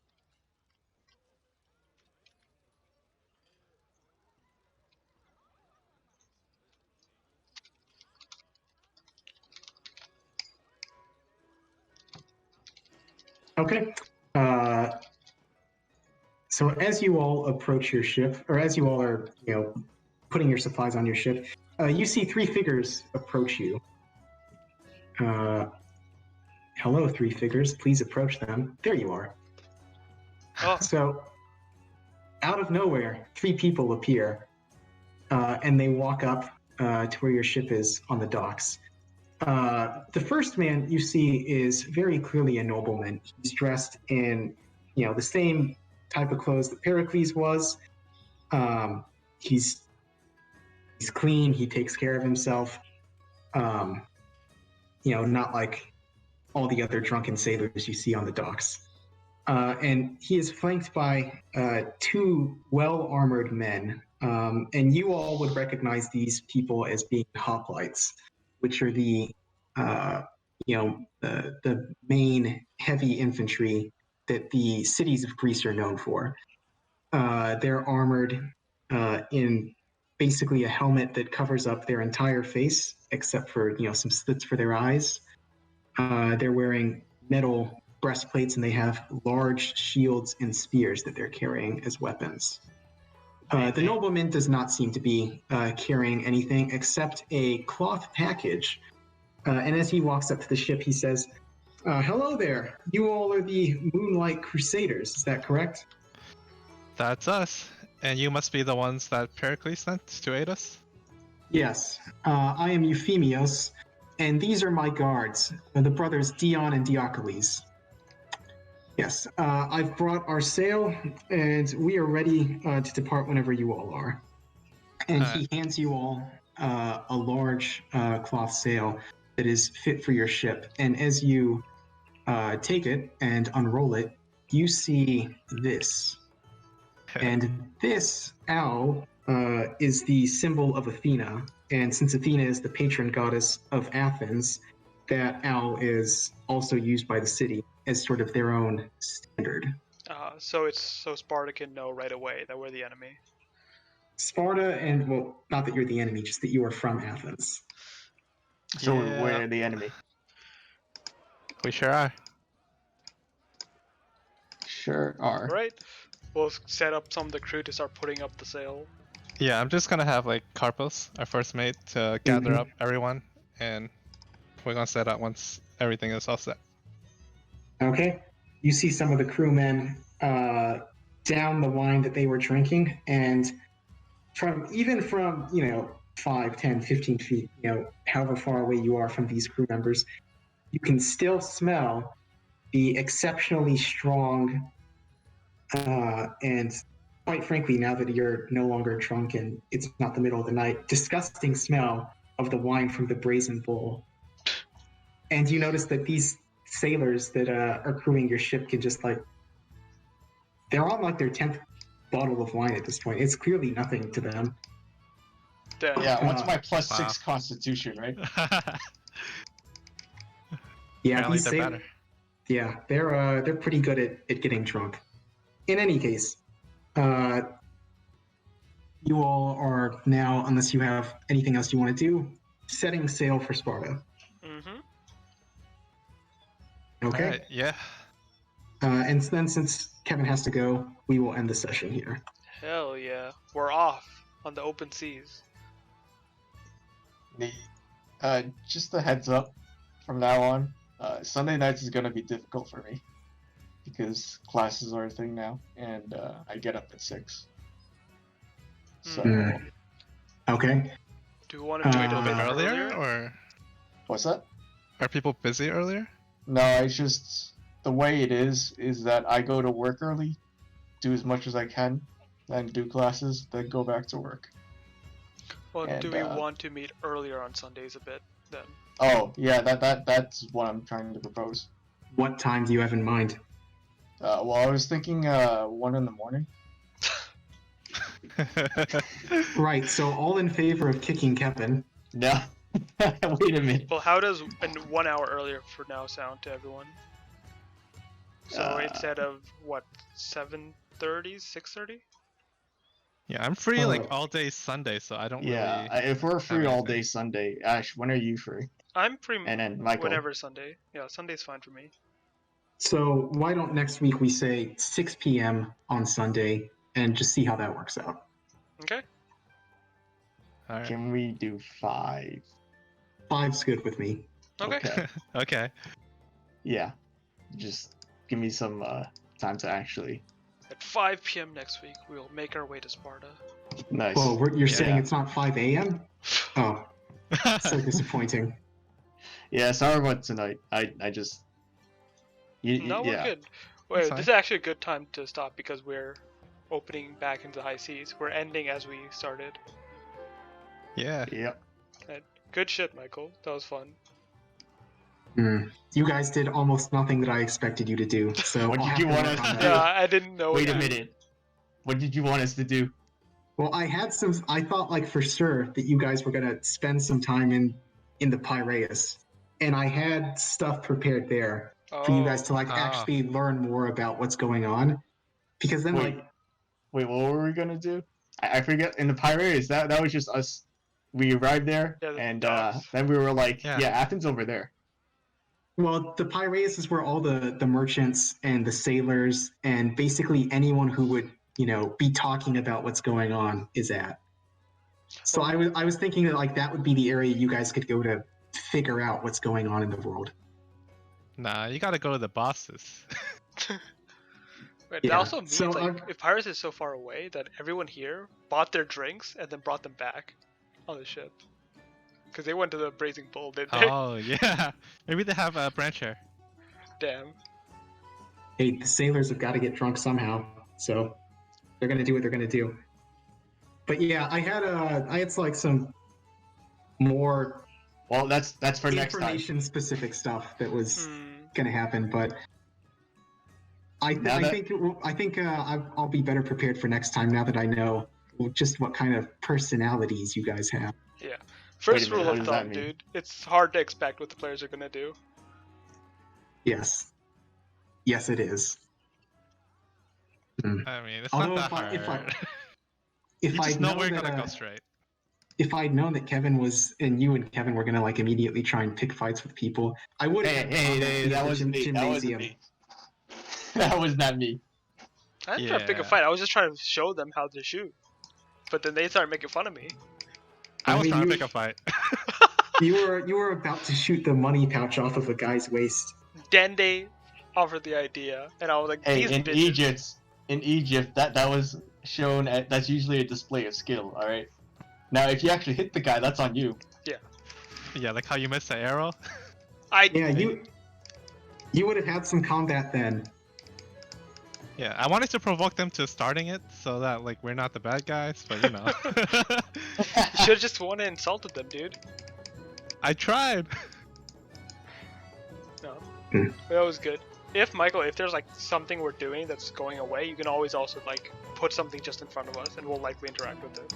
Okay. So as you all approach your ship, or as you all are, putting your supplies on your ship, you see 3 figures approach you. hello, three figures. Please approach them. There you are. Oh, So, out of nowhere, three people appear, and they walk up to where your ship is on the docks. The first man you see is very clearly a nobleman. He's dressed in, the same type of clothes that Pericles was. He's clean. He takes care of himself. Not like all the other drunken sailors you see on the docks. And he is flanked by two well-armored men. And you all would recognize these people as being hoplites, which are the main heavy infantry that the cities of Greece are known for. They're armored in basically a helmet that covers up their entire face, except for some slits for their eyes. They're wearing metal breastplates, and they have large shields and spears that they're carrying as weapons. The nobleman does not seem to be carrying anything except a cloth package. And as he walks up to the ship, he says, hello there. You all are the Moonlight Crusaders, is that correct? That's us. And you must be the ones that Pericles sent to aid us? Yes. I am Euphemios, and these are my guards, the brothers Dion and Diocles. Yes, I've brought our sail, and we are ready to depart whenever you all are. And he hands you all a large cloth sail that is fit for your ship. And as you take it and unroll it, you see this. And this owl is the symbol of Athena. And since Athena is the patron goddess of Athens, that owl is also used by the city as sort of their own standard. So Sparta can know right away that we're the enemy. Sparta, and well, not that you're the enemy, just that you are from Athens. So Yeah. we're the enemy. We sure are. Sure are. Right? We'll set up some of the crew to start putting up the sail. Yeah, I'm just gonna have like Carpos, our first mate, to gather Mhm. up everyone, and we're gonna set out once everything is all set. Okay. You see some of the crewmen down the wine that they were drinking, and from 5, 10, 15 feet, however far away you are from these crew members, you can still smell the exceptionally strong and quite frankly, now that you're no longer drunk and it's not the middle of the night, disgusting smell of the wine from the brazen bowl. And you notice that these sailors that are crewing your ship can just they're on their 10th bottle of wine at this point. It's clearly nothing to them. Then Yeah, what's my plus Wow. 6 constitution, right? Yeah, Apparently these they're sailors. better. Yeah, they're pretty good at getting drunk. In any case, you all are now, unless you have anything else you want to do, setting sail for Sparta. Mm-hmm. Okay. Alright, yeah. And then since Kevin has to go, we will end the session here. Hell yeah. We're off on the open seas. Just a heads up from now on, Sunday nights is going to be difficult for me because classes are a thing now, and I get up at 6. So, Mm. Okay. Do we want to do it a bit Earlier, or what's that? are people busy earlier? No, it's just the way it is that I go to work early, do as much as I can, then do classes, then go back to work. Well, And, do we want to meet earlier on Sundays a bit then? Oh, yeah, that's what I'm trying to propose. What time do you have in mind? Well, I was thinking 1 in the morning. Right, so all in favor of kicking Kevin. No. Wait a minute. Well, how does 1 hour earlier for now sound to everyone? So instead of what, 7:30, 6:30? Yeah, I'm free Oh. all day Sunday, so I don't Yeah, really. if we're free all anything. day Sunday, Ash, when are you free? I'm free And then Michael. whenever Sunday. Yeah, Sunday's fine for me. So why don't next week we say 6 p.m. on Sunday and just see how that works out? Okay. Alright. Can we do 5? 5's good with me. Okay. Okay. Okay. yeah, just give me some time to actually. At 5 p.m. next week, we will make our way to Sparta. Nice. Whoa, you're Yeah. saying it's not 5 a.m.? Oh, so disappointing. Yeah, sorry about tonight. I just. No, we're Yeah. good. That's Wait, fine. this is actually a good time to stop because we're opening back into high seas. We're ending as we started. Yeah. Yep. Good shit, Michael. That was fun. You guys did almost nothing that I expected you to do, so What I'll did have you to want work us on to that. Yeah, I didn't know. Wait a what to do. minute. What did you want us to do? Well, I thought like for sure that you guys were gonna spend some time in the Piraeus, and I had stuff prepared there for you guys to like Oh. actually learn more about what's going on, because then Wait. like Wait, what were we gonna do? I forget. In the Piraeus, that was just us. We arrived there, Yeah, the and docks. then we were like, Yeah. yeah, Athens over there. well the Piraeus is where all the merchants and the sailors and basically anyone who would be talking about what's going on is at. So I was thinking that like that would be the area you guys could go to figure out what's going on in the world. Nah, you gotta go to the bosses. Wait, Yeah, that also means so, like if Pirates is so far away that everyone here bought their drinks and then brought them back on the ship. Because they went to the Brazen Bull, didn't they? Oh yeah. Maybe they have a branch here. Damn. Hey, the sailors have got to get drunk somehow, so they're gonna do what they're gonna do. But yeah, I had like some more Well, that's for next time. information specific stuff that was Hmm. gonna happen, but I think I'll be better prepared for next time now that I know just what kind of personalities you guys have. Yeah. First minute, rule what of does that thumb, mean? dude. It's hard to expect what the players are gonna do. Yes, it is. I mean, it's Although not that if hard. you just know known we're that, gonna go straight. if I'd known that Kevin was and you and Kevin were gonna like immediately try and pick fights with people, I would have Hey, that wasn't me. That wasn't me. That was not me. I didn't try to pick a Yeah. fight. I was just trying to show them how to shoot. But then they started making fun of me. I was mean, trying to you- pick a fight. You were about to shoot the money pouch off of a guy's waist. Then they offered the idea, and I was like, Hey, these in bitches. Egypt, that was shown. That's usually a display of skill. All right. Now, if you actually hit the guy, that's on you. Yeah, like how you missed the arrow. Yeah, you would have had some combat then. Yeah, I wanted to provoke them to starting it so that like we're not the bad guys, but you know. You should have just won and insulted them, dude. I tried. No. Hmm. That was good. If there's like something we're doing that's going away, you can always also like put something just in front of us, and we'll likely interact with it.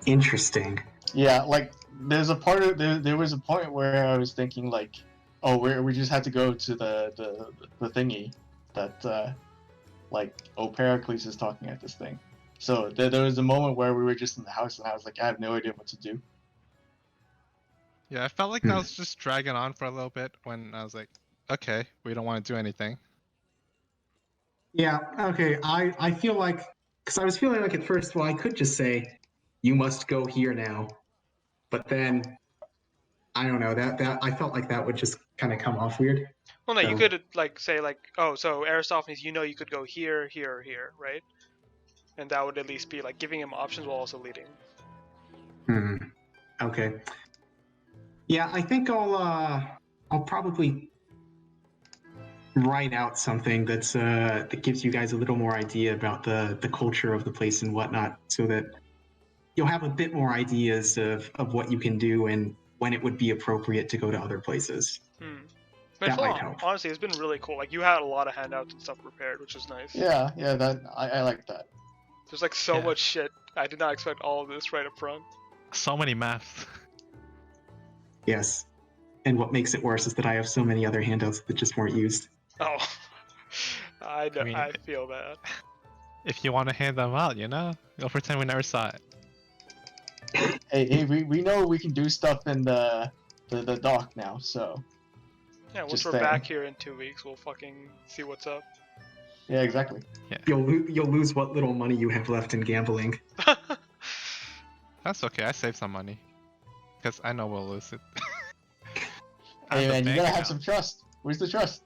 Interesting. Yeah, like there's a part of there was a point where I was thinking like, oh, we just had to go to the thingy that like Pericles is talking at this thing. So there was a moment where we were just in the house and I was like, I have no idea what to do. Yeah, I felt like that was just dragging on for a little bit when I was like, okay, we don't want to do anything. Yeah, okay. I feel like, because I was feeling like at first, well, I could just say, you must go here now. But then, I don't know, that I felt like that would just kind of come off weird. Well, no, you So- could like say like, oh, so Aristophanes, you could go here, here, or here, right? And that would at least be like giving him options while also leading. Okay. Yeah, I think I'll probably write out something that gives you guys a little more idea about the culture of the place and whatnot, so that you'll have a bit more ideas of what you can do and when it would be appropriate to go to other places. But That might help. honestly, it's been really cool. Like you had a lot of handouts and stuff prepared, which is nice. Yeah, that I like that. There's like so Yeah. much shit. I did not expect all of this right up front. So many maps. Yes. And what makes it worse is that I have so many other handouts that just weren't used. Oh, I know. I mean, I feel that. If you want to hand them out, you'll pretend we never saw it. Hey, we know we can do stuff in the dock now, so Yeah, once Just we're saying. back here in 2 weeks, we'll fucking see what's up. yeah, exactly. You'll lose what little money you have left in gambling. That's okay. I saved some money because I know we'll lose it. Hey At the man, you bank gotta have account. some trust. Where's the trust?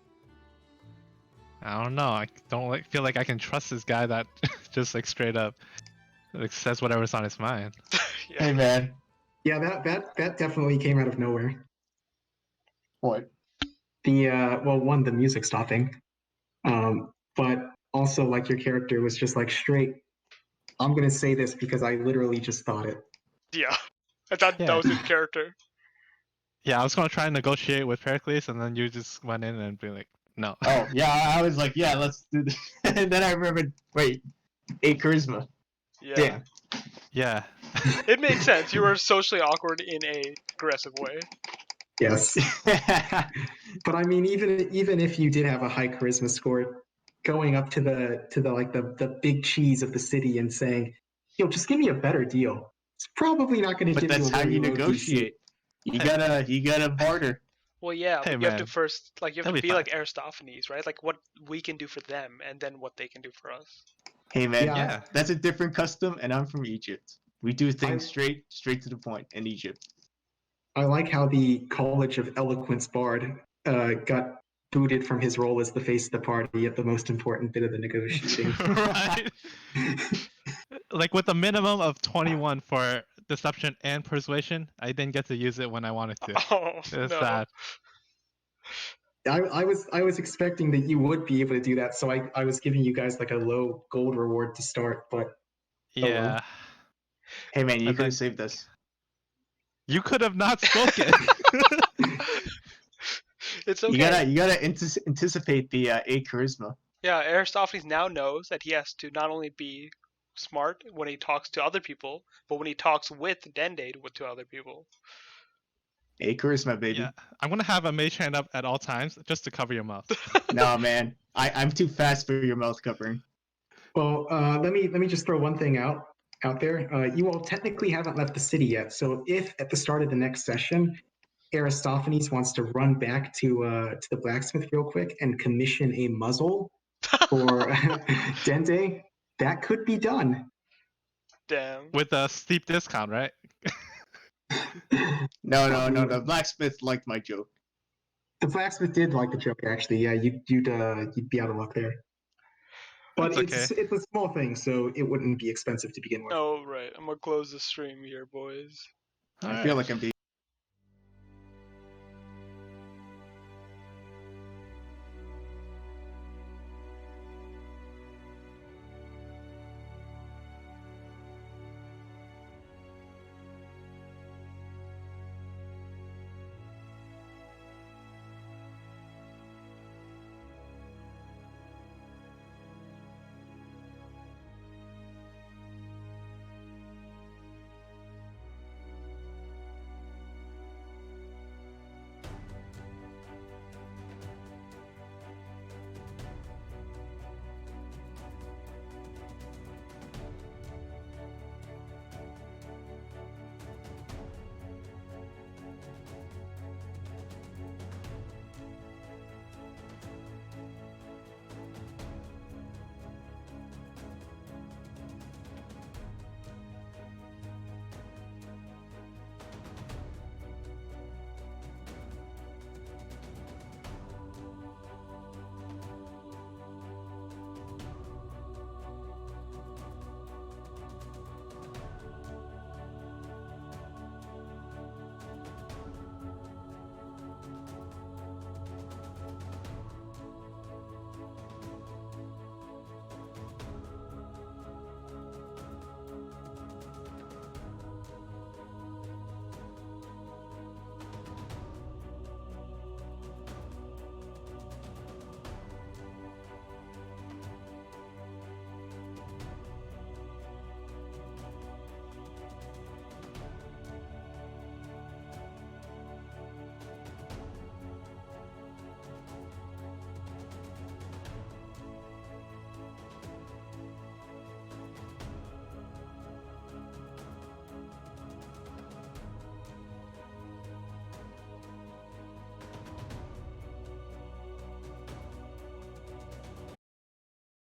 I don't know. I don't feel like I can trust this guy that just like straight up like says whatever's on his mind. Yeah. Hey man, Yeah, that definitely came out of nowhere. what? The one, the music stopping, but also like your character was just like straight. I'm gonna say this because I literally just thought it. Yeah. I thought that Yeah. was in character. Yeah, I was gonna try and negotiate with Pericles, and then you just went in and be like, no. Oh yeah, I was like, yeah, let's do this. And then I remembered, wait, 8 charisma. Yeah. Damn. Yeah. It made sense. You were socially awkward in a aggressive way. Yes, but I mean, even if you did have a high charisma score, going up to the big cheese of the city and saying, "Yo, just give me a better deal," it's probably not going to But give that's you a how very you low DC. negotiate. You gotta barter. Well, yeah, Hey, but you have to man. first, like, you have That'll to be be like fine. Aristophanes, right? Like, what we can do for them, and then what they can do for us. Hey man, Yeah. that's a different custom, and I'm from Egypt. We do things I- straight to the point in Egypt. I like how the College of Eloquence Bard got booted from his role as the face of the party at the most important bit of the negotiating. Right? Like with a minimum of 21 for deception and persuasion, I didn't get to use it when I wanted to. Oh, It's no. sad. I was expecting that you would be able to do that, so I was giving you guys like a low gold reward to start, but Yeah. Hey man, you And could then- have saved us. You could have not spoken. It's okay. You gotta anticipate the 8 charisma. Yeah, Aristophanes now knows that he has to not only be smart when he talks to other people, but when he talks with Dende to other people. 8 charisma, baby. Yeah. I'm gonna have a mage hand up at all times just to cover your mouth. No man, I'm too fast for your mouth covering. well, let me just throw one thing out there. You all technically haven't left the city yet, so if at the start of the next session, Aristophanes wants to run back to the blacksmith real quick and commission a muzzle for Dende, that could be done. Damn. With a steep discount, right? No, the blacksmith liked my joke. The blacksmith did like the joke, actually. Yeah, you'd be out of luck there. But It's okay. it's a small thing, so it wouldn't be expensive to begin with. Oh, right. I'm gonna close the stream here, boys. I feel like I'm being